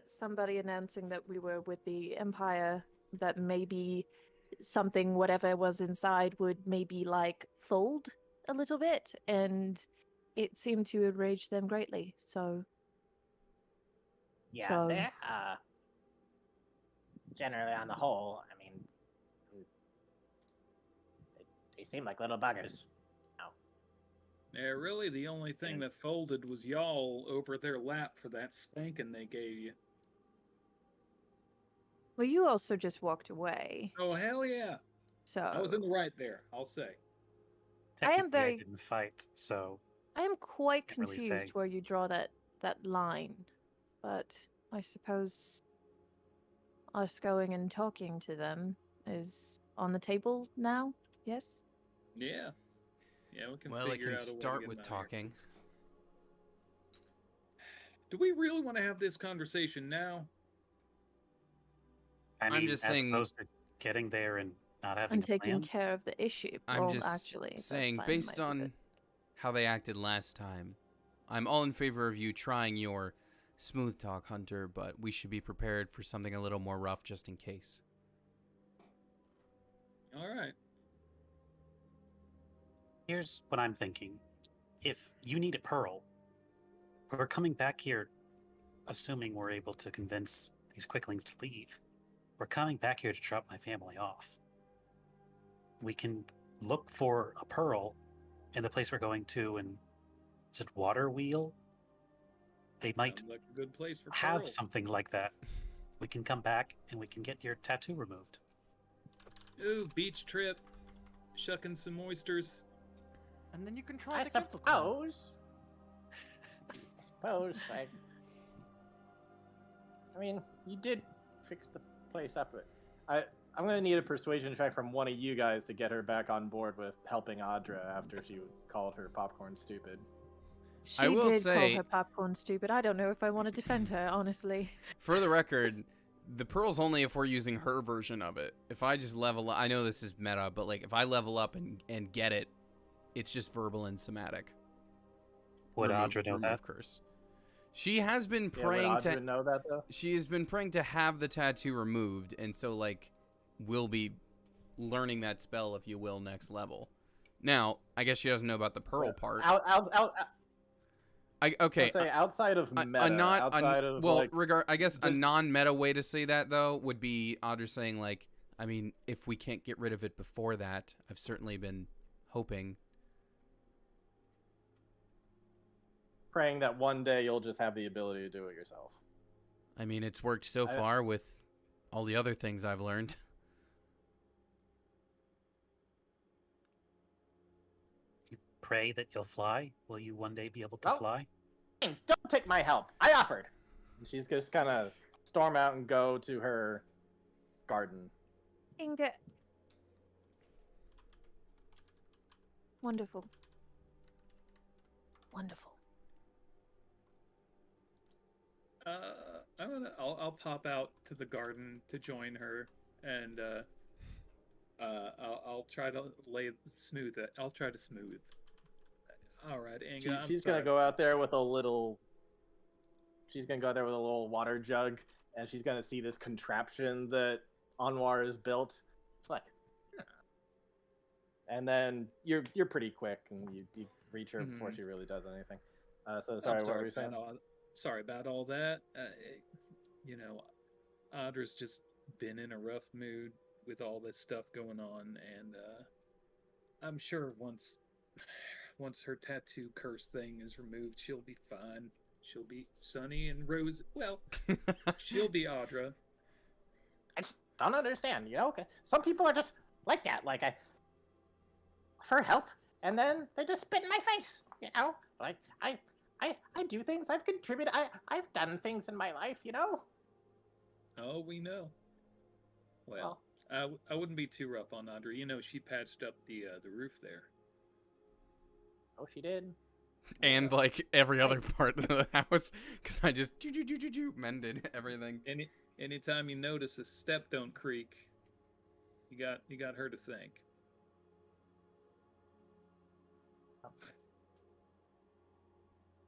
somebody announcing that we were with the Empire, that maybe something, whatever was inside, would maybe like fold a little bit, and it seemed to enrage them greatly. So Yeah, So- they're generally on the whole, I mean, they seem like little buggers. Yeah, really, the only thing that folded was y'all over their lap for that spanking they gave you. well, you also just walked away. Oh, hell yeah. So I was in the right there, I'll say. I am Technically, very- didn't fight, so I am quite Can't really confused say. where you draw that line, but I suppose us going and talking to them is on the table now. Yes. Yeah. Yeah, we can Well, I figure can out a way to start get with them out here. talking. Do we really want to have this conversation now? I I'm mean, just as saying- opposed to getting there and not having And a taking plan. care of the issue. I'm well, just actually, the saying, plan based might be on good. how they acted last time, I'm all in favor of you trying your smooth talk, Hunter, but we should be prepared for something a little more rough just in case. All right. Here's what I'm thinking. If you need a pearl, we're coming back here, assuming we're able to convince these quicklings to leave. We're coming back here to drop my family off. We can look for a pearl in the place we're going to, and is it Waterwheel? They might Sounds like a good place for have pearls. something like that. We can come back and we can get your tattoo removed. Ooh, beach trip. Shucking some oysters. And then you can try I the kettle corn. suppose I mean, you did fix the place up. I'm gonna need a persuasion check from one of you guys to get her back on board with helping Audra after she called her popcorn stupid. She will did say- call her popcorn stupid. I don't know if I want to defend her, honestly. For the record, The pearl's only if we're using her version of it. If I just level up, I know this is meta, but like if I level up and get it, it's just verbal and somatic. Would Audra know that? Curse. She has been Yeah, praying would Audra to know that though? She has been praying to have the tattoo removed, and so like we'll be learning that spell, if you will, next level. Now, I guess she doesn't know about the pearl part. Okay. Say outside of meta, I guess a non-meta way to say that though would be Audra saying like, I mean, if we can't get rid of it before that, I've certainly been hoping. Praying that one day you'll just have the ability to do it yourself. I mean, it's worked so far with all the other things I've learned. You pray that you'll fly? Will you one day be able to fly? Don't take my help. I offered. And she's just kind of storm out and go to her garden. Inga. Wonderful. Wonderful. I'll pop out to the garden to join her, and I'll try to smooth it. I'll try to smooth. All right, Inga. She's gonna go out there with a little. She's gonna go out there with a little water jug, and she's gonna see this contraption that Anwar has built. It's like, and then you're pretty quick, and you reach her before she really does anything. So sorry, what were you saying? Sorry about all that. You know, Audra's just been in a rough mood with all this stuff going on, and I'm sure once her tattoo curse thing is removed, she'll be fine. She'll be sunny and rosy. Well, she'll be Audra. I just don't understand, you know? Some people are just like that. Like, I offer help, and then they just spit in my face, you know? Like, I do things. I've contributed. I've done things in my life, you know? Oh, we know. Well, I wouldn't be too rough on Audra. You know, she patched up the roof there. Oh, she did? And like every other part of the house, because I just mended everything. Anytime you notice a step don't creak, you got her to thank.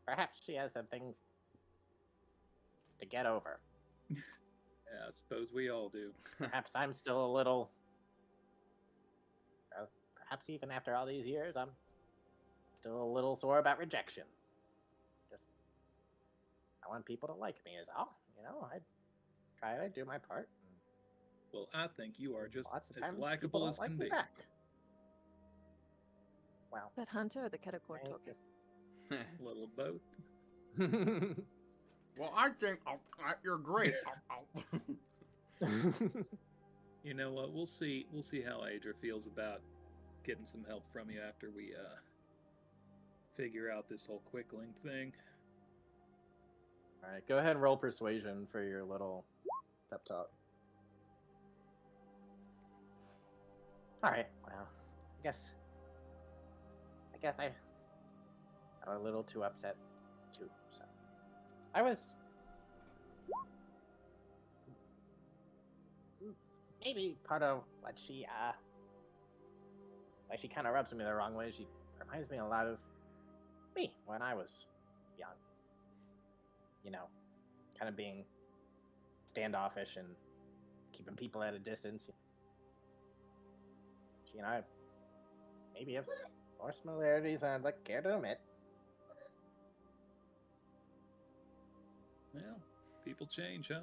Perhaps she has some things to get over. Yeah, I suppose we all do. Perhaps I'm still a little. Perhaps even after all these years, I'm still a little sore about rejection. Just, I want people to like me, is all. You know, I try to do my part. Well, I think you are just Lots of as times likable as like can me be. back. Wow. Is that Hunter or the Catacor talking? A little of both. Well, I think you're great. You know what? We'll see how Aedra feels about getting some help from you after we figure out this whole quickling thing. All right, go ahead and roll persuasion for your little pep talk. All right. Well, I guess I got a little too upset too. So I was maybe part of what she kind of rubs me the wrong way. She reminds me a lot of me when I was young. You know, kind of being standoffish and keeping people at a distance. She and I maybe have more similarities than I'd like care to admit. Well, people change, huh?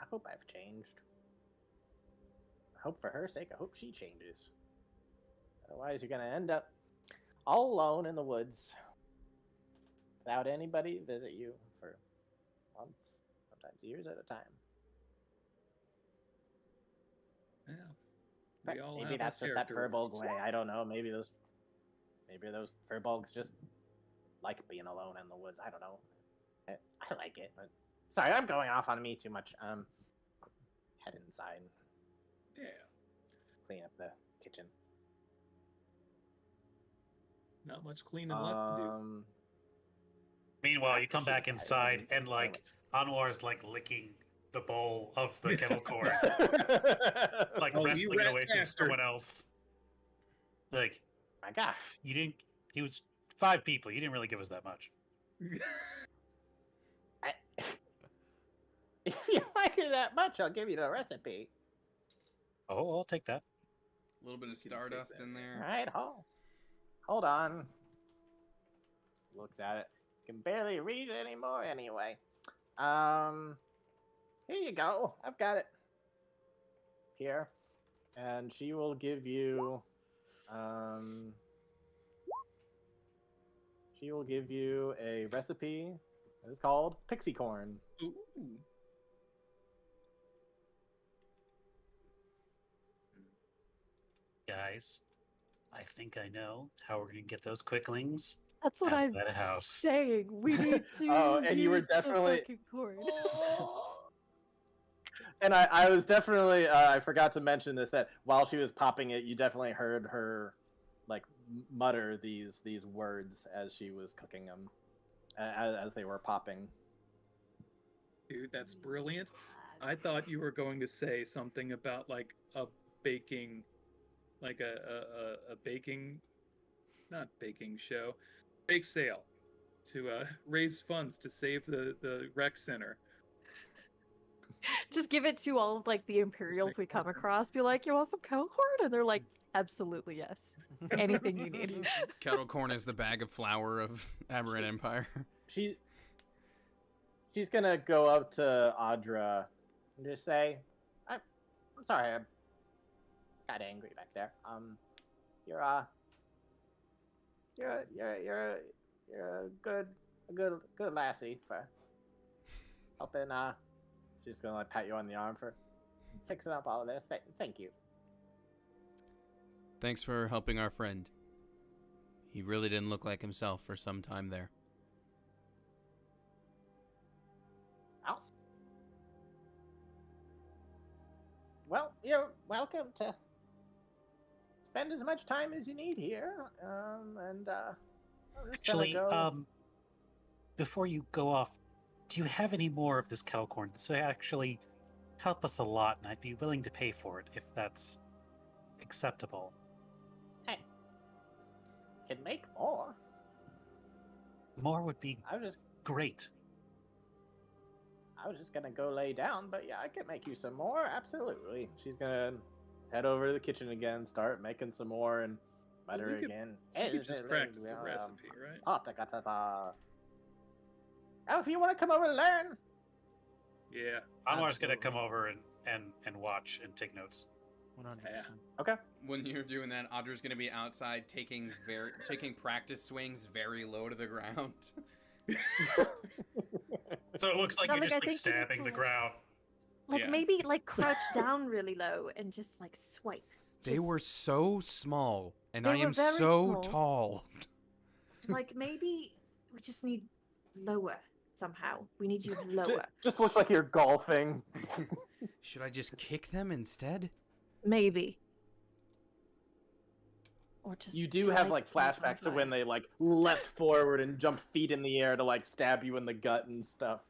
I hope I've changed. I hope for her sake, I hope she changes. Otherwise, you're going to end up all alone in the woods without anybody visit you for months, sometimes years at a time. Yeah. We all Maybe have that's our just that character Furbolg arcs. way. I don't know. Maybe those Furbolgs just like being alone in the woods. I don't know. I like it, but sorry, I'm going off on me too much. Head inside. Yeah. Clean up the kitchen. Not much cleaning left to do. Meanwhile, you come back inside and like Anwar's like licking the bowl of the kettle corn, like Oh, you wrestling it rat away from bastard. someone else. Like, My gosh. you didn't. He was 5 people. You didn't really give us that much. If you like it that much, I'll give you the recipe. Oh, I'll take that. A little bit of stardust in All there. right, hold on. Looks at it. Can barely read it anymore anyway. Here you go. I've got it. Here. And she will give you a recipe that is called pixie corn. Ooh. Guys, I think I know how we're gonna get those quicklings. That's what Out of I'm that house. saying. We need to. Oh, and you were use the definitely- fucking cord. And I was definitely I forgot to mention this, that while she was popping it, you definitely heard her like mutter these words as she was cooking them, as they were popping. Dude, that's brilliant. I thought you were going to say something about like a baking, like a baking, not baking show, bake sale to raise funds to save the rec center. Just give it to all of like the Imperials we come across. Be like, you want some kettle corn? And they're like, absolutely yes. Anything you need. Kettle corn is the bag of flour of Aberrant Empire. She's gonna go up to Audra and just say, I'm sorry, I got angry back there. You're a good lassie for helping. She's gonna like pat you on the arm for fixing up all of this. Thank you. Thanks for helping our friend. He really didn't look like himself for some time there. Well, you're welcome to spend as much time as you need here. I'm just Actually, gonna go. before you go off, do you have any more of this kettle corn? This would actually help us a lot, and I'd be willing to pay for it if that's acceptable. Hey, can make more. More would be I was just gonna go lay down, but yeah, I can make you some more. Absolutely. She's gonna head over to the kitchen again, start making some more, and butter we could- again. You could just practice the recipe, right? Oh, if you want to come over and learn. Yeah. Anwar's gonna Absolutely. come over and watch and take notes. 100%. Okay. When you're doing that, Audra's gonna be outside taking practice swings very low to the ground. So it looks like No, you're like, just I like think you need stabbing to, the like- ground. Like Yeah. maybe like crouch down really low and just like swipe. They Just, were so small, and They I were am very so small. tall. like maybe we just need lower somehow. We need you lower. Just looks like you're golfing. Should I just kick them instead? Maybe. Or just You do have like light things on flashbacks to when fire. they like leapt forward and jumped feet in the air to like stab you in the gut and stuff.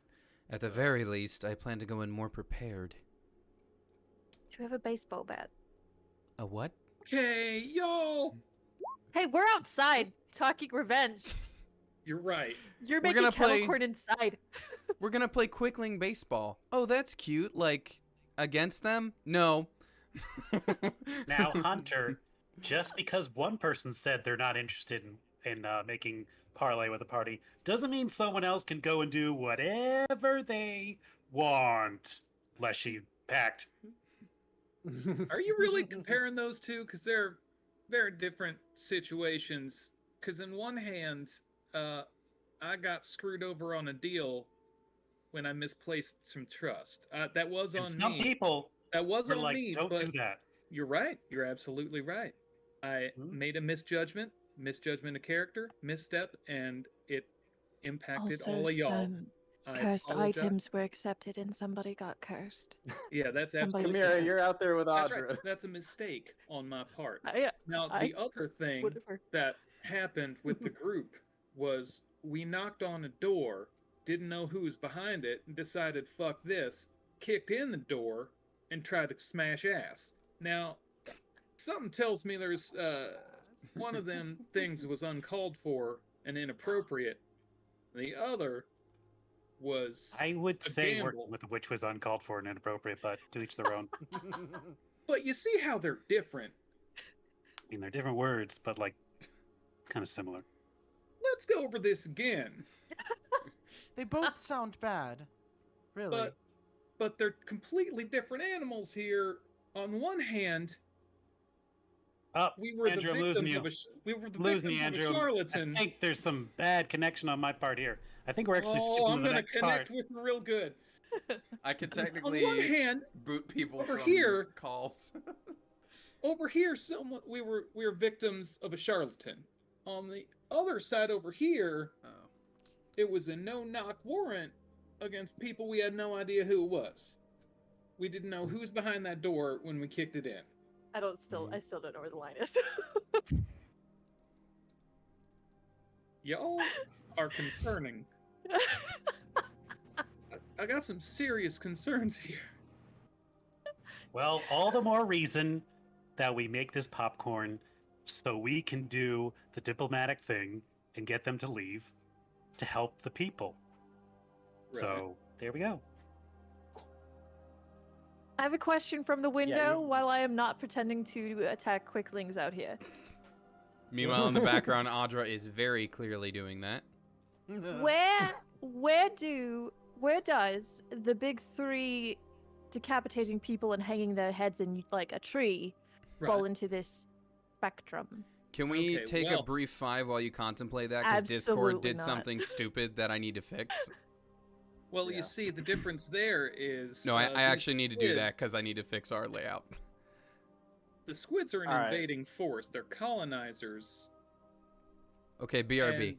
At the very least, I plan to go in more prepared. Do you have a baseball bat? A what? Okay, yo. Hey, we're outside talking revenge. You're right. You're We're making gonna kettle play- corn inside. We're gonna play Quickling baseball. Oh, that's cute. Like, against them? No. Now, Hunter, just because one person said they're not interested in making parlay with a party, doesn't mean someone else can go and do whatever they want. Leshy packed. Are you really comparing those two? Because they're very different situations. Because in one hand, I got screwed over on a deal when I misplaced some trust. That was And on some me. people That was were on like, me. don't but do that. You're right. You're absolutely right. I made a misjudgment of character, misstep, and it impacted all of y'all. I cursed apologize. items were accepted and somebody got cursed. Yeah, that's Somebody was absolutely. Kamira, cursed. you're out there with That's Audra. right. That's a mistake on my part. I, Now, I- the other thing whatever. that happened with the group was we knocked on a door didn't know who was behind it, and decided, fuck this, kicked in the door, and tried to smash ass. Now, something tells me there's, one of them things was uncalled for and inappropriate. The other was I would a say gamble. working with the witch was uncalled for and inappropriate, but to each their own. But you see how they're different. I mean, they're different words, but like kind of similar. Let's go over this again. They both sound bad. Really. But they're completely different animals here. On one hand, Oh, we were Andrew, I'm the losing victims you. of we were the Losing victims you, of a Andrew. charlatan. I think there's some bad connection on my part here. I think we're actually skipping I'm to the gonna next connect part. with you real good. I could On one technically hand, boot people over from here- calls. over here, we were victims of a charlatan. On the other side over here, Oh. it was a no-knock warrant against people we had no idea who it was. We didn't know who was behind that door when we kicked it in. I still don't know where the line is. Y'all are concerning. I got some serious concerns here. Well, all the more reason that we make this popcorn so we can do the diplomatic thing and get them to leave to help the people. Right. So there we go. I have a question from the window while I am not pretending to attack quicklings out here. Meanwhile, in the background, Audra is very clearly doing that. Where does the big three decapitating people and hanging their heads in like a tree fall into this spectrum? Can we Okay, take well- a brief 5 while you contemplate that? Because Discord Absolutely did not. something stupid that I need to fix. Well, Yeah. you see, the difference there is... No, I these actually need to do that squids- because I need to fix our layout. The squids are an All right. invading force. They're colonizers. Okay, BRB. And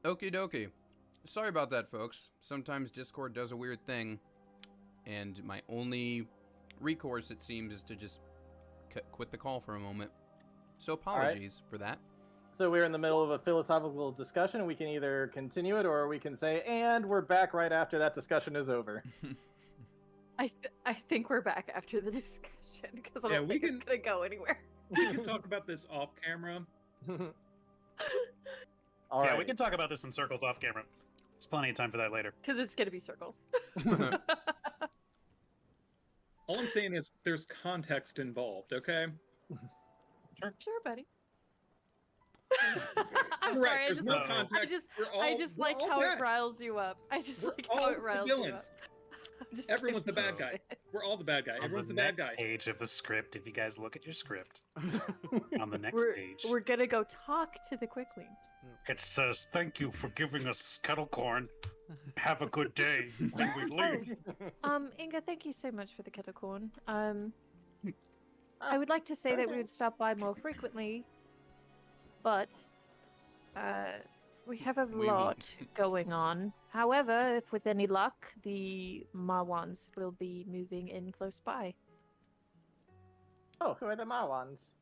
Okie dokie. Sorry about that, folks. Sometimes Discord does a weird thing, and my only recourse, it seems, is to just quit the call for a moment. So apologies for that. So we're in the middle of a philosophical discussion. We can either continue it, or we can say, and we're back right after that discussion is over. I think we're back after the discussion, because I Yeah, don't we think it's going to go anywhere. We can talk about this off camera. All Yeah, right. we can talk about this in circles off camera. There's plenty of time for that later. Because it's going to be circles. All I'm saying is there's context involved, okay? Sure, buddy. I'm Right, sorry, there's no context. I just we're like all how bad. it riles you up. I just We're like all how it the riles you up. villains. I'm just Everyone's the like, bad guy. We're all the bad guy. On Everyone's the the bad next guy. page of the script, if you guys look at your script, on the next We're, page, we're gonna go talk to the quicklings. it says, "Thank you for giving us kettle corn. Have a good day." Then we leave. Inga, thank you so much for the kettle corn. I would like to say that we would stop by more frequently, but we have a lot going on. However, if with any luck, the Marwans will be moving in close by. Oh, who are the Marwans?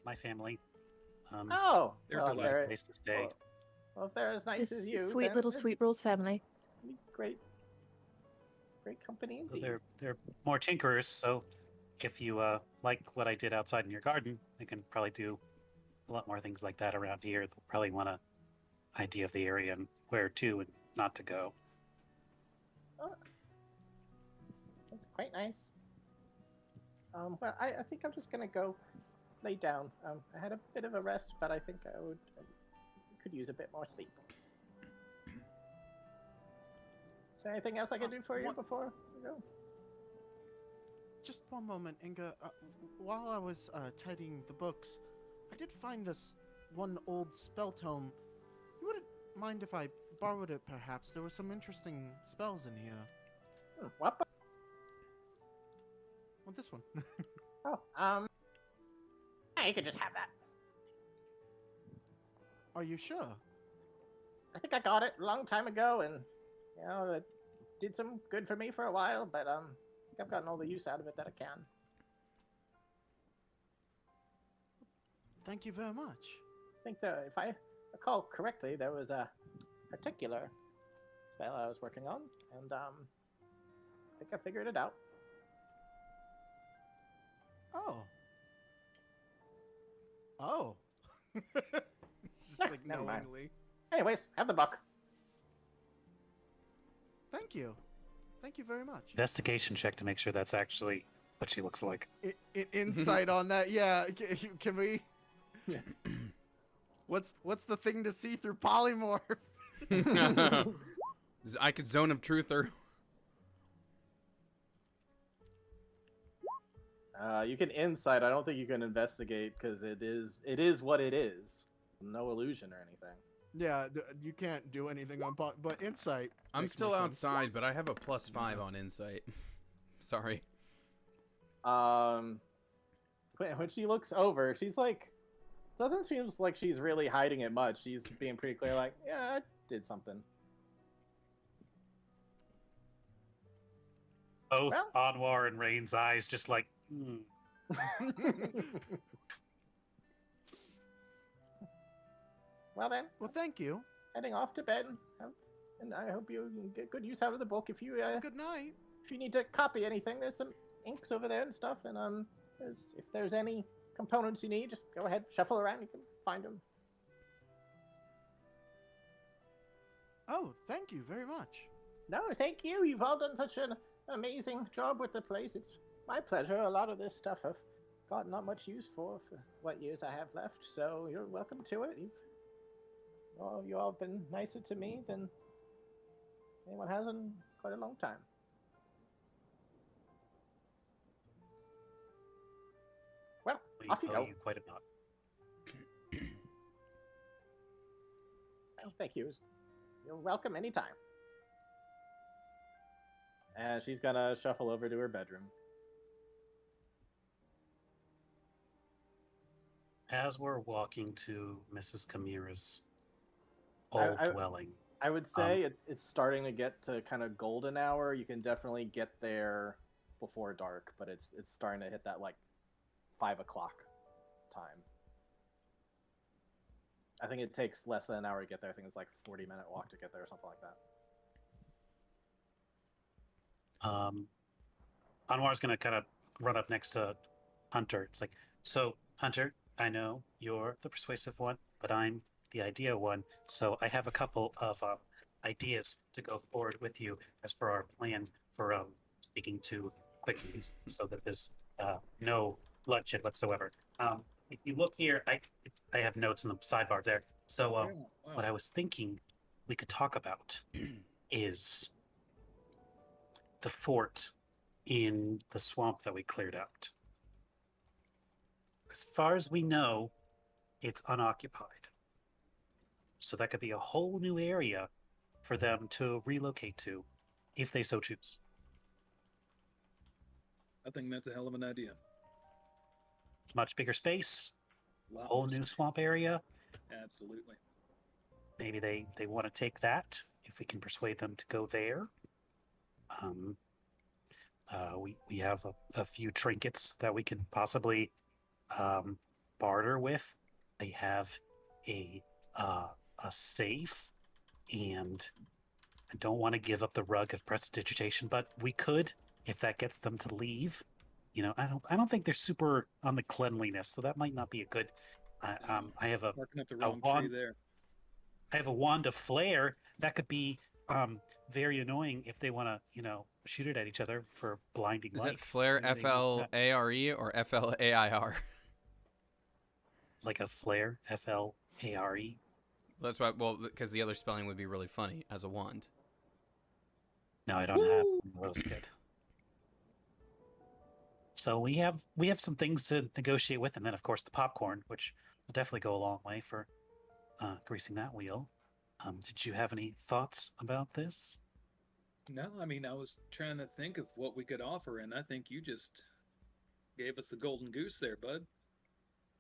My family. Oh, They're well, delightful. they're, Place to stay. well, if they're as nice This as you, sweet then little they're Sweet Rolls family. great company So indeed. they're more tinkerers. So if you like what I did outside in your garden, I can probably do a lot more things like that around here. They'll probably want an idea of the area and where to and not to go. Oh, that's quite nice. Well, I think I'm just gonna go lay down. I had a bit of a rest, but I think I could use a bit more sleep. Is there anything else I can do for you what- before we go? Just one moment, Inga. While I was tidying the books, I did find this one old spell tome. You wouldn't mind if I borrowed it, perhaps? There were some interesting spells in here. What? Well, this one. Oh, yeah, you could just have that. Are you sure? I think I got it a long time ago, and you know, it did some good for me for a while. But I think I've gotten all the use out of it that I can. Thank you very much. I think that if I recall correctly, there was a particular spell I was working on, and I think I figured it out. Oh. Oh. Just Nah, like never mind. knowingly. Anyways, have the book. Thank you. Thank you very much. Investigation check to make sure that's actually what she looks like. Insight on that, yeah. Can we? What's the thing to see through polymorph? I could zone of truther. You can insight. I don't think you can investigate because it is what it is. No illusion or anything. Yeah, you can't do anything on but insight. I'm makes still more sense. outside, but I have a +5 on insight. Sorry. When she looks over, she's like, doesn't seem like she's really hiding it much. She's being pretty clear, like, yeah, I did something. Both Well- Anwar and Rain's eyes just like, Well then, Well, thank you. heading off to bed, and I hope you can get good use out of the book. If you Good night. if you need to copy anything, there's some inks over there and stuff, and if there's any components you need, just go ahead, shuffle around, you can find them. Oh, thank you very much. No, thank you. You've all done such an amazing job with the place. It's my pleasure. A lot of this stuff I've got not much use for what years I have left, so you're welcome to it. You all been nicer to me than anyone has in quite a long time. Well, we off you owe go. you quite a lot. Oh, thank you. You're welcome anytime. And she's gonna shuffle over to her bedroom. As we're walking to Mrs. Kamira's I, old I dwelling, I would say it's starting to get to kind of golden hour. You can definitely get there before dark, but it's starting to hit that like 5 o'clock time. I think it takes less than an hour to get there. I think it's like 40-minute walk to get there or something like that. Anwar's gonna kind of run up next to Hunter. It's like, so Hunter, I know you're the persuasive one, but I'm the idea one. So I have a couple of ideas to go forward with you as for our plan for speaking to quickies, so that there's no bloodshed whatsoever. If you look here, I have notes in the sidebar there. So Yeah, wow. what I was thinking we could talk about is the fort in the swamp that we cleared out. As far as we know, it's unoccupied. So that could be a whole new area for them to relocate to if they so choose. I think that's a hell of an idea. Much bigger space, Lot whole more new space. swamp area. Absolutely. Maybe they want to take that if we can persuade them to go there. We have a few trinkets that we can possibly barter with. They have a safe, and I don't want to give up the rug of prestidigitation, but we could if that gets them to leave. You know, I don't think they're super on the cleanliness, so that might not be a good. I have a Barking up the wrong wand. tree there. I have a wand of flare that could be very annoying if they want to, shoot it at each other for blinding Is lights. it flare, Maybe they use that. FLARE, or FLAIR? Like a flare, FLARE. That's why. Well, because the other spelling would be really funny as a wand. No, I don't have one of those yet. So we have some things to negotiate with, and then of course the popcorn, which will definitely go a long way for greasing that wheel. Did you have any thoughts about this? No, I mean, I was trying to think of what we could offer, and I think you just gave us the golden goose there, bud.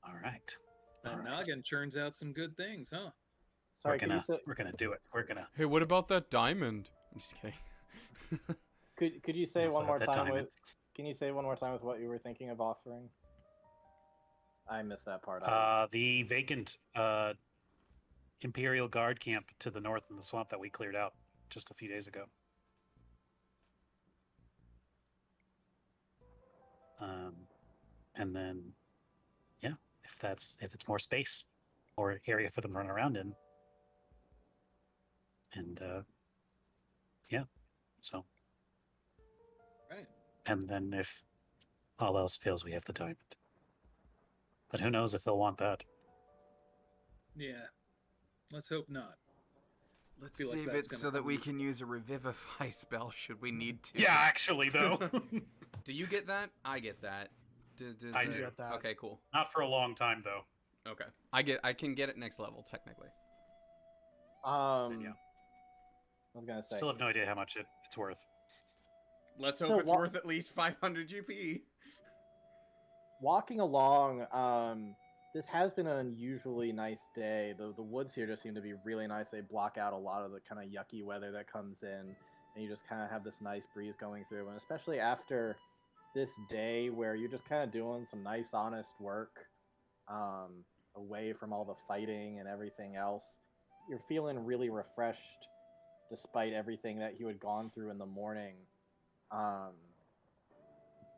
All right. That All right. noggin churns out some good things, huh? Sorry, we're gonna do it. We're gonna. Hey, what about that diamond? I'm just kidding. Could you say Also one more that time diamond. with? Can you say one more time with what you were thinking of offering? I missed that part. The vacant Imperial Guard camp to the north in the swamp that we cleared out just a few days ago. And then, yeah, if it's more space or area for them to run around in, and yeah, so. Right. And then if all else fails, we have the diamond. But who knows if they'll want that? Yeah. Let's hope not. Let's Feel like save that's it gonna so that come we easy. can use a revivify spell should we need to. Yeah, actually, though. Do you get that? I get that. I it- do. Get that. Okay, cool. Not for a long time, though. Okay, I can get it next level technically. Then, yeah. I was gonna say. Still have no idea how much it's worth. Let's So hope it's what- worth at least 500 GP. Walking along, this has been an unusually nice day. The woods here just seem to be really nice. They block out a lot of the kind of yucky weather that comes in, and you just kind of have this nice breeze going through. And especially after this day where you're just kind of doing some nice, honest work, away from all the fighting and everything else, you're feeling really refreshed despite everything that you had gone through in the morning.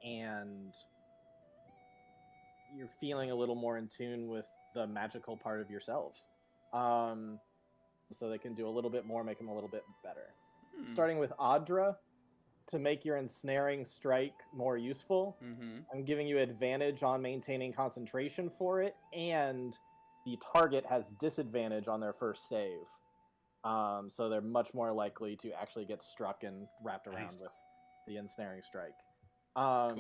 And you're feeling a little more in tune with the magical part of yourselves. So they can do a little bit more, make them a little bit better. Starting with Audra, to make your ensnaring strike more useful, I'm giving you advantage on maintaining concentration for it, and the target has disadvantage on their first save. So they're much more likely to actually get struck and wrapped around Nice. with the ensnaring strike. Cool.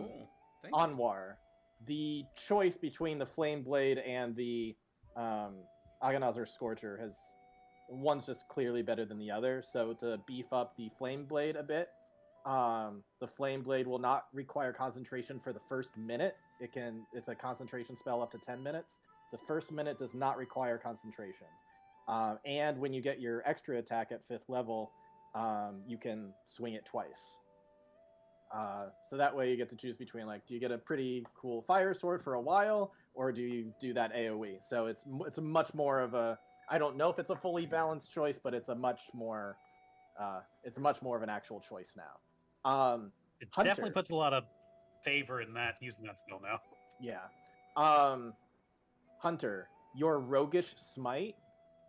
Thank you. Anwar, the choice between the Flame Blade and the Aghanazar Scorcher has one's just clearly better than the other. So to beef up the Flame Blade a bit, the Flame Blade will not require concentration for the first minute. It's a concentration spell up to 10 minutes. The first minute does not require concentration. And when you get your extra attack at 5th level, you can swing it twice. So that way you get to choose between, like, do you get a pretty cool fire sword for a while, or do you do that AoE? So it's a much more of a, I don't know if it's a fully balanced choice, but it's a much more of an actual choice now. It Hunter. definitely puts a lot of favor in that, using that spell now. Yeah. Hunter, your roguish smite,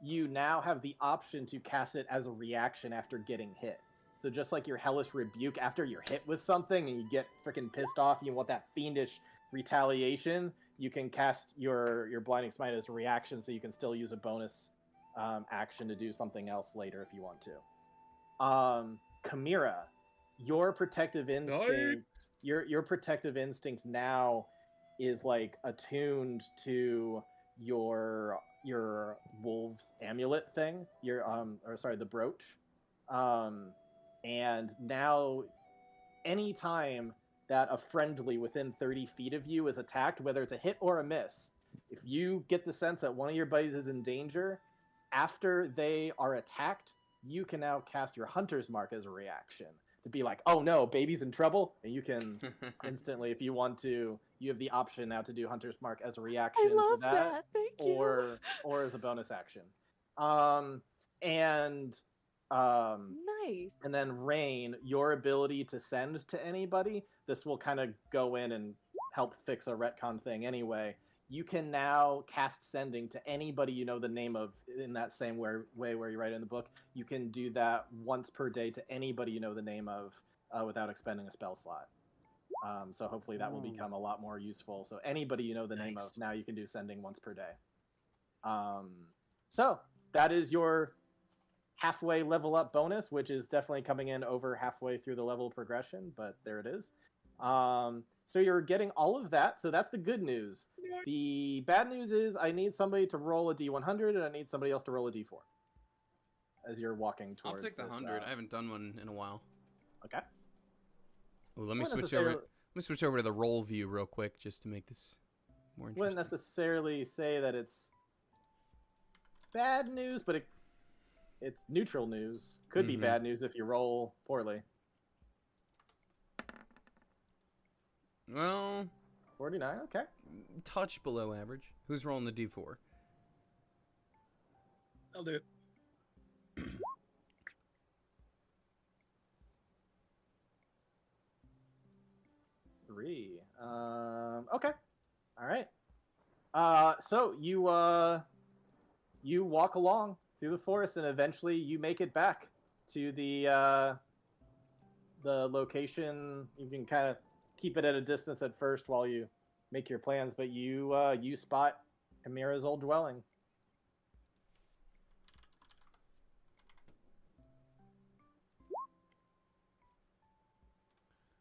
you now have the option to cast it as a reaction after getting hit. So just like your hellish rebuke, after you're hit with something and you get freaking pissed off, you want that fiendish retaliation, you can cast your blinding smite as a reaction, so you can still use a bonus action to do something else later if you want to. Chimera, your protective instinct, your protective instinct now is like attuned to your wolf's amulet thing, the brooch. And now, anytime that a friendly within 30 feet of you is attacked, whether it's a hit or a miss, if you get the sense that one of your buddies is in danger, after they are attacked, you can now cast your Hunter's Mark as a reaction to be like, oh no, baby's in trouble, and you can instantly, if you want to, you have the option now to do Hunter's Mark as a reaction I love for that, Thank or as a bonus action. Nice. And then Rain, your ability to send to anybody, this will kind of go in and help fix a retcon thing anyway. You can now cast sending to anybody you know the name of in that same way where you write it in the book. You can do that once per day to anybody you know the name of without expending a spell slot. So hopefully that will become a lot more useful. So anybody you know the name of, now you can do sending once per day. So that is your halfway level up bonus, which is definitely coming in over halfway through the level progression, but there it is. So you're getting all of that, so that's the good news. The bad news is I need somebody to roll a d100 and I need somebody else to roll a d4 as you're walking towards. I'll take the 100. I haven't done one in a while. Okay. Well, let me switch over. Let me switch over to the roll view real quick just to make this more interesting. Wouldn't necessarily say that it's bad news, but it's neutral news. Could be bad news if you roll poorly. Well, 49, okay. Touch below average. Who's rolling the d4? I'll do it. 3. Okay. All right. So you walk along through the forest and eventually you make it back to the location. You can kind of keep it at a distance at first while you make your plans, but you spot Chimera's old dwelling.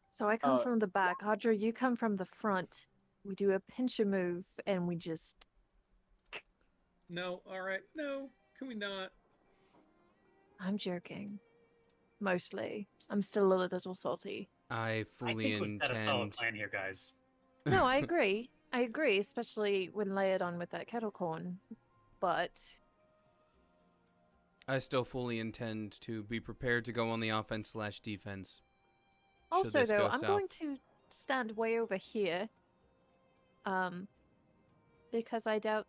So I come from the back. Audra, you come from the front. We do a pincher move and we just... No, alright. No, can we not? I'm joking. Mostly. I'm still a little salty. I fully think we've got a solid plan here, guys. No, I agree. I agree, especially when layered on with that kettle corn. But... I still fully intend to be prepared to go on the offense/defense. Also, though, I'm going to stand way over here. Because I doubt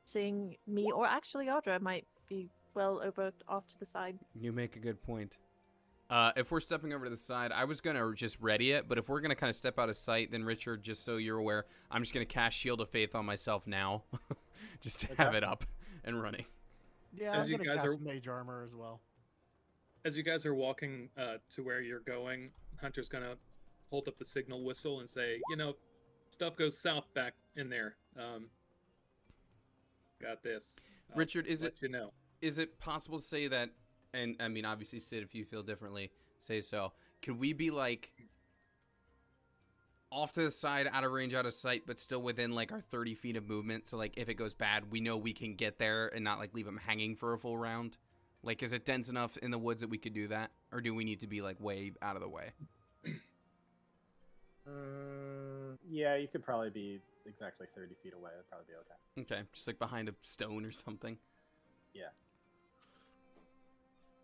seeing me, or actually Audra might be well over off to the side. You make a good point. If we're stepping over to the side, I was going to just ready it, but if we're going to kind of step out of sight, then Richard, just so you're aware, I'm just going to cast Shield of Faith on myself now. Just to have it up and running. Yeah, As I'm you going to guys cast are- Mage Armor as well. As you guys are walking to where you're going, Hunter's gonna hold up the signal whistle and say, you know, stuff goes south back in there. Got this. Richard, is it possible to say that, and I mean, obviously, Sid, if you feel differently, say so. Could we be, like, off to the side, out of range, out of sight, but still within, like, our 30 feet of movement? So, like, if it goes bad, we know we can get there and not, like, leave them hanging for a full round? Like, is it dense enough in the woods that we could do that? Or do we need to be, like, way out of the way? Yeah, you could probably be exactly 30 feet away. It'd probably be okay. Okay, just like behind a stone or something. Yeah.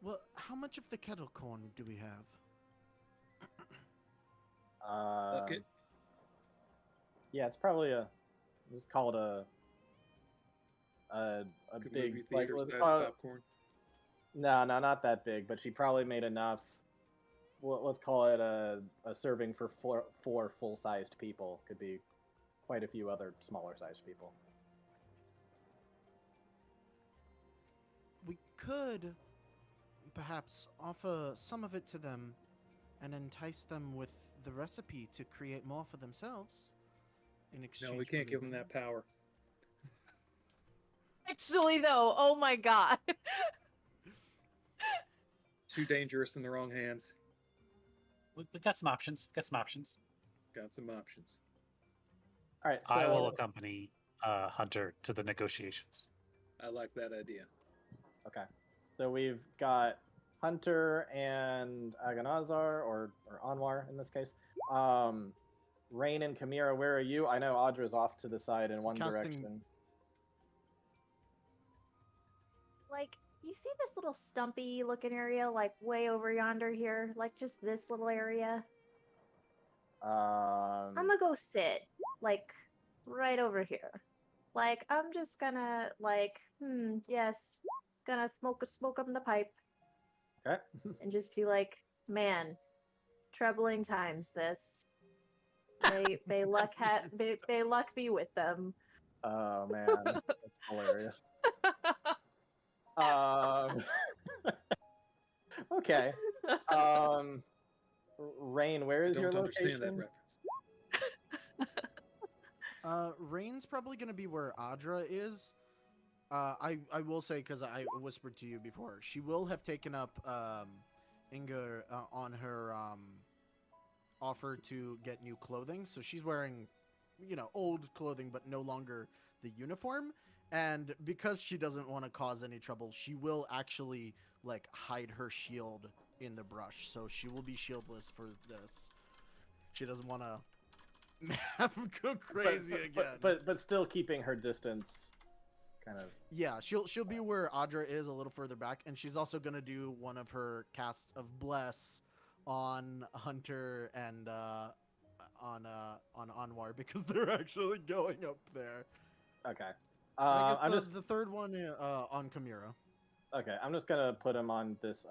Well, how much of the kettle corn do we have? Bucket. Yeah, it's probably let's call it a Good big movie like theater what's it size called? popcorn. No, not that big, but she probably made enough. Well, let's call it a serving for four full-sized people. Could be quite a few other smaller-sized people. We could perhaps offer some of it to them and entice them with the recipe to create more for themselves in exchange. No, we can't give them that power. Actually, though, oh my god. Too dangerous in the wrong hands. We got some options. Got some options. Got some options. All right, so I will accompany Hunter to the negotiations. I like that idea. Okay, so we've got Hunter and Aganazar, or Anwar in this case. Rain and Kamira, where are you? I know Audra's off to the side in one direction. Like, you see this little stumpy looking area, like way over yonder here? Like, just this little area? I'm gonna go sit, like, right over here. Like, I'm just gonna, like, yes, gonna smoke up the pipe. Okay. And just be like, man, troubling times this. May luck be with them. Oh man, that's hilarious. Okay. Rain, where is your Don't understand that location? reference. Rain's probably going to be where Audra is. I will say, because I whispered to you before, she will have taken up Inga on her offer to get new clothing. So she's wearing, old clothing, but no longer the uniform. And because she doesn't want to cause any trouble, she will actually, like, hide her shield in the brush. So she will be shieldless for this. She doesn't want to have him go crazy again. But still keeping her distance, kind of. Yeah, she'll be where Audra is, a little further back, and she's also gonna do one of her casts of Bless on Hunter and on Anwar, because they're actually going up there. Okay. I guess the third one on Kamira. Okay, I'm just gonna put him on this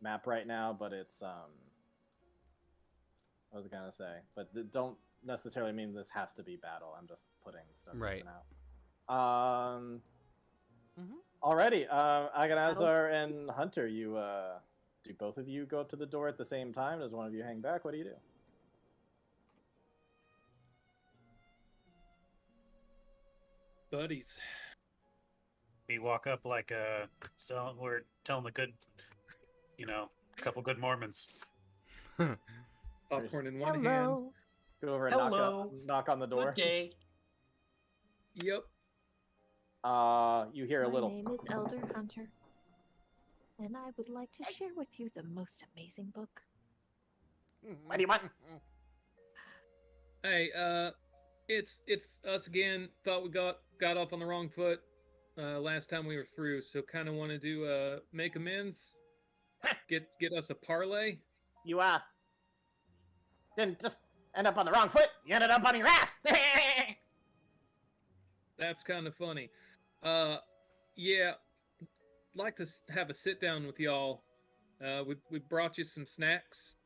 map right now, but it's what was I gonna say? But don't necessarily mean this has to be battle. I'm just putting stuff Right. now. Alrighty, Aganazar and Hunter, you do both of you go up to the door at the same time? Does one of you hang back? What do you do? Buddies. We walk up like we're telling the good, couple good Mormons. Popcorn in one hand. Go over and knock on the door. Good day. Yep. You hear a little. My name is Elder Hunter, and I would like to share with you the most amazing book. What do you want? Hey, it's us again. Thought we got off on the wrong foot last time we were through, so kind of want to do make amends. Get us a parlay. You didn't just end up on the wrong foot. You ended up on your ass. That's kind of funny. Yeah, like to have a sit down with y'all. We brought you some snacks.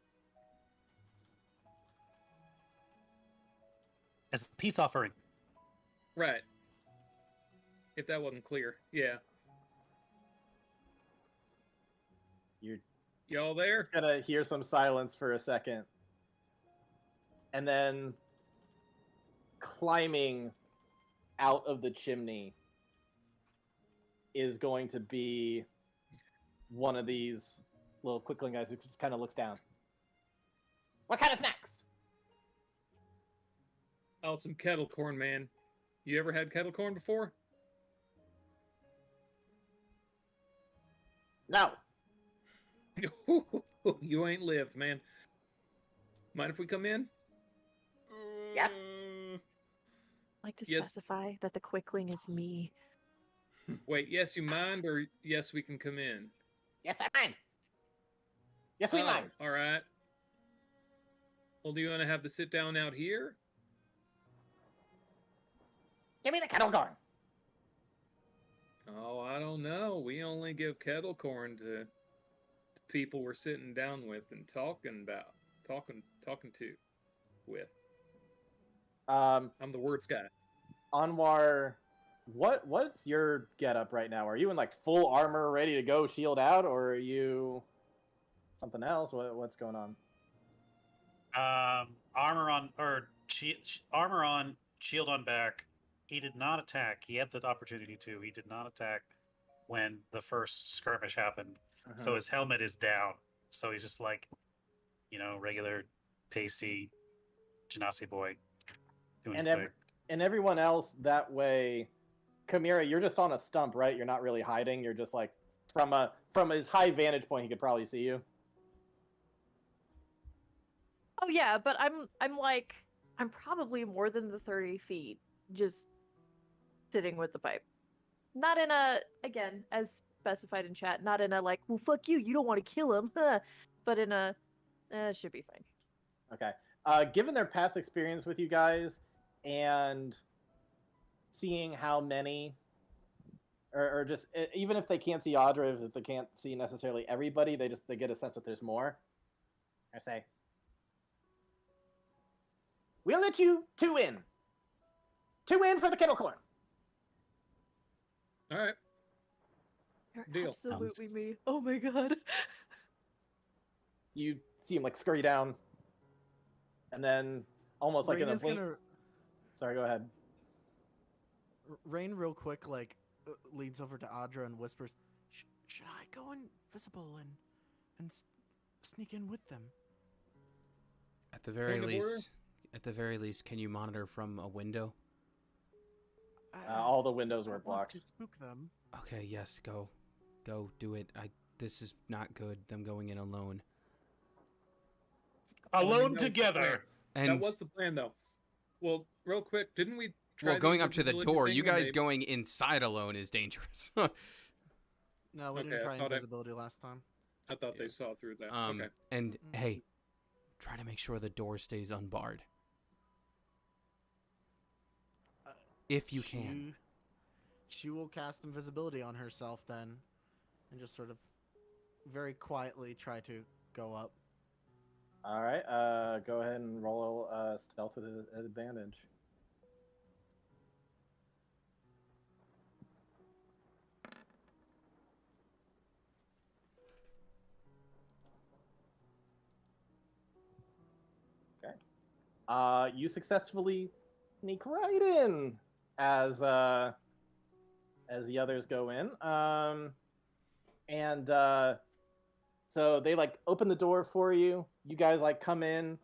As a peace offering. Right. If that wasn't clear, yeah. Y'all there? Just gonna hear some silence for a second, and then climbing out of the chimney is going to be one of these little quickling guys who just kind of looks down. What kind of snacks? Oh, some kettle corn, man. You ever had kettle corn before? No. You ain't lived, man. Mind if we come in? Yes. like to Yes. specify that the quickling is me. Wait, yes, you mind, or yes, we can come in? Yes, I mind. Yes, we mind. All right. Well, do you want to have the sit down out here? Give me the kettle corn. Oh, I don't know. We only give kettle corn to people we're sitting down with and talking to with. I'm the words guy. Anwar, what's your getup right now? Are you in like full armor, ready to go, shield out, or are you something else? What's going on? Armor on armor on, shield on back. He did not attack. He had the opportunity to. He did not attack when the first skirmish happened. So his helmet is down. So he's just like, regular pasty Genasi boy doing his thing. And everyone else that way, Chimera, you're just on a stump, right? You're not really hiding. You're just like from his high vantage point, he could probably see you. Oh yeah, but I'm probably more than the 30 feet, just sitting with the pipe. Not in a, again, as specified in chat, not in a like, well, fuck you, you don't want to kill him, huh? But in a, should be fine. Okay. Given their past experience with you guys and seeing how many, or just even if they can't see Audra, if they can't see necessarily everybody, they get a sense that there's more. I say, we'll let you 2 in. 2 in for the kettle corn. All right. You're Deal. absolutely me. Oh my god. You see him like scurry down, and then almost like Rain in a is blink. gonna Sorry, go ahead. Rain real quick leads over to Audra and whispers, "Should I go invisible and sneak in with them?" At the very Point of order? least, can you monitor from a window? All the windows I were want blocked. to spook them. Okay, yes, go do it. This is not good. Them going in alone. Alone that was the together. plan. And That was the plan, though. Well, real quick, didn't we try well, going up to the invisibility door, thing you when guys they- going inside alone is dangerous. No, we Okay, didn't I try thought invisibility last time. I thought Yeah. they saw through that. Okay. And Mm-mm. hey, try to make sure the door stays unbarred. If you can. She will cast invisibility on herself then, and just sort of very quietly try to go up. All right. Go ahead and roll stealth with an advantage. Okay. You successfully sneak right in as the others go in. So they like open the door for you. You guys like come in.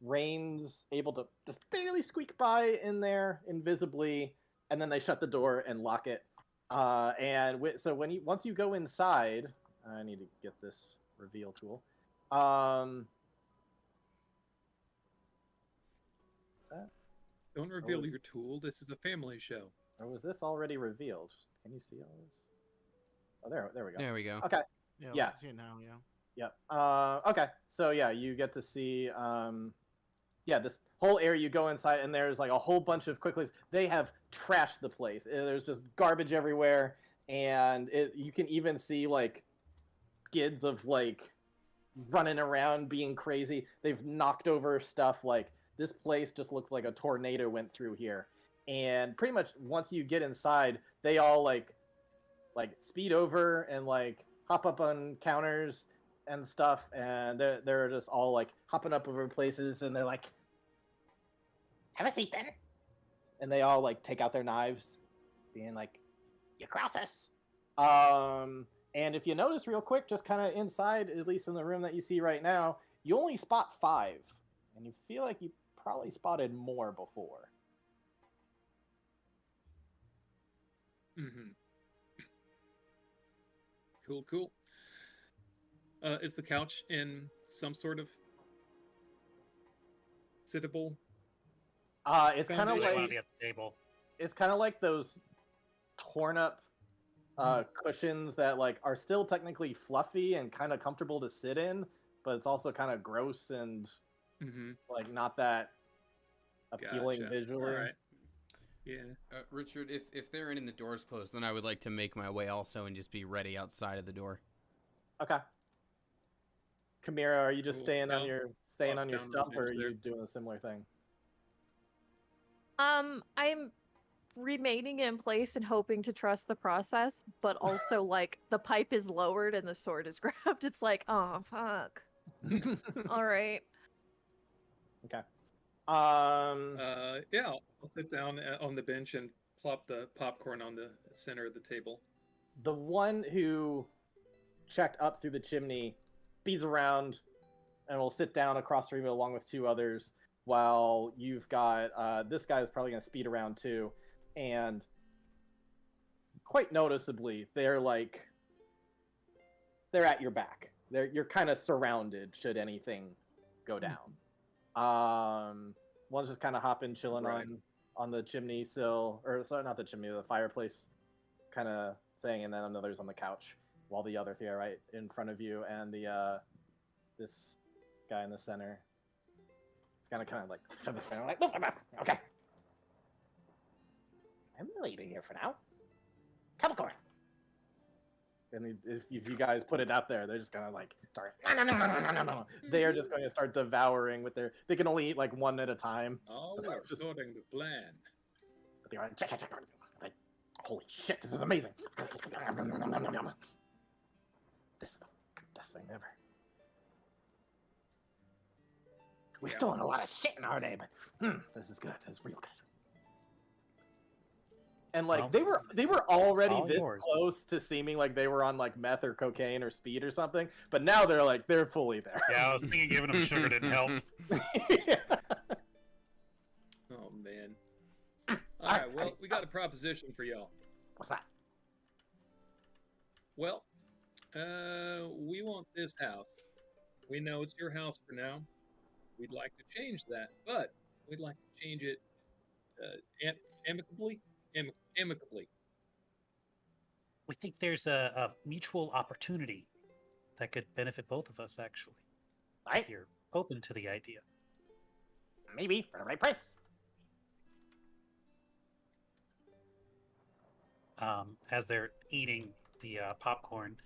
Rain's able to just barely squeak by in there invisibly, and then they shut the door and lock it. So once you go inside, I need to get this reveal tool. Don't reveal your tool. This is a family show. Or was this already revealed? Can you see all this? Oh, there we go. There we go. Okay. Yeah, Yeah. we can see it now. Yeah. Yep. Okay. So yeah, you get to see this whole area. You go inside and there's like a whole bunch of quicklies. They have trashed the place. There's just garbage everywhere, and you can even see like skids of like running around being crazy. They've knocked over stuff. Like this place just looked like a tornado went through here. And pretty much once you get inside, they all like speed over and like hop up on counters and stuff, and they're just all like hopping up over places, and they're like, "Have a seat then." And they all like take out their knives, being like, "You cross us." And if you notice real quick, just kind of inside, at least in the room that you see right now, you only spot 5, and you feel like you probably spotted more before. Mm-hmm. Cool. Is the couch in some sort of sittable It's kind of Foundation. like at the table. it's kind of like those torn up cushions that like are still technically fluffy and kind of comfortable to sit in, but it's also kind of gross and like not that appealing visually. All right. Yeah. Richard, if they're in and the door's closed, then I would like to make my way also and just be ready outside of the door. Okay. Kamira, are you just Cool. staying on Down- your down the stump, or are bench there. you doing a similar thing? I'm remaining in place and hoping to trust the process, but also like the pipe is lowered and the sword is grabbed. It's like, oh fuck. All right. Okay. Yeah, I'll sit down on the bench and plop the popcorn on the center of the table. The one who checked up through the chimney speeds around and will sit down across the room along with two others, while you've got this guy is probably going to speed around too, and quite noticeably they're at your back. You're kind of surrounded should anything go down. One's just kind of hopping, chilling on the chimney sill, or sorry, not the chimney, the fireplace kind of thing, and then another's on the couch, while the other three are right in front of you, and the this guy in the center is kind of like shove his finger like, okay, I'm leaving here for now. Capricorn. And if you guys put it out there, they're just gonna like start. No. They are just going to start devouring with their. They can only eat like one at a time. Oh, according to plan. But they're like, holy shit, this is amazing. This is the best thing ever. We're storing a lot of shit in our day, but this is good. This is real good. And like Well, they were already all this yours. close to seeming like they were on like meth or cocaine or speed or something, but now they're fully there. Yeah, I was thinking giving them sugar didn't help. Oh man. All right, well, we got a proposition for y'all. What's that? Well, we want this house. We know it's your house for now. We'd like to change that, but we'd like to change it amicably. Amicably. We think there's a mutual opportunity that could benefit both of us, actually. If you're open to the idea. Maybe for the right price. As they're eating the popcorn,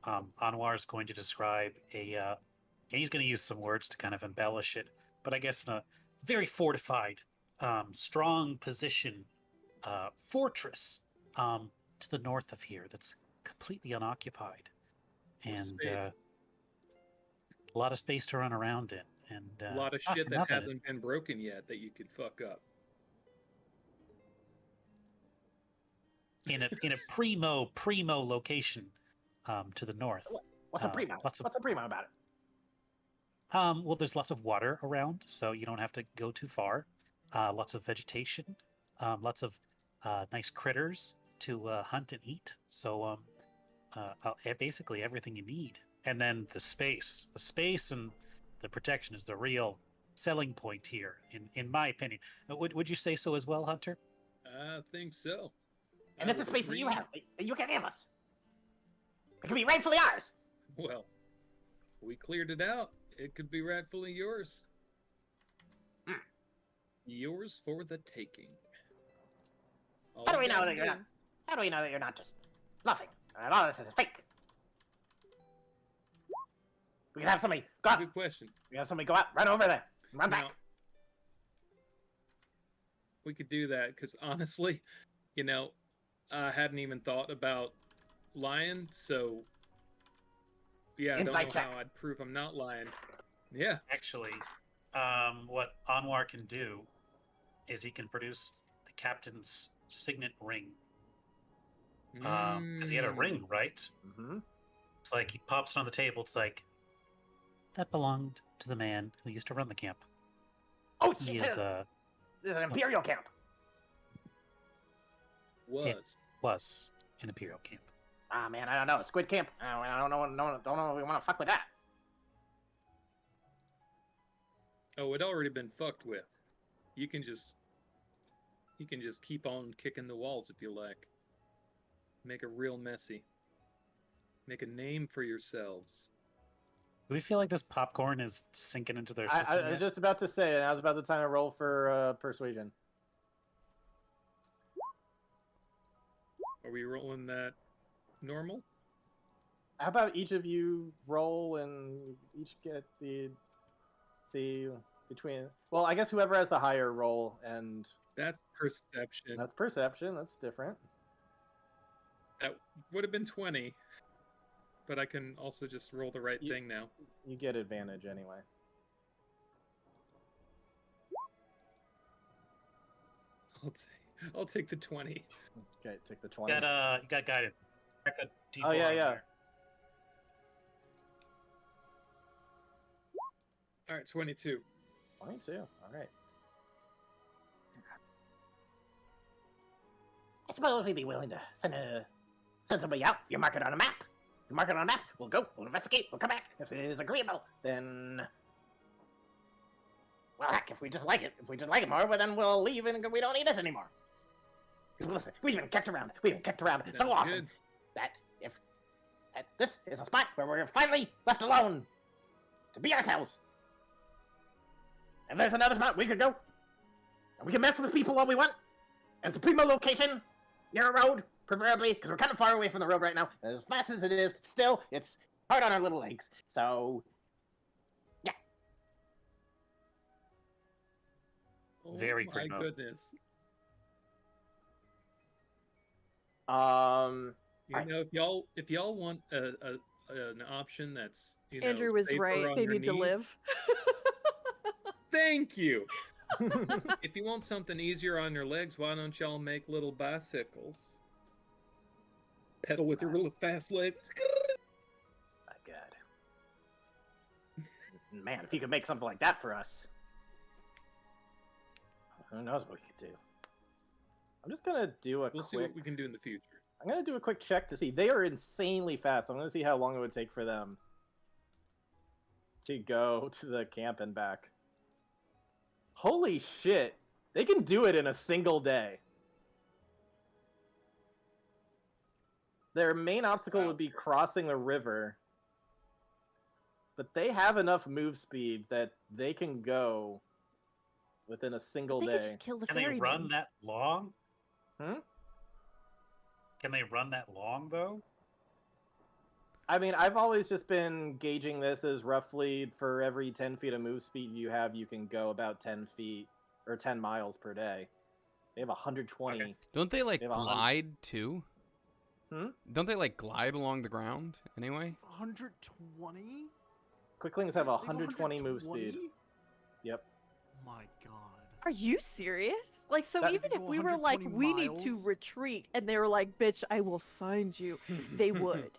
Anwar's going to describe and he's going to use some words to kind of embellish it, but I guess in a very fortified, strong position, fortress to the north of here that's completely unoccupied, and a lot of space to run around in, and a lot of shit that hasn't been broken yet that you could fuck up. In a primo location to the north. What's a primo? What's a primo about it? Well, there's lots of water around, so you don't have to go too far. Lots of vegetation, lots of nice critters to hunt and eat. So basically everything you need. And then the space and the protection is the real selling point here, in my opinion. Would you say so as well, Hunter? I think so. And this is space that you have, that you can give us. It can be rightfully ours. Well, we cleared it out. It could be rightfully yours. Yours for the taking. How do we know that you're not? How do we know that you're not just bluffing? And all this is fake. We can have somebody go out. Good question. We have somebody go out, run over there, run back. Now, we could do that because honestly, I hadn't even thought about lying. So, yeah, I don't know how I'd prove I'm not lying. Yeah. Actually, what Anwar can do is he can produce the captain's signet ring. Because he had a ring, right? Mm-hmm. It's like he pops it on the table. It's like, that belonged to the man who used to run the camp. Oh, He shit! is This is an Imperial camp. was an Imperial camp. Ah, man, I don't know. Squid camp. I don't know. Don't know if we want to fuck with that. Oh, it'd already been fucked with. You can just You can just keep on kicking the walls if you like. Make it real messy. Make a name for yourselves. Do we feel like this popcorn is sinking into their system I was yet? just about to say, and I was about the time to roll for persuasion. Are we rolling that normal? How about each of you roll and each get see between? Well, I guess whoever has the higher roll, and That's perception. that's perception. That's different. That would have been 20. But I can also just roll the right thing now. You get advantage anyway. I'll take the 20. Okay, take the You 20. got guided. Check a D4 Oh, yeah, on yeah. there. All right, 22. 22. All right. I suppose we'd be willing to send somebody out. If you mark it on a map. If you mark it on a map, we'll go, we'll investigate, we'll come back. If it is agreeable, then... Well, heck, if we just like it more, well, then we'll leave and we don't need this anymore. 'Cause listen, we've been kicked around so Sounds often good. that this is a spot where we're finally left alone to be ourselves. And there's another spot we could go, and we can mess with people all we want. And it's a primo location near a road, preferably, because we're kind of far away from the road right now. And as fast as it is, still, it's hard on our little legs. So, yeah. Very my primo. goodness. You know, if y'all want an option that's Andrew was safer right. on They your need to knees, live. Thank you. If you want something easier on your legs, why don't y'all make little bicycles? Pedal with your really fast legs. My God. Man, if you could make something like that for us. Who knows what we could do? I'm just gonna do a We'll see quick. what we can do in the future. I'm gonna do a quick check to see. They are insanely fast. I'm gonna see how long it would take for them to go to the camp and back. Holy shit! They can do it in a single day. Their main obstacle Wow. would be crossing the river, but they have enough move speed that they can go within a single They day. could just kill the Can they ferryman. run that long? Hmm? Can they run that long though? I mean, I've always just been gauging this as roughly for every 10 feet of move speed you have, you can go about 10 feet or 10 miles per day. They have 120. Okay. Don't they like They have a hun- glide too? Hmm? Don't they like glide along the ground anyway? 120? Quicklings have They have 120 move speed. 120? Yep. My God. Are you serious? Like, so That- even if Go we were like, 120 we need to miles? retreat, and they were like, bitch, I will find you, they would.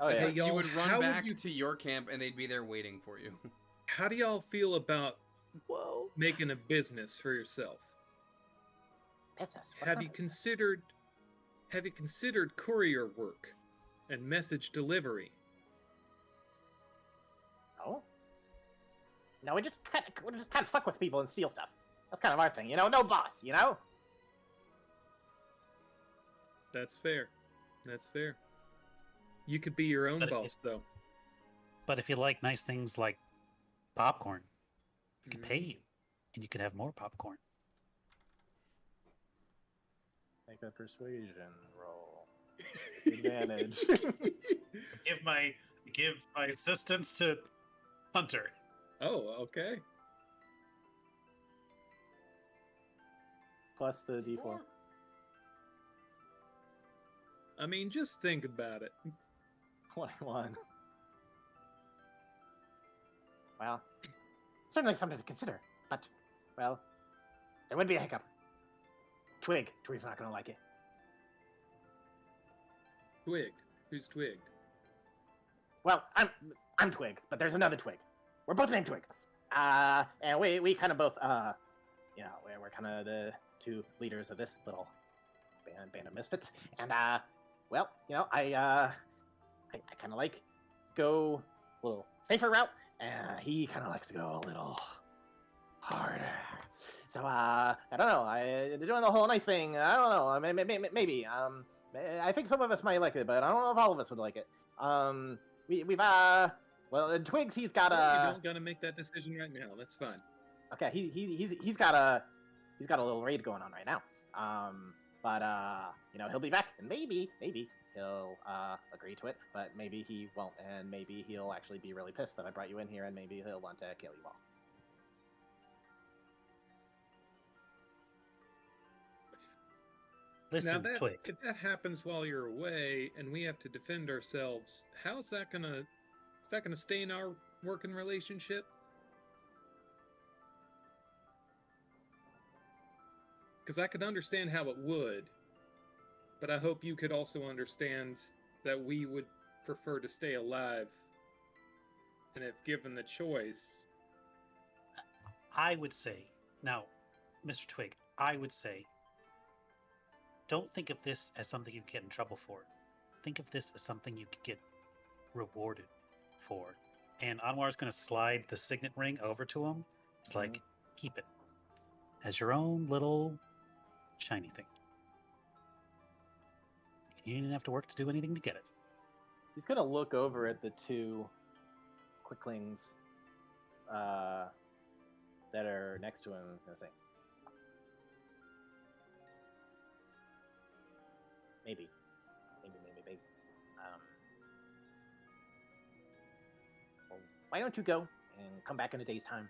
Oh, It's yeah. like y'all, you would run how would back you- to your camp and they'd be there waiting for you. How do y'all feel about Whoa. making a business for yourself? Business. Have you considered courier work and message delivery? No. No, we just kind of fuck with people and steal stuff. That's kind of our thing, you know? No boss, you know? That's fair. That's fair. You could be your own But boss, though. But if you like nice things like popcorn, we could Mhm. pay you, and you could have more popcorn. Make a persuasion roll. Advantage. Give my assistance to Hunter. Oh, okay. Plus the d4. I mean, just think about it. 21. Well, certainly something to consider, but, well, there would be a hiccup. Twig's not gonna like it. Twig. Who's Twig? Well, I'm Twig, but there's another Twig. We're both named Twig. And we kind of both, you know, we're kind of the two leaders of this little band of misfits. And, well, you know, I kind of like go a little safer route, and he kind of likes to go a little harder. So, I don't know. They're doing the whole nice thing. I don't know. Maybe. I think some of us might like it, but I don't know if all of us would like it. We've well, Twigs, he's got Well, a. you don't gotta make that decision right now. That's fine. Okay, he's got a little raid going on right now. But he'll be back, and maybe he'll agree to it, but maybe he won't, and maybe he'll actually be really pissed that I brought you in here, and maybe he'll want to kill you all. Listen, now Twig. if that happens while you're away and we have to defend ourselves, how's that gonna stain our working relationship? Because I could understand how it would, but I hope you could also understand that we would prefer to stay alive, and if given the choice. I would say, now, Mr. Twig, I would say, don't think of this as something you get in trouble for. Think of this as something you could get rewarded for. And Anwar's going to slide the signet ring over to him. It's like, keep it as your own little shiny thing. You didn't have to work to do anything to get it. He's gonna look over at the two quicklings that are next to him and gonna say, maybe. Well, why don't you go and come back in a day's time,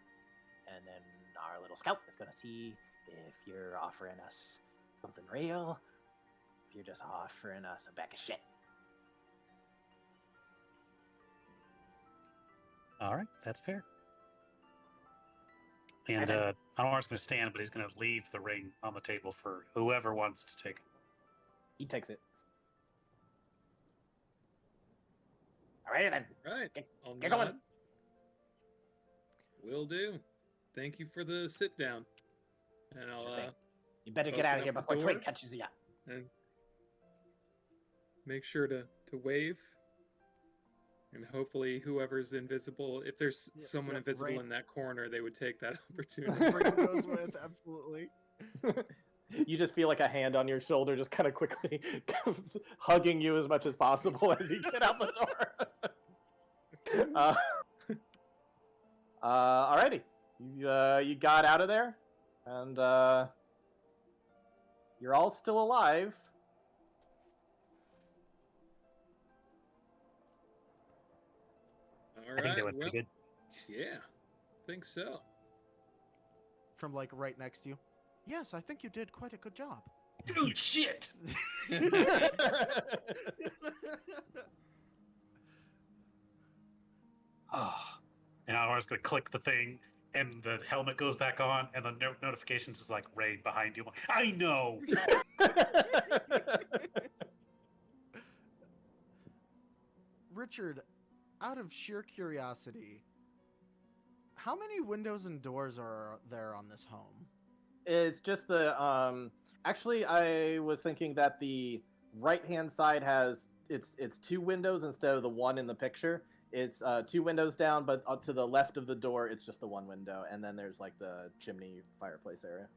and then our little scout is gonna see if you're offering us something real, if you're just offering us a bag of shit. All right, that's fair. And Anwar's going to stand, but he's going to leave the ring on the table for whoever wants to take it. He takes it. Alrighty then. Right. Get going. Will do. Thank you for the sit down. And I'll Sure thing. You better get open out of here up the before door. Twig catches you. And make sure to wave. And hopefully whoever's invisible, if there's someone invisible Rain. in that corner, they would take that opportunity. Rain goes with, absolutely. You just feel like a hand on your shoulder, just kind of quickly hugging you as much as possible as you get out the door. Alrighty, you got out of there, and you're all still alive. All I think they right, went pretty good. Yeah, think so. From like right next to you. Yes, I think you did quite a good job. Dude, shit! Oh. And Anwar's going to click the thing, and the helmet goes back on, and the notifications is like, raid behind you. I know! Richard, out of sheer curiosity, how many windows and doors are there on this home? It's just the actually I was thinking that the right-hand side has it's two windows instead of the one in the picture. It's two windows down, but to the left of the door it's just the one window, and then there's like the chimney fireplace area.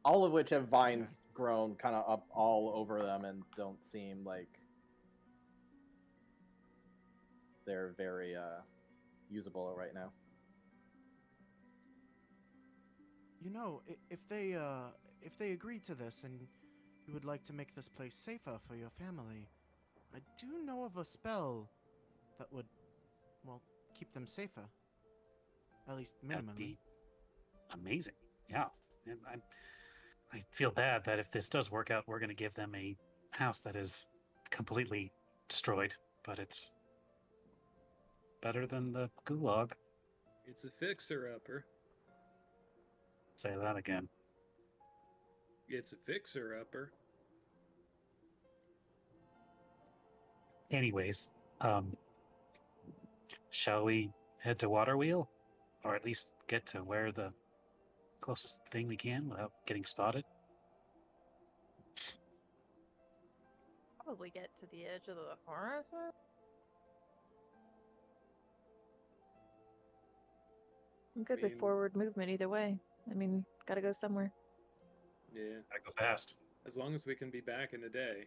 All of which have vines grown kind of up all over them and don't seem like they're very usable right now. You know, if they agree to this and you would like to make this place safer for your family, I do know of a spell that would, well, keep them safer. At least That'd minimally. be amazing. Yeah. And I feel bad that if this does work out, we're going to give them a house that is completely destroyed, but it's better than the gulag. It's a fixer-upper. Say that again. It's a fixer-upper. Anyways, shall we head to Waterwheel? Or at least get to where the closest thing we can without getting spotted? Probably get to the edge of the forest. I'm good with mean- forward movement either way. I mean, gotta go somewhere. Yeah, Gotta go fast. as long as we can be back in a day.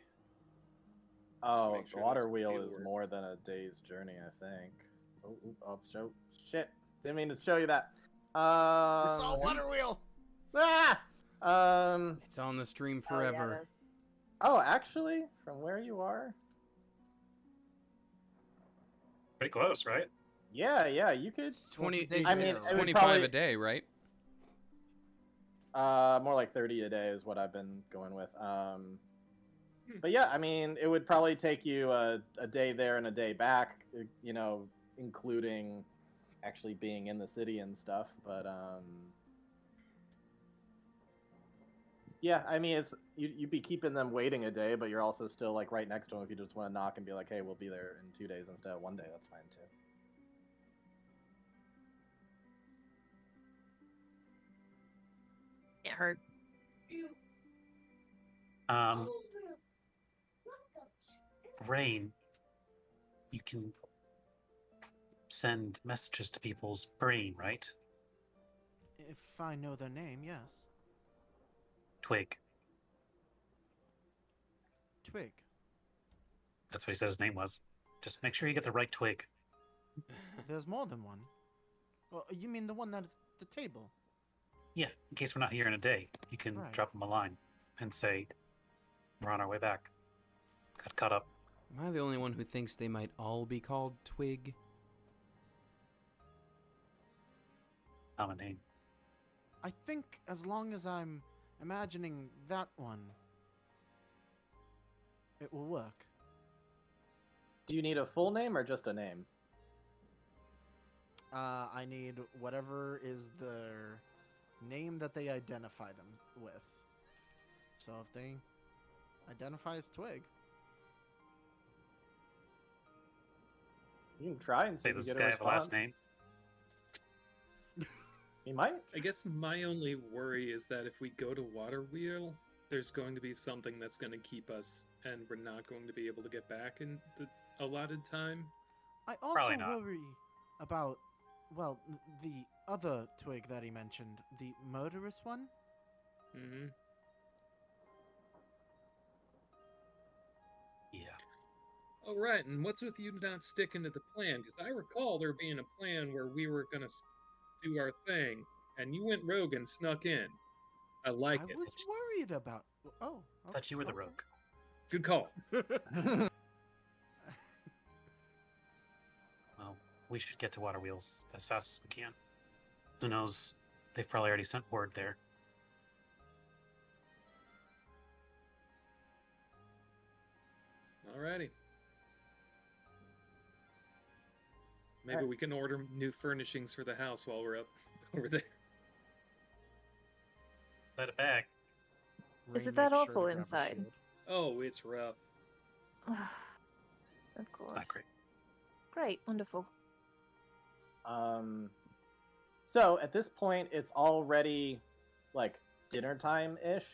Oh, Make the sure water this wheel computer is works. more than a day's journey, I think. Show. Shit. Didn't mean to show you that. We saw a water wheel. Ah! It's on the stream Oh, yeah, forever. that's- Oh, actually, from where you are? Pretty close, right? Yeah, you could. 20. day's I mean, there, it right? would 25 probably- a day, right? More like 30 a day is what I've been going with. But yeah, I mean, it would probably take you a day there and a day back, you know, including actually being in the city and stuff. But yeah, I mean, it's you'd be keeping them waiting a day, but you're also still like right next to them if you just want to knock and be like, hey, we'll be there in 2 days instead of 1 day. That's fine too. Can't hurt. Rain, you can send messages to people's brain, right? If I know their name, yes. Twig. Twig. That's what he said his name was. Just make sure you get the right twig. There's more than one. Well, you mean the one that at the table? Yeah, in case we're not here in a day, you can Right. drop him a line and say, we're on our way back. Got caught up. Am I the only one who thinks they might all be called Twig? Common name. I think as long as I'm imagining that one, it will work. Do you need a full name or just a name? I need whatever is the name that they identify them with. So if they identify as Twig, You can try and see Say, if you does get this a guy have a last response. name? He might. I guess my only worry is that if we go to Water Wheel, there's going to be something that's going to keep us, and we're not going to be able to get back in the allotted time. I also Probably not. worry about, well, the other Twig that he mentioned, the murderous one. Mm-hmm. Yeah. All right, and what's with you not sticking to the plan? Because I recall there being a plan where we were going to do our thing, and you went rogue and snuck in. I like I it. was worried about. Oh, I thought you were the okay. rogue. Good call. Well, we should get to Water Wheels as fast as we can. Who knows? They've probably already sent word there. Alrighty. Maybe Alright. we can order new furnishings for the house while we're up over there. Let it back. Is Rain it that makes sure awful to grab a inside? shield. Oh, it's rough. Of course. It's not great. Great, wonderful. So at this point, it's already like dinner time ish.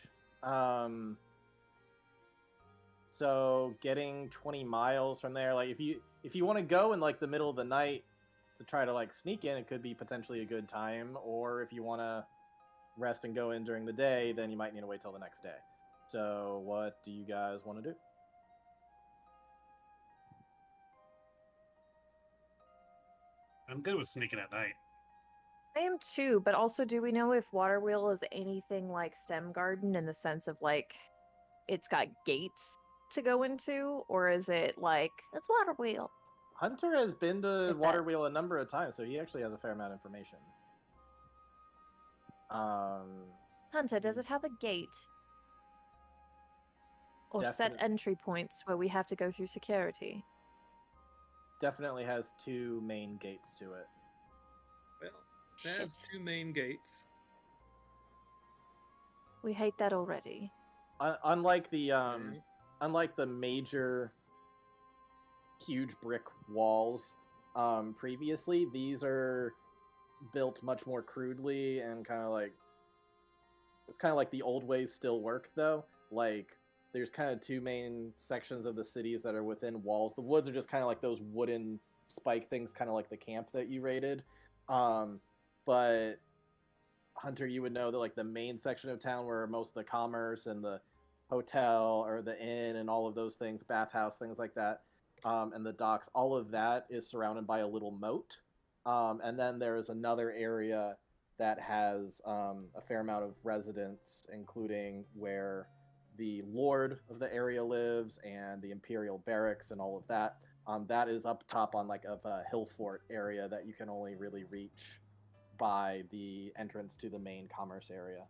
So getting 20 miles from there, like if you want to go in like the middle of the night to try to like sneak in, it could be potentially a good time. Or if you want to rest and go in during the day, then you might need to wait till the next day. So what do you guys want to do? I'm good with sneaking at night. I am too, but also, do we know if Water Wheel is anything like Stem Garden in the sense of like it's got gates to go into, or is it like it's Water Wheel? Hunter has been to If Water that- Wheel a number of times, so he actually has a fair amount of information. Hunter, does it have a gate? Or set Definite- entry points where we have to go through security? Definitely has two main gates to it. Well, it has Shit. 2 main gates. We hate that already. Unlike the Alright. unlike the major huge brick walls previously, these are built much more crudely and kind of like it's kind of like the old ways still work though. Like there's kind of two main sections of the cities that are within walls. The woods are just kind of like those wooden spike things, kind of like the camp that you raided. But but Hunter, you would know that like the main section of town where most of the commerce and the hotel or the inn and all of those things, bathhouse, things like that, and the docks, all of that is surrounded by a little moat. And then there is another area that has a fair amount of residents, including where the lord of the area lives and the imperial barracks and all of that. That is up top on like a hill fort area that you can only really reach by the entrance to the main commerce area.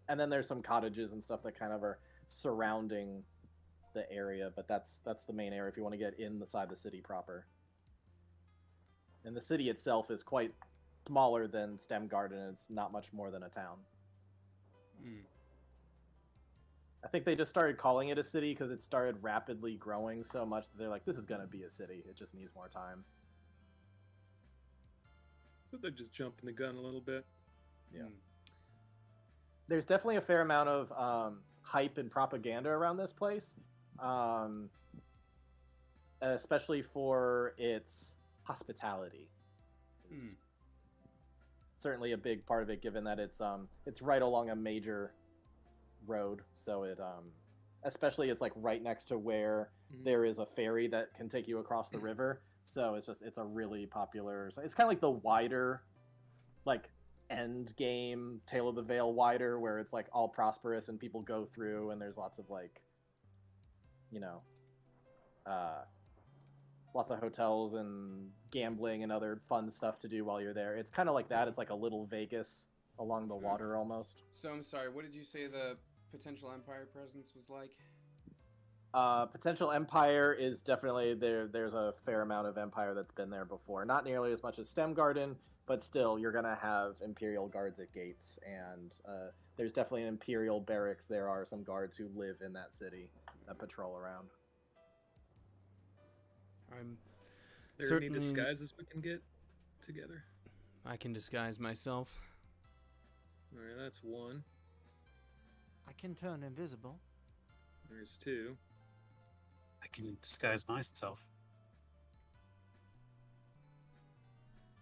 And then there's some cottages and stuff that kind of are surrounding the area, but that's the main area if you want to get inside the city proper. And the city itself is quite smaller than Stem Garden. It's not much more than a town. I think they just started calling it a city because it started rapidly growing so much that they're like, this is going to be a city. It just needs more time. So they're just jumping the gun a little bit. Yeah. There's definitely a fair amount of hype and propaganda around this place, especially for its hospitality. Certainly a big part of it, given that it's right along a major road, so it especially it's like right next to where there is a ferry that can take you across the river. So it's a really popular. It's kind of like the wider, like end game Tale of the Vale wider, where it's like all prosperous and people go through, and there's lots of like, you know, lots of hotels and gambling and other fun stuff to do while you're there. It's kind of like that. It's like a little Vegas along the water almost. So I'm sorry, what did you say the potential Empire presence was like? Potential Empire is definitely there. There's a fair amount of Empire that's been there before. Not nearly as much as Stem Garden, but still, you're gonna have Imperial guards at gates, and there's definitely an Imperial barracks. There are some guards who live in that city that patrol around. There any disguises we can get together? I can disguise myself. All right, that's one. I can turn invisible. There's two. I can disguise myself.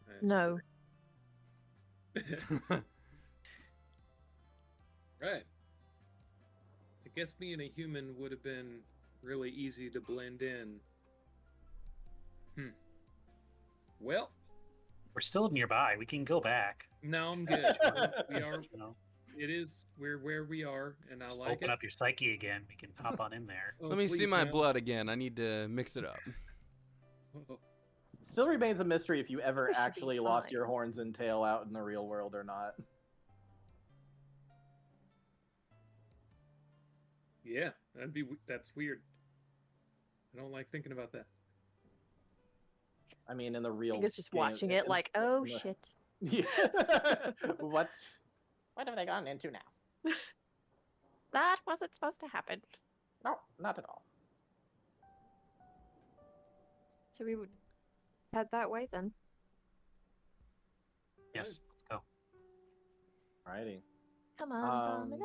That's No. Right. I guess me and a human would have been really easy to blend in. Well, we're still nearby. We can go back. No, I'm good. We are. It is. We're where we are, and I Just like open it. up your psyche again. We can hop on in there. Oh, Let me see please, my no. blood again. I need to mix it up. Oh. Still remains a mystery if you ever This should be actually lost fine. your horns and tail out in the real world or not. Yeah, that's weird. I don't like thinking about that. I mean, in the I real think it's just game, watching it like, oh shit. Yeah. What have they gone into now? That wasn't supposed to happen. No, not at all. So we would head that way then. Yes, let's go. Alrighty. Come on, Dominoes.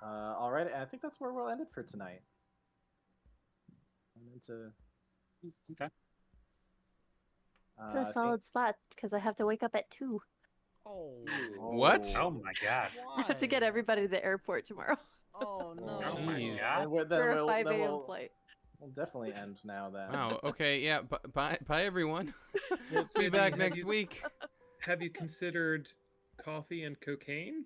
Alright, I think that's where we'll end it for tonight. Okay. It's a solid spot because I have to wake up at 2. Oh. What? Oh my god. I have to get everybody to the airport tomorrow Oh no. Oh my Jeez. god. for a 5 a.m. flight. We'll definitely end now then. Wow. Okay. Yeah. Bye, everyone. Well, Be Sammy, back have next you- week. Have you considered coffee and cocaine?